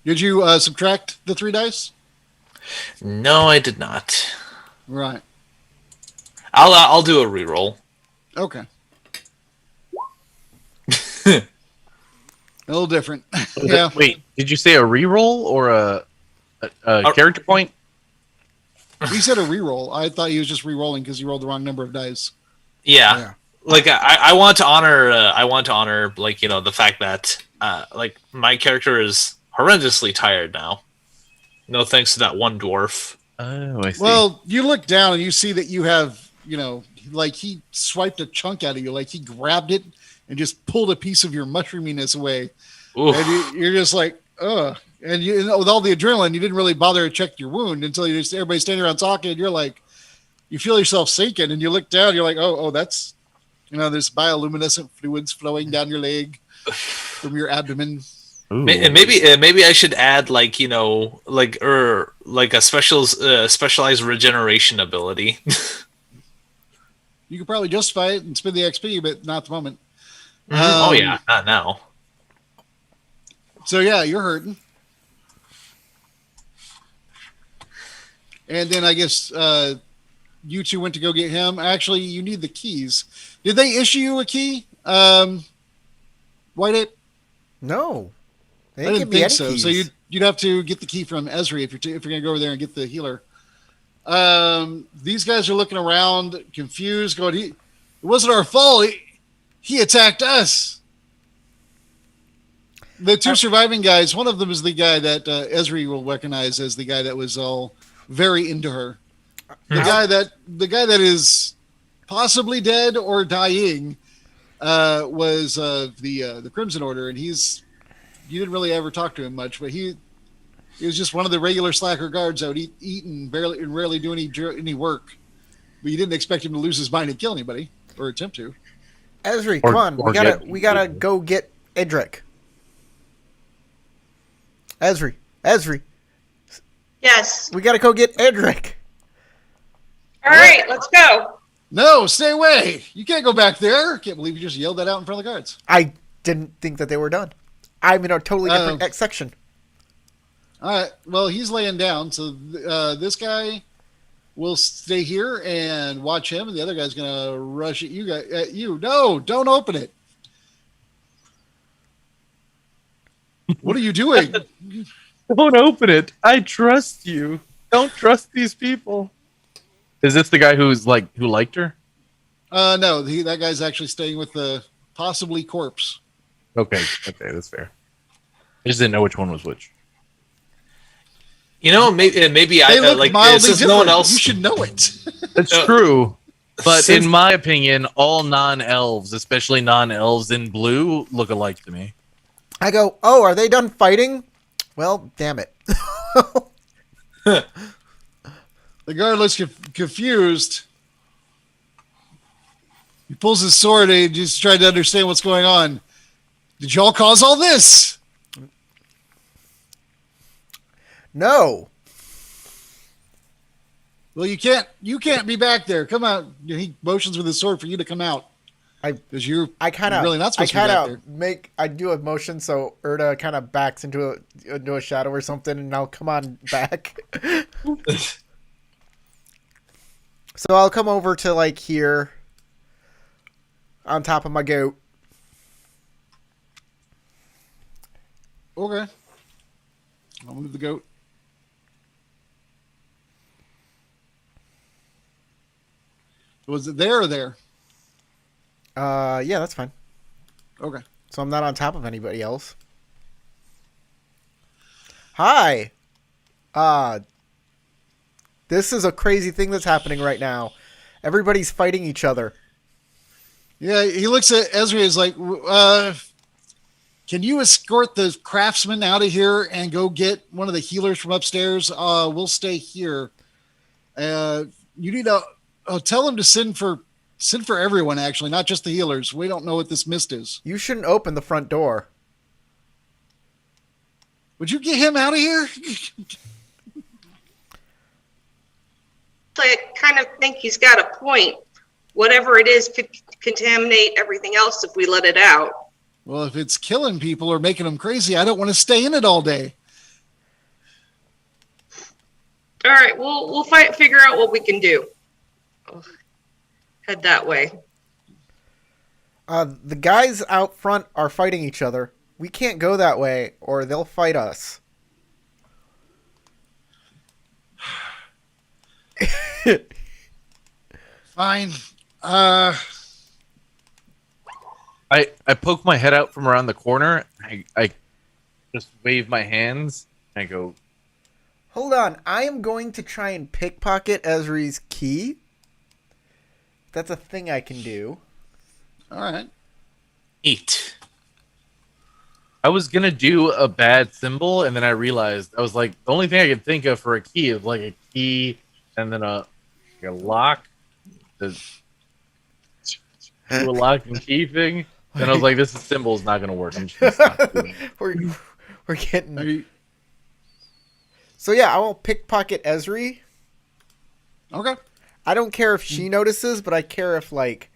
Did you subtract the 3 dice? No, I did not. Right. I'll do a reroll. Okay. A little different. Yeah. Wait, did you say a reroll or a character point? He said a reroll. I thought he was just re-rolling because he rolled the wrong number of dice. Yeah. Yeah. Like I want to honor like, you know, the fact that like my character is horrendously tired now. No thanks to that one dwarf. Oh, I see. Well, you look down and you see that you have, you know, like he swiped a chunk out of you, like he grabbed it and just pulled a piece of your mushroominess away. Oof. And you're just like, ugh. And with all the adrenaline, you didn't really bother to check your wound until everybody's standing around talking, and you're like, you feel yourself sinking, and you look down, you're like, oh, that's, you know, there's bioluminescent fluids flowing down your leg from your abdomen. Ooh. And maybe I should add, like, you know, like a specialized regeneration ability. You could probably justify it and spend the XP, but not at the moment. Oh yeah, not now. So yeah, you're hurting. And then I guess you two went to go get him. Actually, you need the keys. Did they issue you a key? White Ape? No. They I didn't didn't give me think any so. keys. So you'd have to get the key from Esri if you're going to go over there and get the healer. These guys are looking around, confused, going, it wasn't our fault. He attacked us. The two surviving guys, one of them is the guy that Esri will recognize as the guy that was all very into her. The guy that is possibly dead or dying was the Crimson Order, and you didn't really ever talk to him much, but he was just one of the regular slacker guards that would eat and rarely do any work. But you didn't expect him to lose his mind and kill anybody or attempt to. Esri, Or- come on. or We gotta go get Edric. Esri, Yes. we gotta go get Edric. All right, let's go. No, stay away! You can't go back there. Can't believe you just yelled that out in front of the guards. I didn't think that they were done. I'm in a totally different section. All right. Well, he's laying down, so this guy will stay here and watch him, and the other guy's gonna rush at you. No, don't open it. What are you doing? Don't open it. I trust you. Don't trust these people. Is this the guy who liked her? No, that guy's actually staying with the possibly corpse. Okay, that's fair. I just didn't know which one was which. You know, maybe I They look like mildly since different. no one else. You should know it. That's true. But Since- in my opinion, all non-elves, especially non-elves in blue, look alike to me. I go, oh, are they done fighting? Well, damn it. The guard looks confused. He pulls his sword and just trying to understand what's going on. Did y'all cause all this? No. Well, you can't be back there. Come out. He motions with his sword for you to come out. Because you're really not supposed to be back there. I do a motion so Erda kind of backs into a shadow or something, and I'll come on back. So I'll come over to like here on top of my goat. Okay. I'll move the goat. Was it there or there? Yeah, that's fine. Okay. So I'm not on top of anybody else. Hi. This is a crazy thing that's happening right now. Everybody's fighting each other. Yeah, he looks at Ezra. Is like, can you escort the craftsman out of here and go get one of the healers from upstairs? We'll stay here. You need to tell him to send for everyone. Actually, not just the healers. We don't know what this mist is. You shouldn't open the front door. Would you get him out of here? I kind of think he's got a point. Whatever it is could contaminate everything else if we let it out. Well, if it's killing people or making them crazy, I don't want to stay in it all day. All right, we'll figure out what we can do. Head that way. The guys out front are fighting each other. We can't go that way, or they'll fight us. Fine. I poke my head out from around the corner. I just wave my hands. And I go, Hold on. I am going to try and pickpocket Ezri's key. That's a thing I can do. All right. 8. I was gonna do a bad symbol, and then I realized I was like, the only thing I could think of for a key is like a key, and then a lock, do a lock and key thing. And I was like, this symbol is not gonna work. I'm just gonna stop doing it. We're getting... So yeah, I will pickpocket Ezri. Okay. I don't care if she notices, but I care if, like,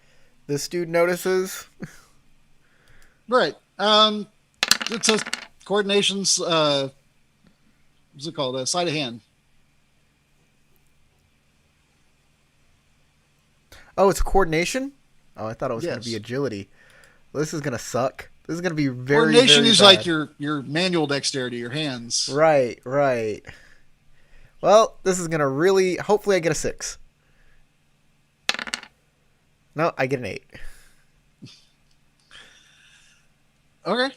this dude notices. Right. It's a coordination's, what's it called? A sleight of hand. Oh, it's coordination? Oh, I thought it was going Yes. to be agility. Well, this is going to suck. This is going to be very, Coordination very is bad. like your manual dexterity, your hands. Right. Well, this is going to really... Hopefully I get a 6. No, I get an 8. Okay.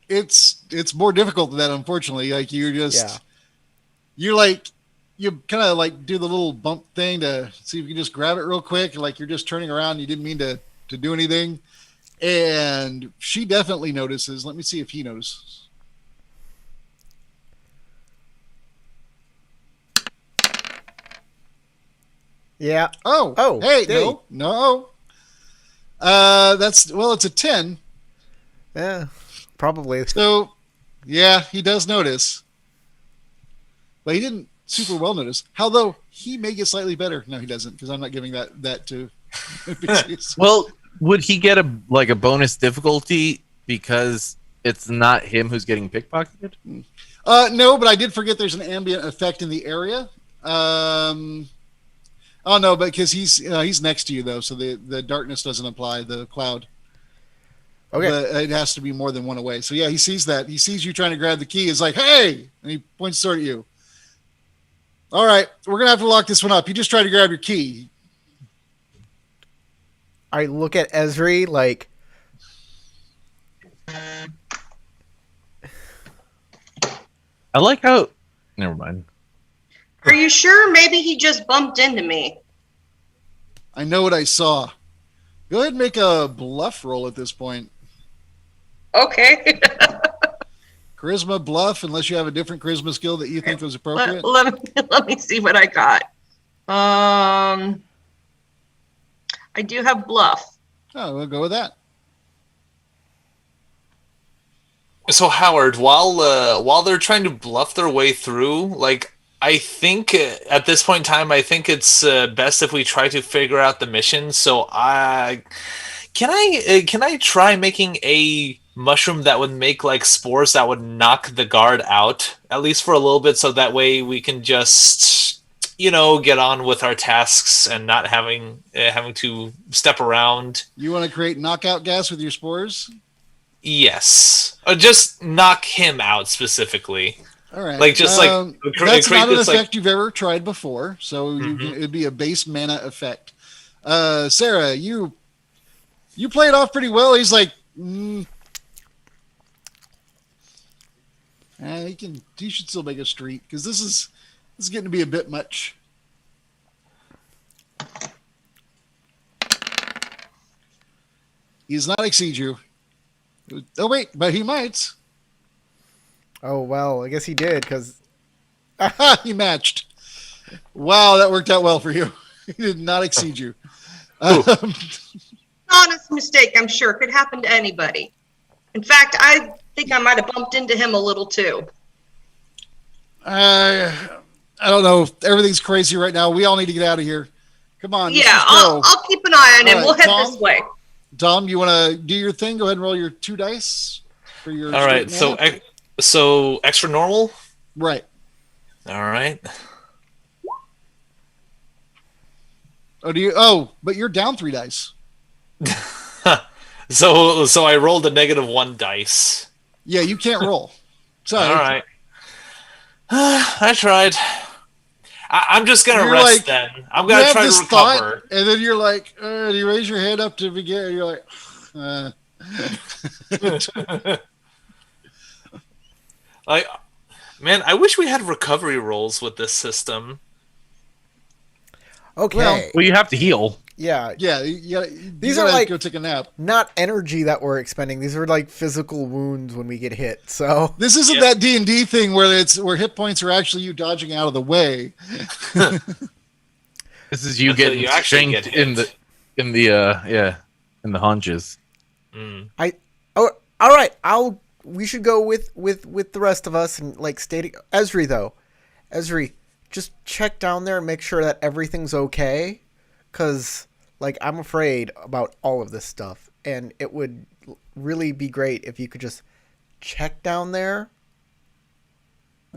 It's more difficult than that, unfortunately. Like you kind of like do the little bump thing to see if you can just grab it real quick. Like you're just turning around. You didn't mean to do anything. And she definitely notices. Let me see if he notices. Yeah. Oh, hey, dang. no. It's a 10. Yeah, probably. So, yeah, he does notice. But he didn't super well notice. Although, he may get slightly better. No, he doesn't, because I'm not giving that to NPCs. Well, would he get a bonus difficulty because it's not him who's getting pickpocketed? No, but I did forget there's an ambient effect in the area. Oh no, but because he's next to you though, so the darkness doesn't apply. The cloud. Okay. It has to be more than one away. So yeah, he sees that. He sees you trying to grab the key. He's like, "Hey!" and he points toward you. All right, we're gonna have to lock this one up. You just tried to grab your key. I look at Ezri like... I like how... Never mind. Are you sure? Maybe he just bumped into me. I know what I saw. Go ahead and make a bluff roll at this point. Okay. Charisma bluff, unless you have a different charisma skill that you think was appropriate. let me see what I got. I do have bluff. Oh, we'll go with that. So Howard, while they're trying to bluff their way through, like I think at this point in time, I think it's best if we try to figure out the mission. So can I try making a mushroom that would make like spores that would knock the guard out at least for a little bit, so that way we can just get on with our tasks and not having to step around. You want to create knockout gas with your spores? Yes, just knock him out specifically. All right. Like, just like that's create not an this, effect like, you've ever tried before, so it'd be a base mana effect. Sarah, you play it off pretty well. He's like, he should still make a street because this is getting to be a bit much. He does not exceed you. Oh wait, but he might. Oh well, I guess he did because He matched. Wow, that worked out well for you. He did not exceed you. Honest mistake, I'm sure. Could happen to anybody. In fact, I think I might have bumped into him a little too. I don't know. Everything's crazy right now. We all need to get out of here. Come on. Yeah, I'll keep an eye on him. All right, We'll head Tom? this way. Dom, you want to do your thing? Go ahead and roll your 2 dice for your. All right, straight so extra normal. mana. Right. All right. Oh, do you? Oh, but you're down 3 dice. So I rolled a -1 dice. Yeah, you can't roll. Sorry. All right. I tried. I'm just gonna You're rest like- then. I'm You gonna have try this to recover. thought, and then you're like, you raise your hand up to begin. You're like, Like, man, I wish we had recovery rolls with this system. okay, Well, you have to heal. yeah, yeah. These are like- go take a nap. not energy that we're expending. These are like physical wounds when we get hit. So This isn't that D&D thing where hit points are actually you dodging out of the way. This is you Until getting you actually shanked get in hit. the haunches. Mm. all right. We should go with the rest of us and like stating Esri though. Esri, just check down there and make sure that everything's okay, because like I'm afraid about all of this stuff, and it would really be great if you could just check down there.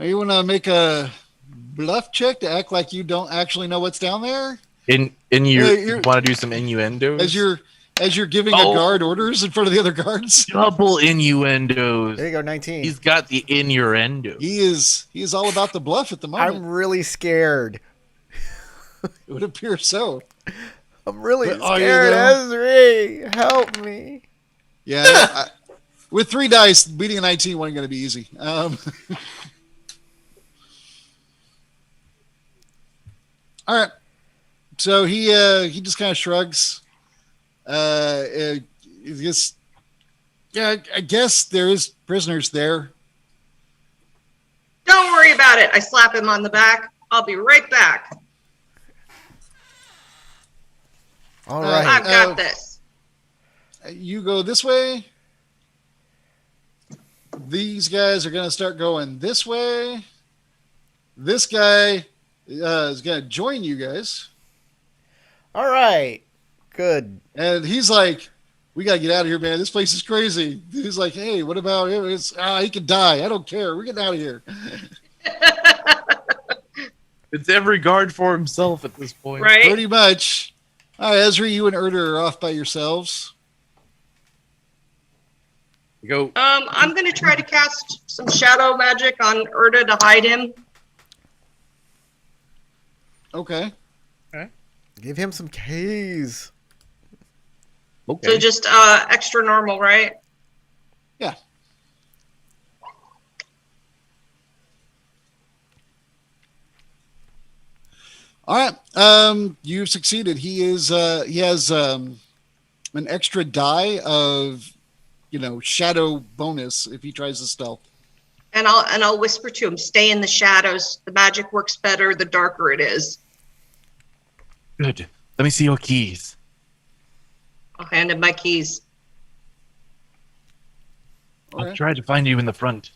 You want to make a bluff check to act like you don't actually know what's down there You you're- want to do some innuendos? as you're giving a Oh. guard orders in front of the other guards. Double innuendos. There you go, 19. He's got the innuendo. He is all about the bluff at the moment. I'm really scared. It would appear so. I'm really But are you scared, though? Esri. Help me. Yeah. With 3 dice, beating a 19 wasn't going to be easy. All right. So he just kind of shrugs. I guess there is prisoners there. Don't worry about it. I slap him on the back. I'll be right back. All Uh, right. I've got this. You go this way. These guys are going to start going this way. This guy is going to join you guys. All right. Good. And he's like, we got to get out of here, man. This place is crazy. He's like, hey, what about him? He could die. I don't care. We're getting out of here. It's every guard for himself at this point. Right? Pretty much. All right, Ezra, you and Erder are off by yourselves. You go. I'm going to try to cast some shadow magic on Erda to hide him. Okay. Give him some keys. Okay. So just extra normal, right? Yeah. All right. You've succeeded. He has an extra die of, shadow bonus if he tries to stealth. And I'll whisper to him, stay in the shadows. The magic works better the darker it is. Good. Let me see your keys. I'll hand him my keys. All I'll right. try to find you in the front.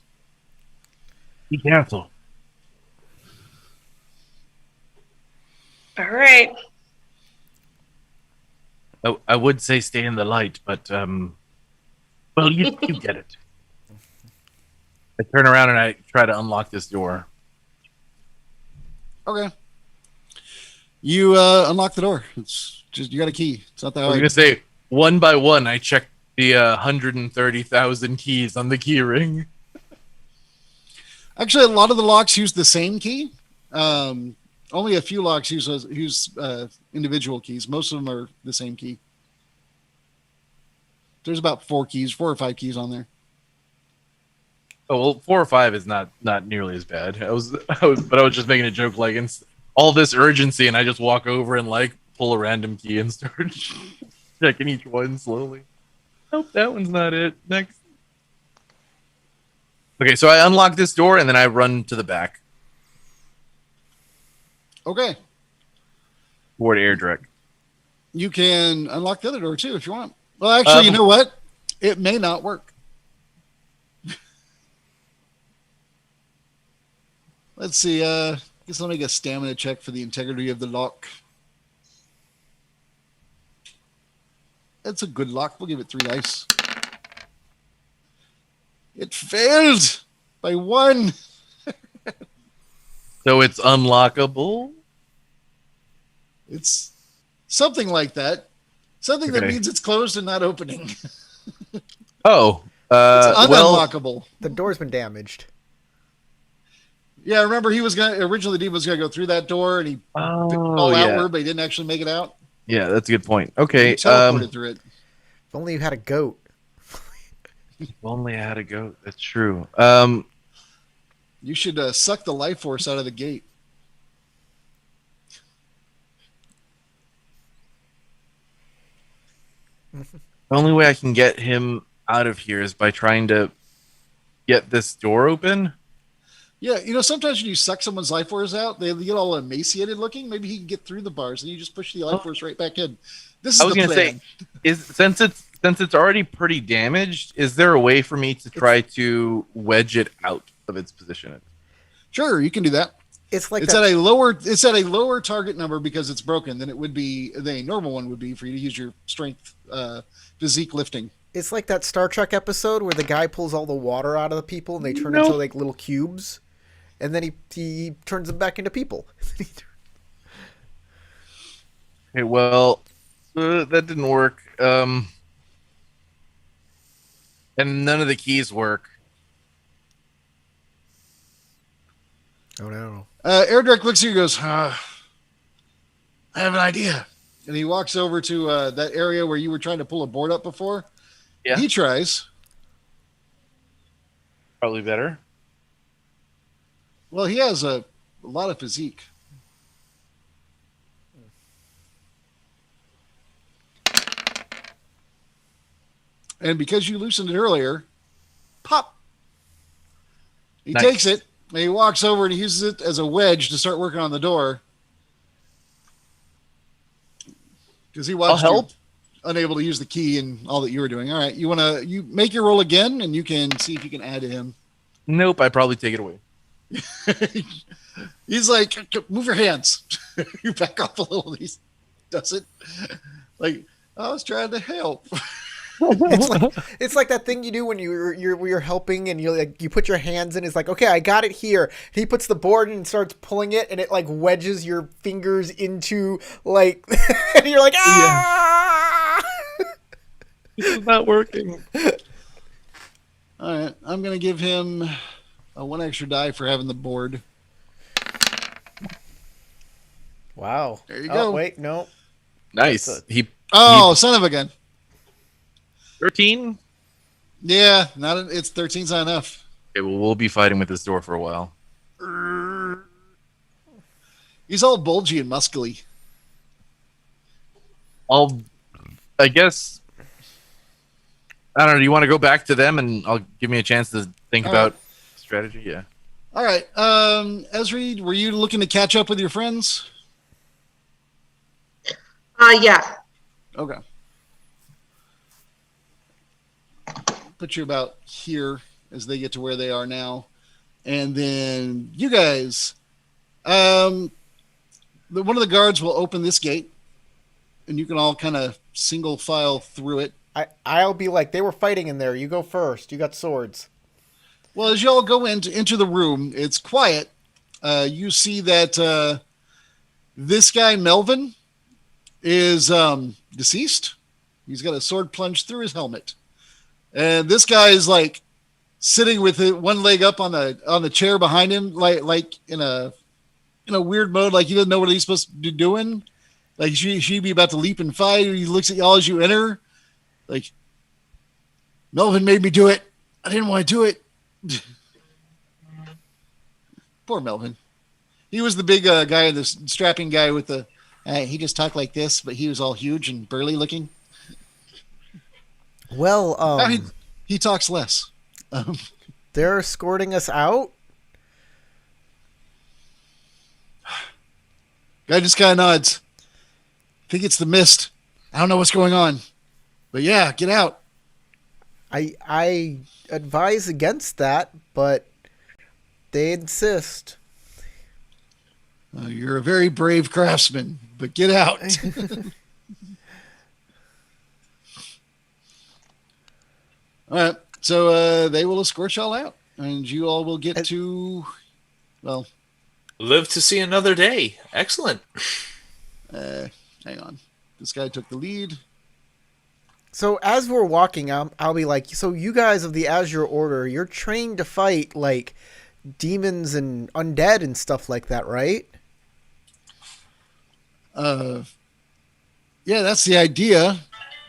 Be careful. All right. I would say stay in the light, but well, you get it. I turn around and I try to unlock this door. Okay. You unlock the door. It's just you got a key. It's not that I was hard. gonna say one by one. I check the 130,000 keys on the key ring. Actually, a lot of the locks use the same key. Only a few locks use individual keys. Most of them are the same key. There's about 4 or 5 keys on there. Oh well, 4 or 5 is not nearly as bad. But I was just making a joke. Like, it's all this urgency, and I just walk over and like pull a random key and start checking each one slowly. Nope, that one's not it. Next. Okay, so I unlock this door and then I run to the back Okay. toward Airdrek. You can unlock the other door too if you want. Well, actually, you know what? It may not work. Let's see. I guess I'll make a stamina check for the integrity of the lock. That's a good lock. We'll give it 3 dice. It failed by 1. So it's unlockable. It's something like that. Something that Okay. means it's closed and not opening. Oh, It's well, ununlockable. The door's been damaged. Yeah, remember originally Dean was gonna go through that door and he oh fall yeah, outward, but he didn't actually make it out. yeah, that's a good point. Okay, He teleported through it. If only you had a goat. if only I had a goat. That's true. You should suck the life force out of the gate. The only way I can get him out of here is by trying to get this door open. Yeah, sometimes when you suck someone's life force out, they get all emaciated looking. Maybe he can get through the bars, and you just push the life force right back in. This is I was the gonna plan. say, since it's already pretty damaged, is there a way for me to try to wedge it out of its position? Sure, you can do that. It's like It's that, at a lower target number because it's broken than it would be the normal one would be for you to use your strength physique lifting. it's like that Star Trek episode where the guy pulls all the water out of the people and they turn into like little cubes, and then he turns them back into people. Okay, well, that didn't work. And none of the keys work. Oh no! Airdrek looks at you and goes, I have an idea. And he walks over to that area where you were trying to pull a board up before. Yeah. He tries. Probably better. Well, he has a lot of physique. And because you loosened it earlier, pop. He Nice. takes it and he walks over and he uses it as a wedge to start working on the door. Because he watched help. you unable to use the key and all that you were doing. All right, you make your roll again and you can see if you can add to him. Nope, I probably take it away. He's like, move your hands. You back off a little. He does it. Like, I was trying to help. It's like that thing you do when you're helping and you put your hands in. It's like, okay, I got it here. He puts the board in and starts pulling it, and it like wedges your fingers into like, and you're like, ah! This is not working. All right, I'm gonna give him a 1 extra die for having the board. Wow. There you Oh, go. wait, no. Nice. That's Oh, son of a gun. 13. Yeah, it's 13's not enough. Okay, well, we'll be fighting with this door for a while. He's all bulgy and muscly. I guess. I don't know. Do you want to go back to them and I'll give me a chance to think All about strategy? Yeah. All right, Esri, were you looking to catch up with your friends? Yeah. Okay. Put you about here as they get to where they are now. And then you guys, one of the guards will open this gate and you can all kind of single file through it. I'll be like, they were fighting in there. You go first. You got swords. Well, as you all go into the room, it's quiet. You see that this guy, Melvin, is deceased. He's got a sword plunged through his helmet. And this guy is like sitting with one leg up on the chair behind him, like in a weird mode, like he doesn't know what he's supposed to be doing. Like she'd be about to leap and fight. He looks at y'all as you enter. Like, Melvin made me do it. I didn't want to do it. Poor Melvin. He was the big guy, the strapping guy with the. He just talked like this, but he was all huge and burly looking. Well, now he talks less. They're escorting us out. Guy just kind of nods. I think it's the mist. I don't know what's going on, but yeah, get out. I advise against that, but they insist. You're a very brave craftsman, but get out. All right, so they will escort y'all out, and you all will get to, well, live to see another day. Excellent. Hang on. This guy took the lead. So as we're walking, I'll be like, so you guys of the Azure Order, you're trained to fight like demons and undead and stuff like that, right? Yeah, that's the idea,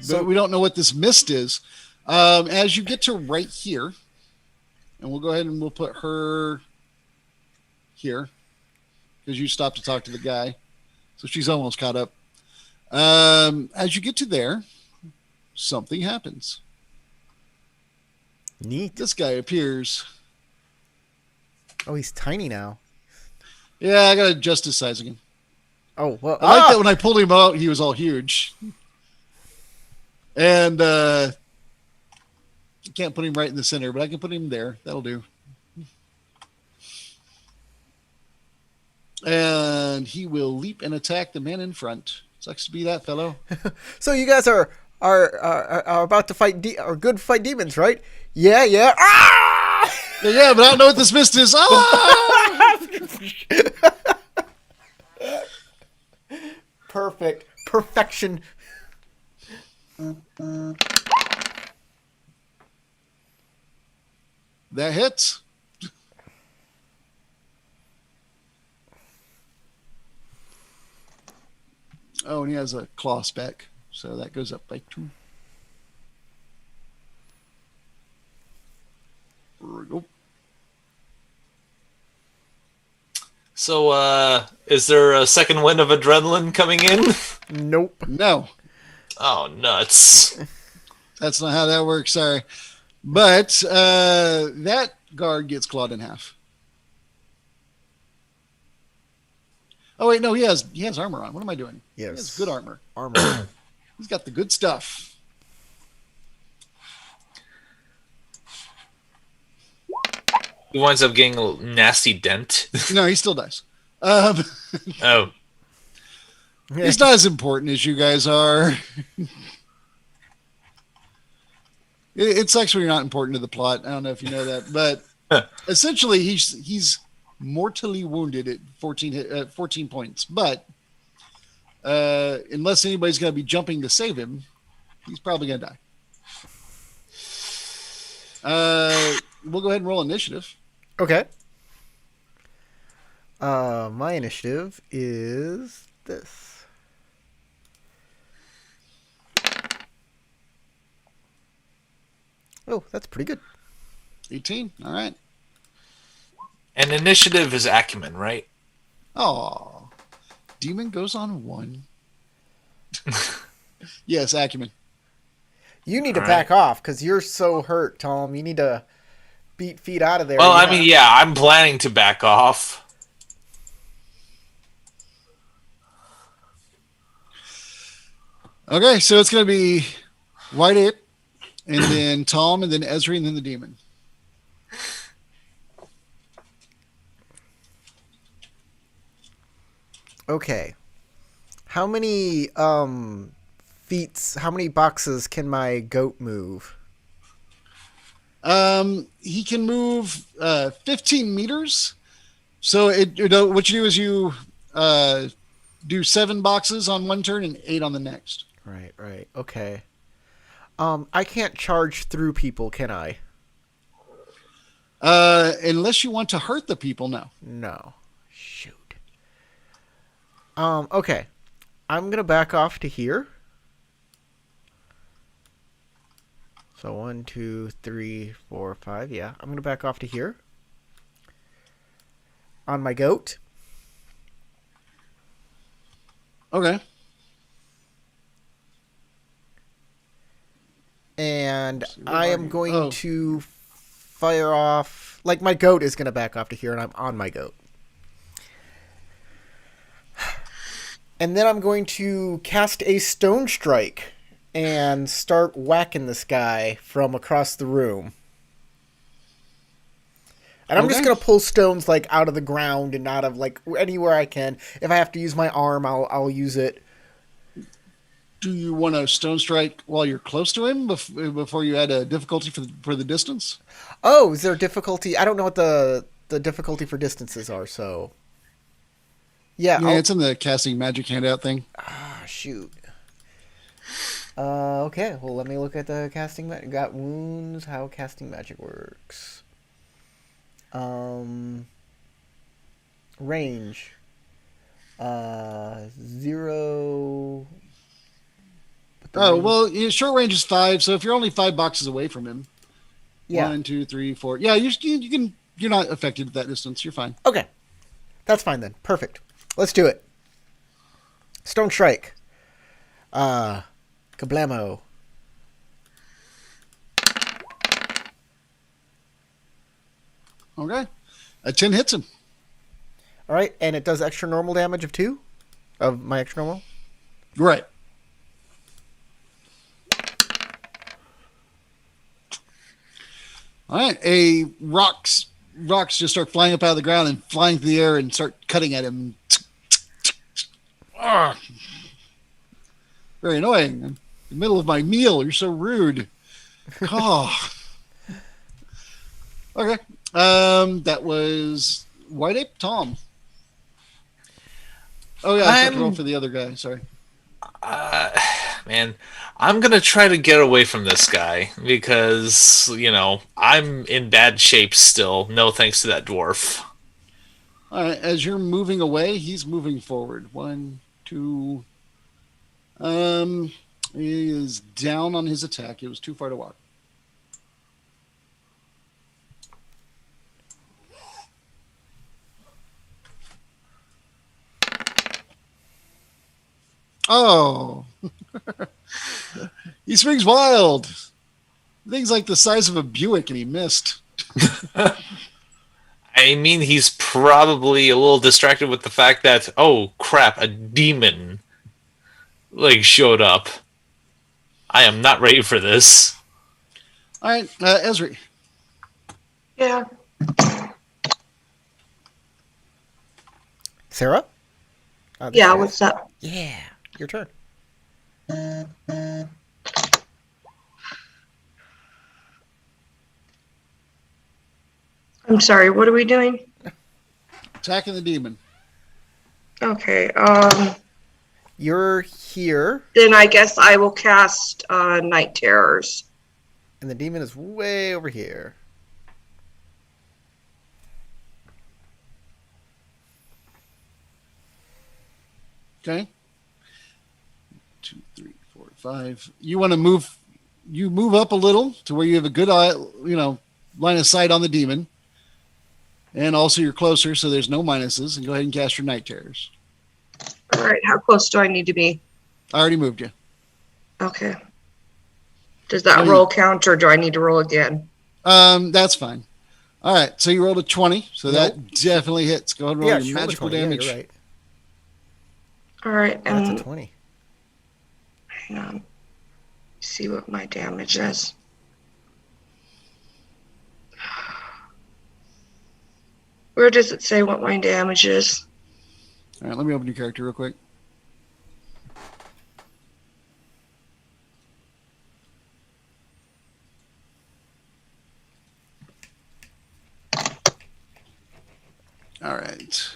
but we don't know what this mist is. As you get to right here, and we'll go ahead and we'll put her here because you stopped to talk to the guy, so she's almost caught up. As you get to there, something happens. Neat. This guy appears. Oh, he's tiny now. Yeah, I gotta adjust his size again. Oh, well. I like that when I pulled him out, he was all huge. And I can't put him right in the center, but I can put him there. That'll do. And he will leap and attack the man in front. Sucks to be that fellow. So you guys are about to fight good fight demons, right? Yeah. Ah! Yeah, but I don't know what this mist is. Ah! Perfect. Perfection. That hits. Oh, and he has a claw spec, so that goes up by 2. There we go. So, is there a second wind of adrenaline coming in? Nope. No, Oh, nuts. that's not how that works. Sorry, but that guard gets clawed in half. Oh wait, no, he has armor on. What am I doing? Yes. He has good armor. Armor. He's got the good stuff. He winds up getting a nasty dent. No, he still dies. Oh. He's not as important as you guys are. It sucks when you're not important to the plot. I don't know if you know that, but essentially he's mortally wounded at 14 points. But unless anybody's going to be jumping to save him, he's probably going to die. We'll go ahead and roll initiative. Okay. My initiative is this. Oh, that's pretty good. 18. All right. And initiative is acumen, right? Oh, demon goes on 1. Yes, acumen. You need to All back off because you're so hurt, Tom. You need to beat feet out of there. Well, I mean, yeah, I'm planning to back off. Okay, so it's going to be White Ape, and then Tom, and then Ezri, and then the demon. Okay. How many feet? How many boxes can my goat move? He can move 15 meters. So what you do is you do 7 boxes on one turn and 8 on the next. Right. Okay. I can't charge through people, can I? Unless you want to hurt the people, no. No. Shoot. Okay. I'm gonna back off to here. So 1, 2, 3, 4, 5. Yeah, I'm gonna back off to here. On my goat. Okay. And See, what I are am you? going Oh. to fire off. Like, my goat is going to back off to here, and I'm on my goat. And then I'm going to cast a stone strike and start whacking this guy from across the room. And I'm just Okay. going to pull stones, like, out of the ground and out of, like, anywhere I can. If I have to use my arm, I'll use it. Do you want to stone strike while you're close to him before you add a difficulty for the distance? Oh, is there difficulty? I don't know what the difficulty for distances are, so... Yeah, Yeah, it's in the casting magic handout thing. shoot. Okay, well, let me look at the casting magic. Got wounds, how casting magic works. Range. 0. But the Oh, range- well, short range is 5, so if you're only 5 boxes away from him, yeah. 1, 2, 3, 4. Yeah, you can. You're not affected at that distance. You're fine. Okay. That's fine then. Perfect. Let's do it. Stone Strike. Kablamo. Okay, a 10 hits him. All right, and it does extra normal damage of 2 of my extra normal. Right. All right, rocks just start flying up out of the ground and flying through the air and start cutting at him. Ah. Very annoying. In the middle of my meal, you're so rude. Oh. Okay. That was White Ape Tom. Oh yeah, I have to roll for the other guy. Sorry. Man, I'm gonna try to get away from this guy because, I'm in bad shape still. No thanks to that dwarf. All right, as you're moving away, he's moving forward. 1, 2. He is down on his attack. It was too far to walk. Oh. He swings wild. Thing's like the size of a Buick, and he missed. I mean, he's probably a little distracted with the fact that, oh crap, a demon showed up. I am not ready for this. All right, Ezri. Yeah. Sarah? Yeah, what's up? Yeah, your turn. I'm sorry, what are we doing? Attacking the demon. Okay, You're here, then I guess I will cast Night Terrors. and the demon is way over here. Okay. 2, 3, 4, 5. You want to move. You move up a little to where you have a good eye, line of sight on the demon, and also you're closer, so there's no minuses. And go ahead and cast your Night Terrors. All right, how close do I need to be? I already moved you. Okay. Does that Oh, roll count, or do I need to roll again? That's fine. All right, so you rolled a 20, so Nope. that definitely hits. Go ahead and roll Yeah, your she rolled a magical 20. Yeah, damage. you're right. All right, That's and a 20. hang on. See what my damage is. Where does it say what my damage is? All right, let me open your character real quick. All right.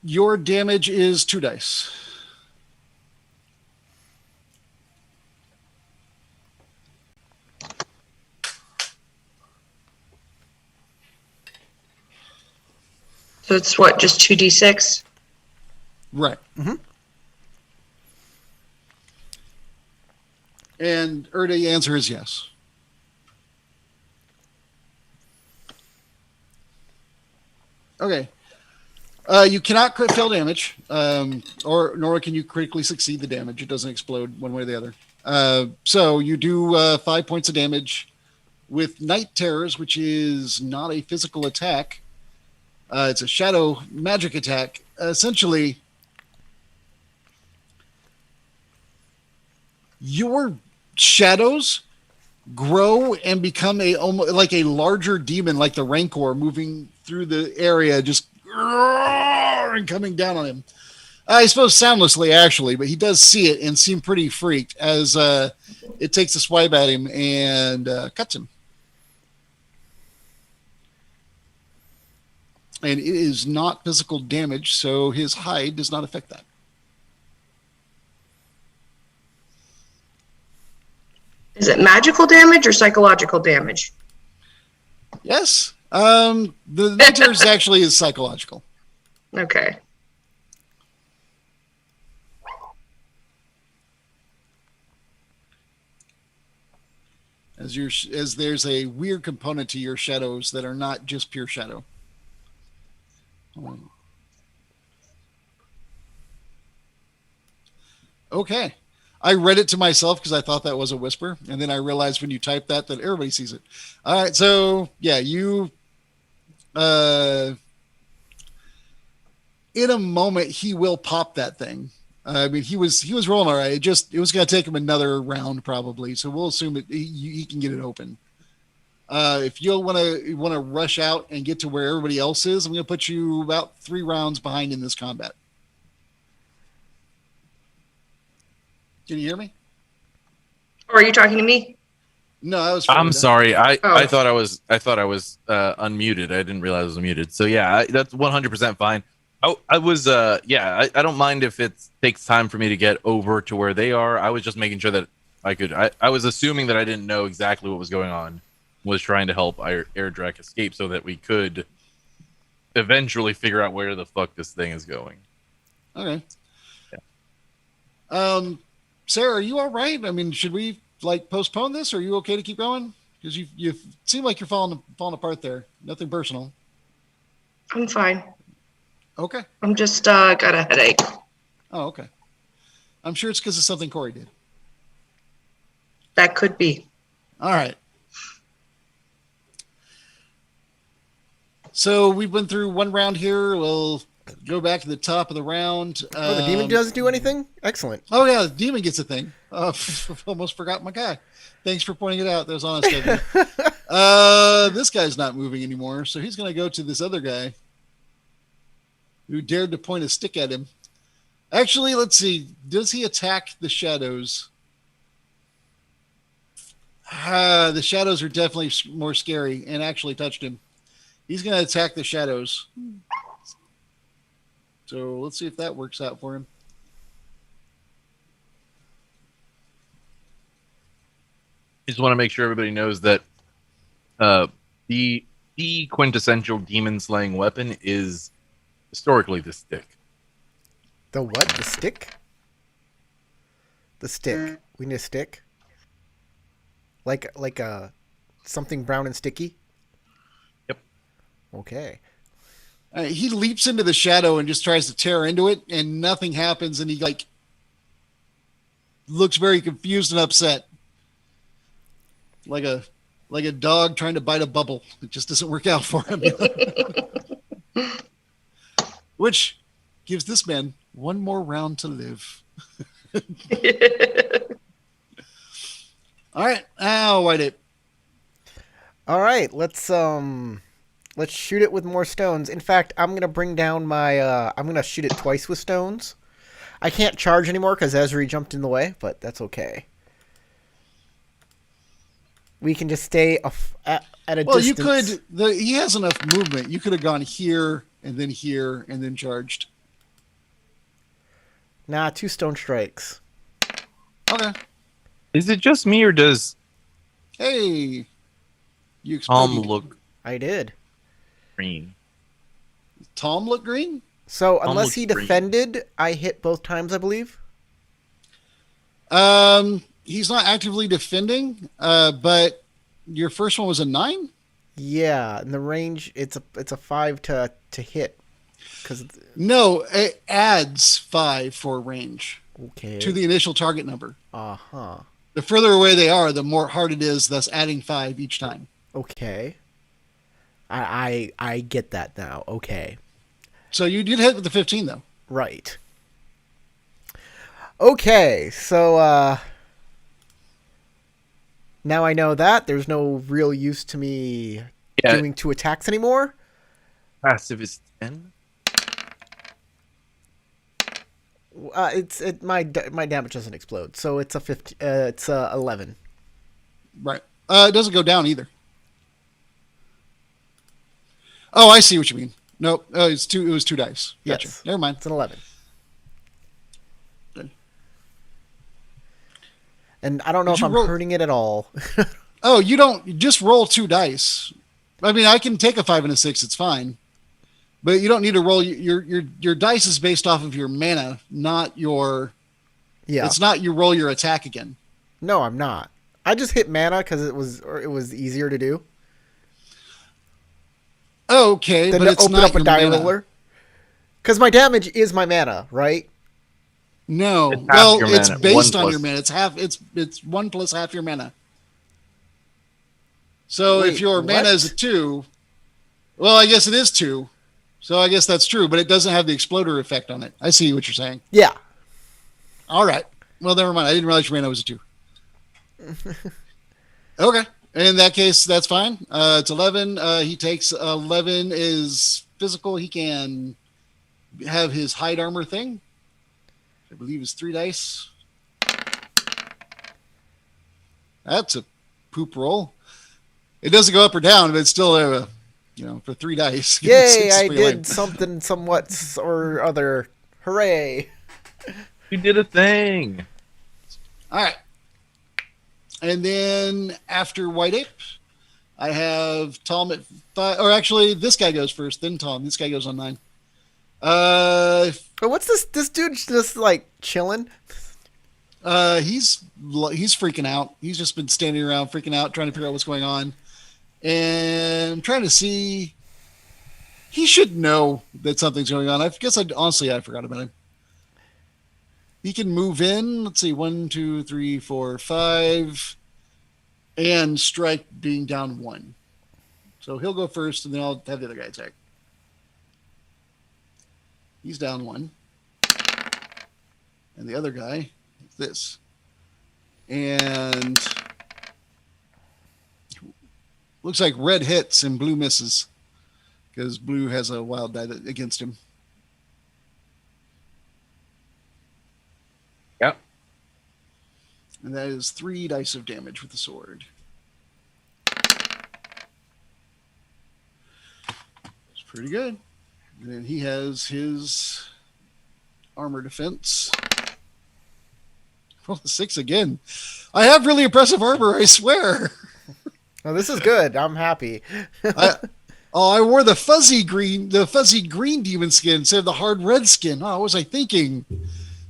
Your damage is 2 dice. So it's what, just 2d6? Right. Mm-hmm. And the answer is yes. Okay. You cannot crit fail damage, or nor can you critically succeed the damage. It doesn't explode one way or the other. So you do 5 points of damage with Night Terrors, which is not a physical attack. It's a shadow magic attack. Essentially, your shadows grow and become almost like a larger demon, like the Rancor, moving through the area, just and coming down on him. I suppose soundlessly, actually, but he does see it and seem pretty freaked as it takes a swipe at him and cuts him. And it is not physical damage, so his hide does not affect that. Is it magical damage or psychological damage? Yes. The nature actually is psychological. Okay. As there's a weird component to your shadows that are not just pure shadow. Okay. I read it to myself because I thought that was a whisper, and then I realized when you type that everybody sees it. All right, so yeah, you in a moment he will pop that thing. I mean, he was rolling all right. It was going to take him another round probably, so we'll assume that he can get it open. If you want to rush out and get to where everybody else is, I'm going to put you about 3 rounds behind in this combat. Can you hear me? Or are you talking to me? No, I was. I'm sorry. I Oh. thought I was unmuted. I didn't realize I was muted. So yeah, that's 100% fine. I was I don't mind if it takes time for me to get over to where they are. I was just making sure that I could. I was assuming that I didn't know exactly what was going on. Was trying to help Airdrek escape so that we could eventually figure out where the fuck this thing is going. Okay. Yeah. Sarah, are you all right? I mean, should we postpone this? Or are you okay to keep going? Because you seem like you're falling apart there. Nothing personal. I'm fine. Okay. I'm just got a headache. Oh, okay. I'm sure it's because of something Corey did. That could be. All right. So we've been through one round here. We'll go back to the top of the round. Oh, the demon doesn't do anything? Excellent. Oh, yeah, the demon gets a thing. Almost forgot my guy. Thanks for pointing it out. That was on schedule. This guy's not moving anymore, so he's going to go to this other guy who dared to point a stick at him. Actually, let's see. Does he attack the shadows? The shadows are definitely more scary and actually touched him. He's going to attack the shadows. So let's see if that works out for him. I just want to make sure everybody knows that the quintessential demon slaying weapon is historically the stick. The what? The stick? The stick. We need a stick? Like something brown and sticky? Yep. Okay. He leaps into the shadow and just tries to tear into it, and nothing happens, and he looks very confused and upset. Like a dog trying to bite a bubble. It just doesn't work out for him. Which gives this man one more round to live. All right. Now, White Ape. All right, let's shoot it with more stones. In fact, I'm gonna bring down my. I'm gonna shoot it twice with stones. I can't charge anymore because Ezri jumped in the way, but that's okay. We can just stay at a Well, distance. you could. He has enough movement. You could have gone here and then charged. Nah, 2 stone strikes. Okay. Is it just me or does Hey. You Tom look I did. green? Tom look green? So unless looks he green. defended, I hit both times, I believe. He's not actively defending, but your first one was a 9? Yeah, in the range, it's a 5 to hit. Cause No, it adds 5 for range okay. to the initial target number. Uh-huh. The further away they are, the more hard it is, thus adding 5 each time. Okay. I get that now. Okay. So you did hit with the 15, though. Right. Okay, so now I know that there's no real use to me doing 2 attacks anymore. Passive is 10. My damage doesn't explode, so it's a 15. It's a 11. Right. It doesn't go down either. Oh, I see what you mean. Nope. It's 2. It was 2 dice. Gotcha. Yes. Never mind. It's an 11. Good. And I don't know if I'm hurting it at all. Oh, you don't. You just roll 2 dice. I mean, I can take a 5 and a 6. It's fine. But you don't need to roll. Your dice is based off of your mana, not your. Yeah. It's not you roll your attack again. No, I'm not. I just hit mana because it was easier to do. Okay, Than but to it's open not up a your die mana. roller. Because my damage is my mana, right? No, It's half well, your it's mana. based 1 on your plus- mana. It's half. It's 1 plus half your mana. So Wait, if your mana what? is a 2, well, I guess it is 2. So I guess that's true, but it doesn't have the exploder effect on it. I see what you're saying. Yeah. All right. Well, never mind. I didn't realize your mana was a 2. Okay. In that case, that's fine. It's 11. He takes 11 is physical. He can have his hide armor thing. I believe is 3 dice. That's a poop roll. It doesn't go up or down, but it's still for 3 dice. Yay, It's I pretty lame. did something somewhat or other. Hooray. You did a thing. All right. And then after White Ape, I have Tom at 5. Or actually, this guy goes first, then Tom. This guy goes on 9. But what's this? This dude's just like chilling. He's freaking out. He's just been standing around freaking out, trying to figure out what's going on. And I'm trying to see. He should know that something's going on. I guess I forgot about him. He can move in. Let's see, 1, 2, 3, 4, 5, and strike being down 1. So he'll go first, and then I'll have the other guy attack. He's down 1, and the other guy is this, and looks like red hits and blue misses because blue has a wild die against him. Yep. And that is 3 dice of damage with the sword. It's pretty good. And then he has his armor defense. Roll a 6 again. I have really impressive armor, I swear. Oh, this is good. I'm happy. I wore the fuzzy green demon skin instead of the hard red skin. Oh, what was I thinking?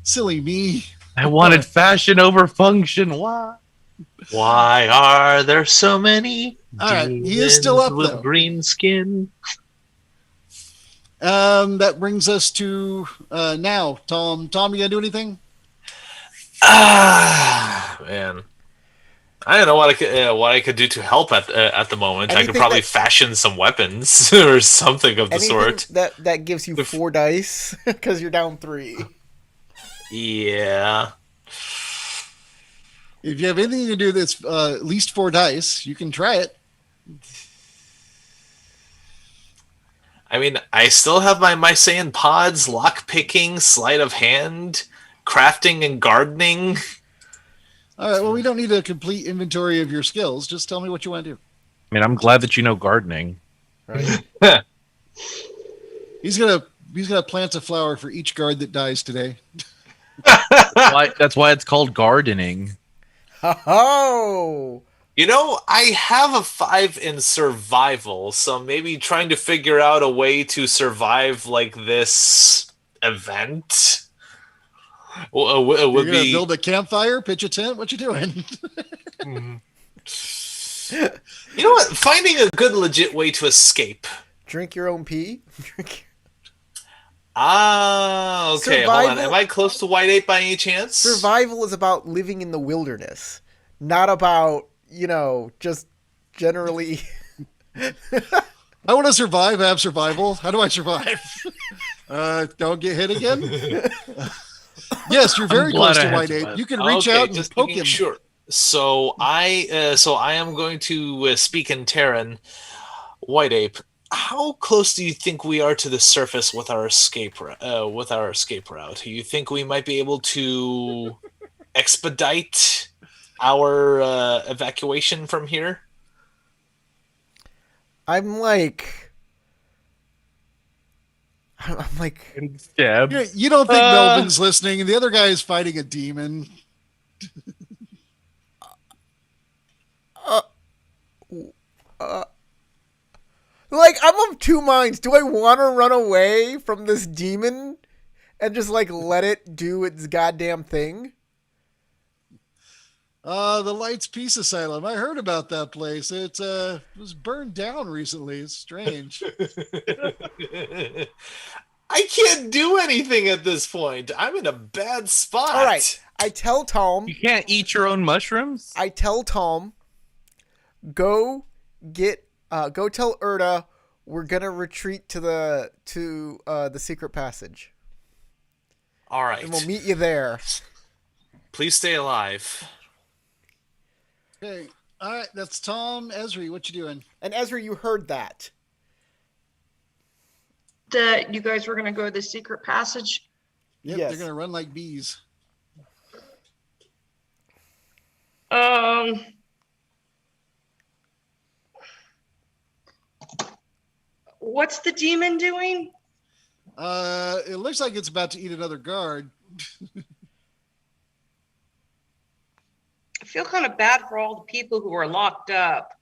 Silly me. I wanted fashion over function. Why? Why are there so many All right, he is still up, with though. green skin? That brings us to now. Tom, you gonna do anything? Man, I don't know what I could do to help at the moment. I Anything could probably that- fashion some weapons or something of the Anything sort. that gives you 4 dice because you're down 3. Yeah. If you have anything to do that's at least 4 dice, you can try it. I mean, I still have my Sane pods, lock picking, sleight of hand, crafting, and gardening. All right. Well, we don't need a complete inventory of your skills. Just tell me what you want to do. I mean, I'm glad that you know gardening. Right? He's gonna plant a flower for each guard that dies today. That's why it's called gardening. Oh, You know, I have a 5 in survival, so maybe trying to figure out a way to survive like this event You're would gonna be. build a campfire, pitch a tent. What you doing? You know what? Finding a good legit way to escape. Drink your own pee. Drink. Ah, okay. Hold on. Survival- Am I close to White Ape by any chance? Survival is about living in the wilderness, not about, just generally. I want to survive. I have survival. How do I survive? Don't get hit again. Yes, you're very close to White Ape. You can reach out and just poke making him. sure. So I am going to speak in Terran. White Ape, how close do you think we are to the surface with our escape route? Do you think we might be able to expedite our evacuation from here? I'm like. Stab. You don't think Melvin's listening, and the other guy is fighting a demon. Like, I'm of two minds. Do I want to run away from this demon and just, let it do its goddamn thing? The Lights Peace Asylum. I heard about that place. It was burned down recently. It's strange. I can't do anything at this point. I'm in a bad spot. All right. I tell Tom. You can't eat your own mushrooms? I tell Tom, go tell Erda we're gonna retreat to the secret passage. All right. And we'll meet you there. Please stay alive. Okay. All right. That's Tom. Esri, what you doing? And Ezra, you heard that. That you guys were going to go to the secret passage? Yep, Yes. they're going to run like bees. What's the demon doing? It looks like it's about to eat another guard. I feel kind of bad for all the people who are locked up.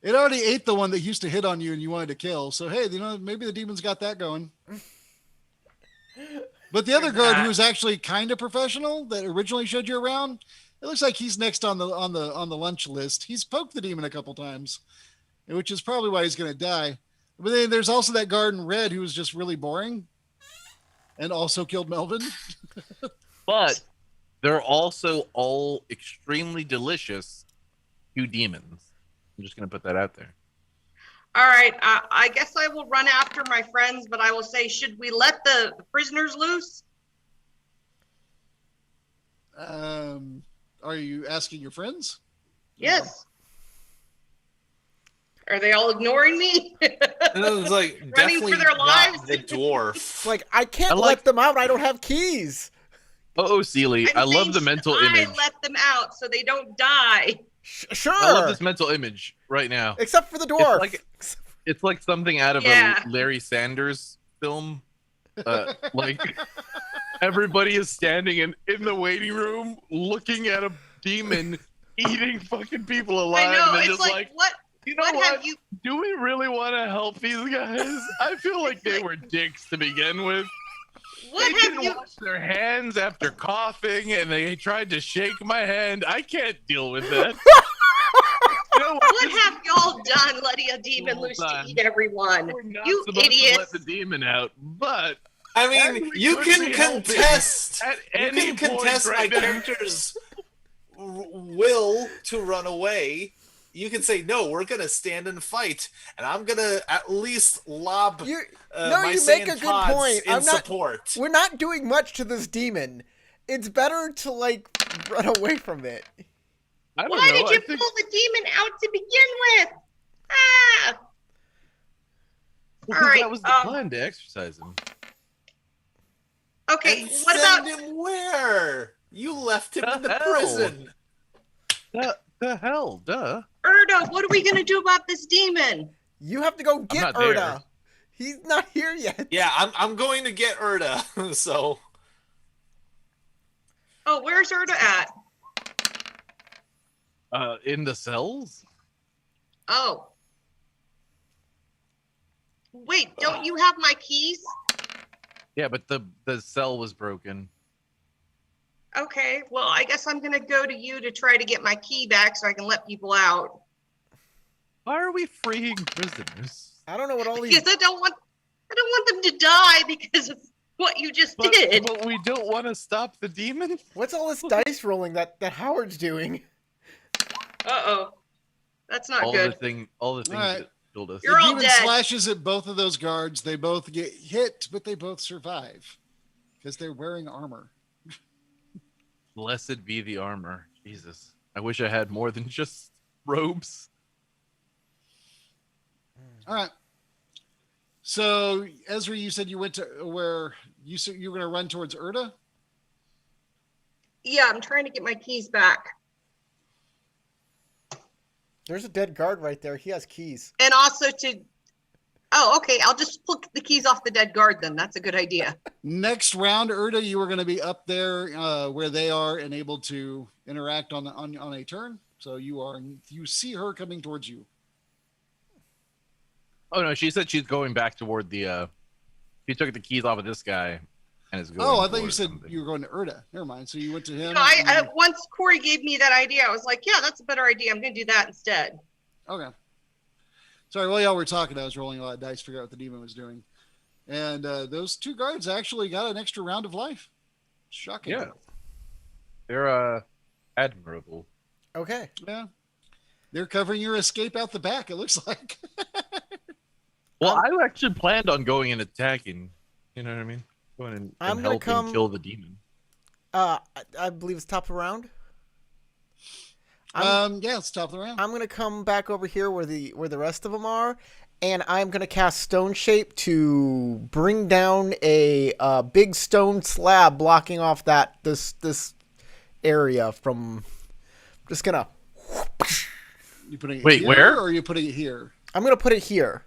It already ate the one that used to hit on you and you wanted to kill. So, hey, maybe the demon's got that going. But the other guard who was actually kind of professional that originally showed you around, it looks like he's next on the lunch list. He's poked the demon a couple times, which is probably why he's going to die. But then there's also that guard in red who was just really boring and also killed Melvin. But they're also all extremely delicious 2 demons. I'm just going to put that out there. All right, I guess I will run after my friends, but I will say, should we let the prisoners loose? Are you asking your friends? Yes. Are they all ignoring me? It was like Running for definitely their lives? not the dwarf. It's like, I can't let them out. I don't have keys. Sealy, I love the mental image. I let them out so they don't die. Sure. I love this mental image right now. Except for the dwarf. It's like something out of a Larry Sanders film. Like everybody is standing in the waiting room looking at a demon eating fucking people alive. I know. And It's like, what? You know what? Do we really want to help these guys? I feel like they were dicks to begin with. They didn't wash their hands after coughing, and they tried to shake my hand. I can't deal with that. What have y'all done letting a demon loose to eat everyone? We're not You supposed idiots. to let the demon out, but I mean, you can contest. At You any can contest point my right now. character's will to run away. You can say no. We're gonna stand and fight, and I'm gonna at least lob You my make a sand good pods point. in I'm not. support. We're not doing much to this demon. It's better to run away from it. I don't Why know. did you pull the demon out to begin with? Ah! Because All right, that was the plan, to exercise him. Okay, And what send about... him where? You left him The in the hell? prison. The hell, duh. Erda, what are we going to do about this demon? You have to go get not there. Erda. He's not here yet. Yeah, I'm going to get Erda. So Oh, where's Erda at? In the cells? Oh. Wait, don't you have my keys? Yeah, but the cell was broken. Okay, well, I guess I'm gonna go to you to try to get my key back so I can let people out. Why are we freeing prisoners? I don't know what all these. Because I don't want them to die because of what you just did. But we don't want to stop the demon. What's all this dice rolling that Howard's doing? Uh-oh. That's not All good. the things All right. that killed us. You're the all demon dead. slashes at both of those guards. They both get hit, but they both survive because they're wearing armor. Blessed be the armor. Jesus. I wish I had more than just robes. All right. So, Ezra, you said you went to where you said you were going to run towards Erda? Yeah, I'm trying to get my keys back. There's a dead guard right there. He has keys. And also to... Oh, okay. I'll just pluck the keys off the dead guard then. That's a good idea. Next round, Erda, you were going to be up there where they are and able to interact on a turn. So you see her coming towards you. Oh no, she said she's going back toward the she took the keys off of this guy and is going. Oh, I thought you towards said something. you were going to Erda. Never mind. So you went to him. No, once Corey gave me that idea, I was like, yeah, that's a better idea. I'm going to do that instead. Okay. Sorry, while y'all were talking, I was rolling a lot of dice to figure out what the demon was doing. And those two guards actually got an extra round of life. Shocking. Yeah. They're admirable. Okay. Yeah. They're covering your escape out the back, it looks like. Well, I actually planned on going and attacking. You know what I mean? Going and I'm gonna helping kill the demon. I believe it's top of the round. Yeah, it's top of the round. I'm gonna come back over here where the rest of them are, and I'm gonna cast Stone Shape to bring down a big stone slab blocking off this area from. I'm just gonna. You putting it Wait, here, where? or are you putting it here? I'm gonna put it here.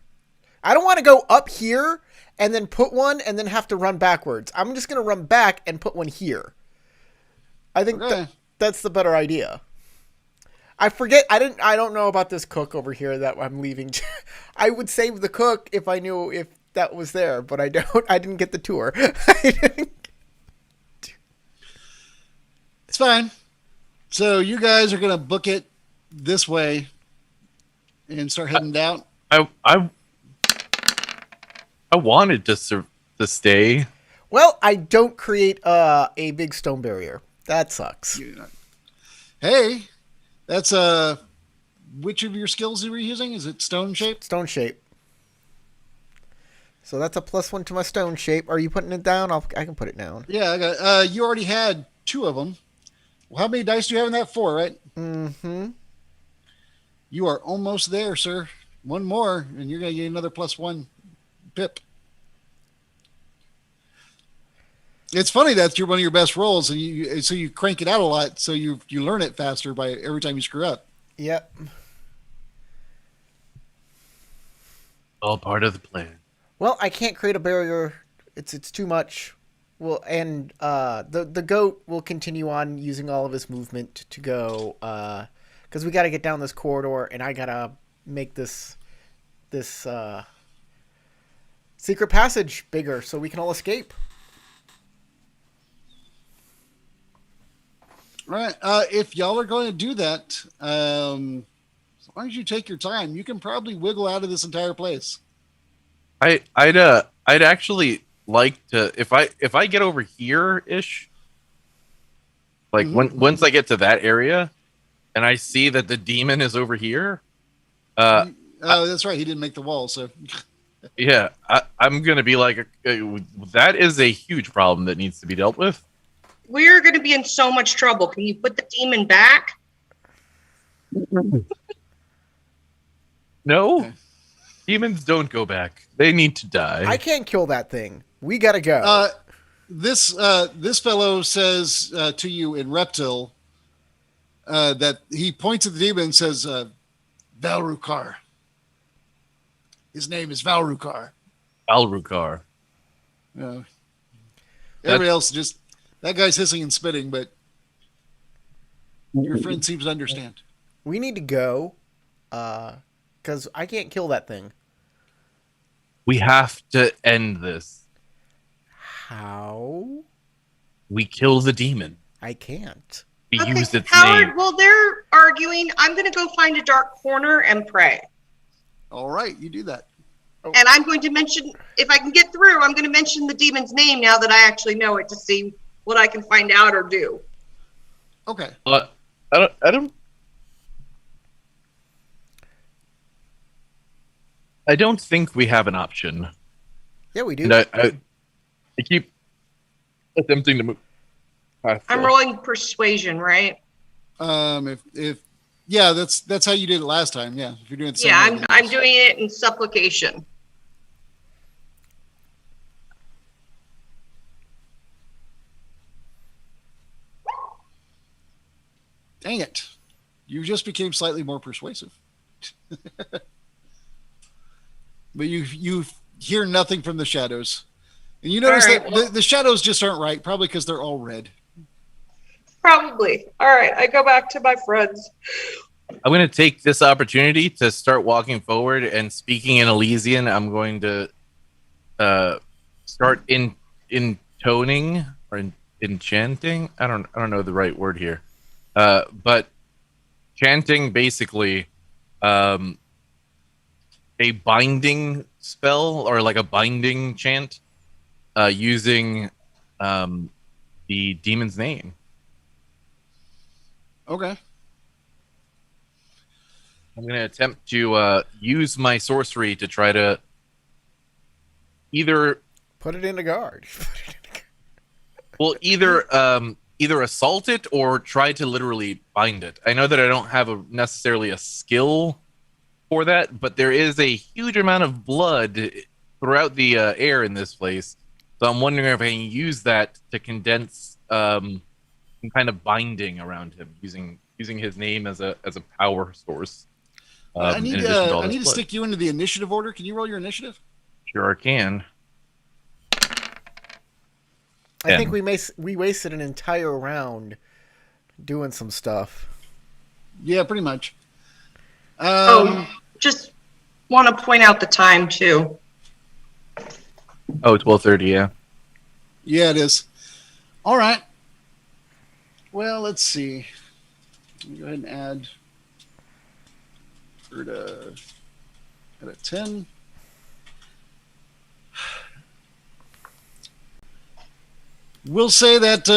I don't want to go up here and then put one and then have to run backwards. I'm just gonna run back and put one here. I think Okay. that's the better idea. I forget. I don't know about this cook over here that I'm leaving. I would save the cook if I knew if that was there, but I don't. I didn't get the tour. It's fine. So you guys are gonna book it this way and start heading down. I wanted to stay. Well, I don't create a big stone barrier. That sucks. Hey, that's which of your skills are you using? Is it stone shape? Stone shape. So that's a +1 to my stone shape. Are you putting it down? I can put it down. Yeah, I got. You already had 2 of them. Well, how many dice do you have in that? 4, right? Mm-hmm. You are almost there, sir. One more, and you're gonna get another +1 pip. It's funny that's one of your best rolls, and you crank it out a lot, so you learn it faster by every time you screw up. Yep. All part of the plan. Well, I can't create a barrier. It's too much. Well, and the goat will continue on using all of his movement to go because we got to get down this corridor, and I gotta make this secret passage bigger so we can all escape. All right. If y'all are going to do that, as long as you take your time, you can probably wiggle out of this entire place. I'd actually like to if I get over here ish, like once I get to that area, and I see that the demon is over here. Oh, that's right. He didn't make the wall, so. Yeah, I'm gonna be like, that is a huge problem that needs to be dealt with. We're going to be in so much trouble. Can you put the demon back? No, Okay. demons don't go back. They need to die. I can't kill that thing. We gotta go. This fellow says to you in Reptile that he points at the demon and says, Valrukar. His name is Valrukar. Alrukar. Everybody else just, that guy's hissing and spitting, but your friend seems to understand. We need to go, because I can't kill that thing. We have to end this. How? We kill the demon. I can't. We Okay, use its Howard, name. while they're arguing, I'm going to go find a dark corner and pray. All right, you do that. And I'm going to mention, if I can get through, I'm going to mention the demon's name now that I actually know it to see what I can find out or do. Okay. I don't think we have an option. Yeah, we do. And I keep attempting to move past I'm that. rolling persuasion, right? If yeah, that's how you did it last time. Yeah, if you're doing it the same Yeah, way, then I'm yes. doing it in supplication. Dang it, you just became slightly more persuasive. But you hear nothing from the shadows, and you notice All right, that well- the shadows just aren't right, probably because they're all red. Probably. All right, I go back to my friends. I'm going to take this opportunity to start walking forward and speaking in Elysian. I'm going to start intoning or enchanting. I don't know the right word here, but chanting basically a binding spell or like a binding chant using the demon's name. Okay. I'm going to attempt to use my sorcery to try to either Put it into guard. either assault it or try to literally bind it. I know that I don't have necessarily a skill for that, but there is a huge amount of blood throughout the air in this place. So I'm wondering if I can use that to condense some kind of binding around him, using his name as a power source. I in need addition to all I this need to blood. stick you into the initiative order. Can you roll your initiative? Sure can. I think we wasted an entire round doing some stuff. Yeah, pretty much. Just want to point out the time too. Oh, 12:30, yeah. Yeah, it is. All right. Well, let's see. Let me go ahead and add at a 10. We'll say that,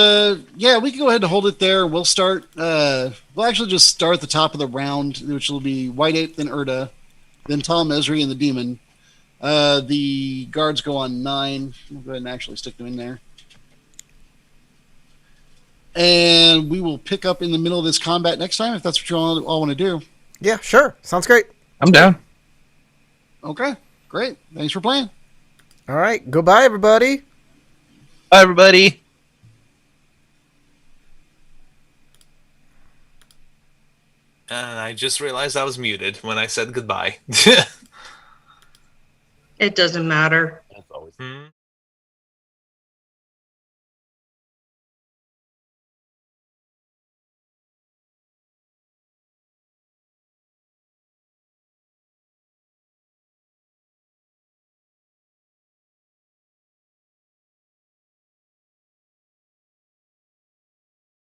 yeah, we can go ahead and hold it there. We'll start, we'll actually just start at the top of the round, which will be White Ape, then Urda, then Tom, Esri, and the Demon. The guards go on 9. We'll go ahead and actually stick them in there. And we will pick up in the middle of this combat next time if that's what you all want to do. Yeah, sure. Sounds great. I'm down. Okay, great. Thanks for playing. All right. Goodbye, everybody. Bye, everybody. And I just realized I was muted when I said goodbye. It doesn't matter. That's always. Hmm.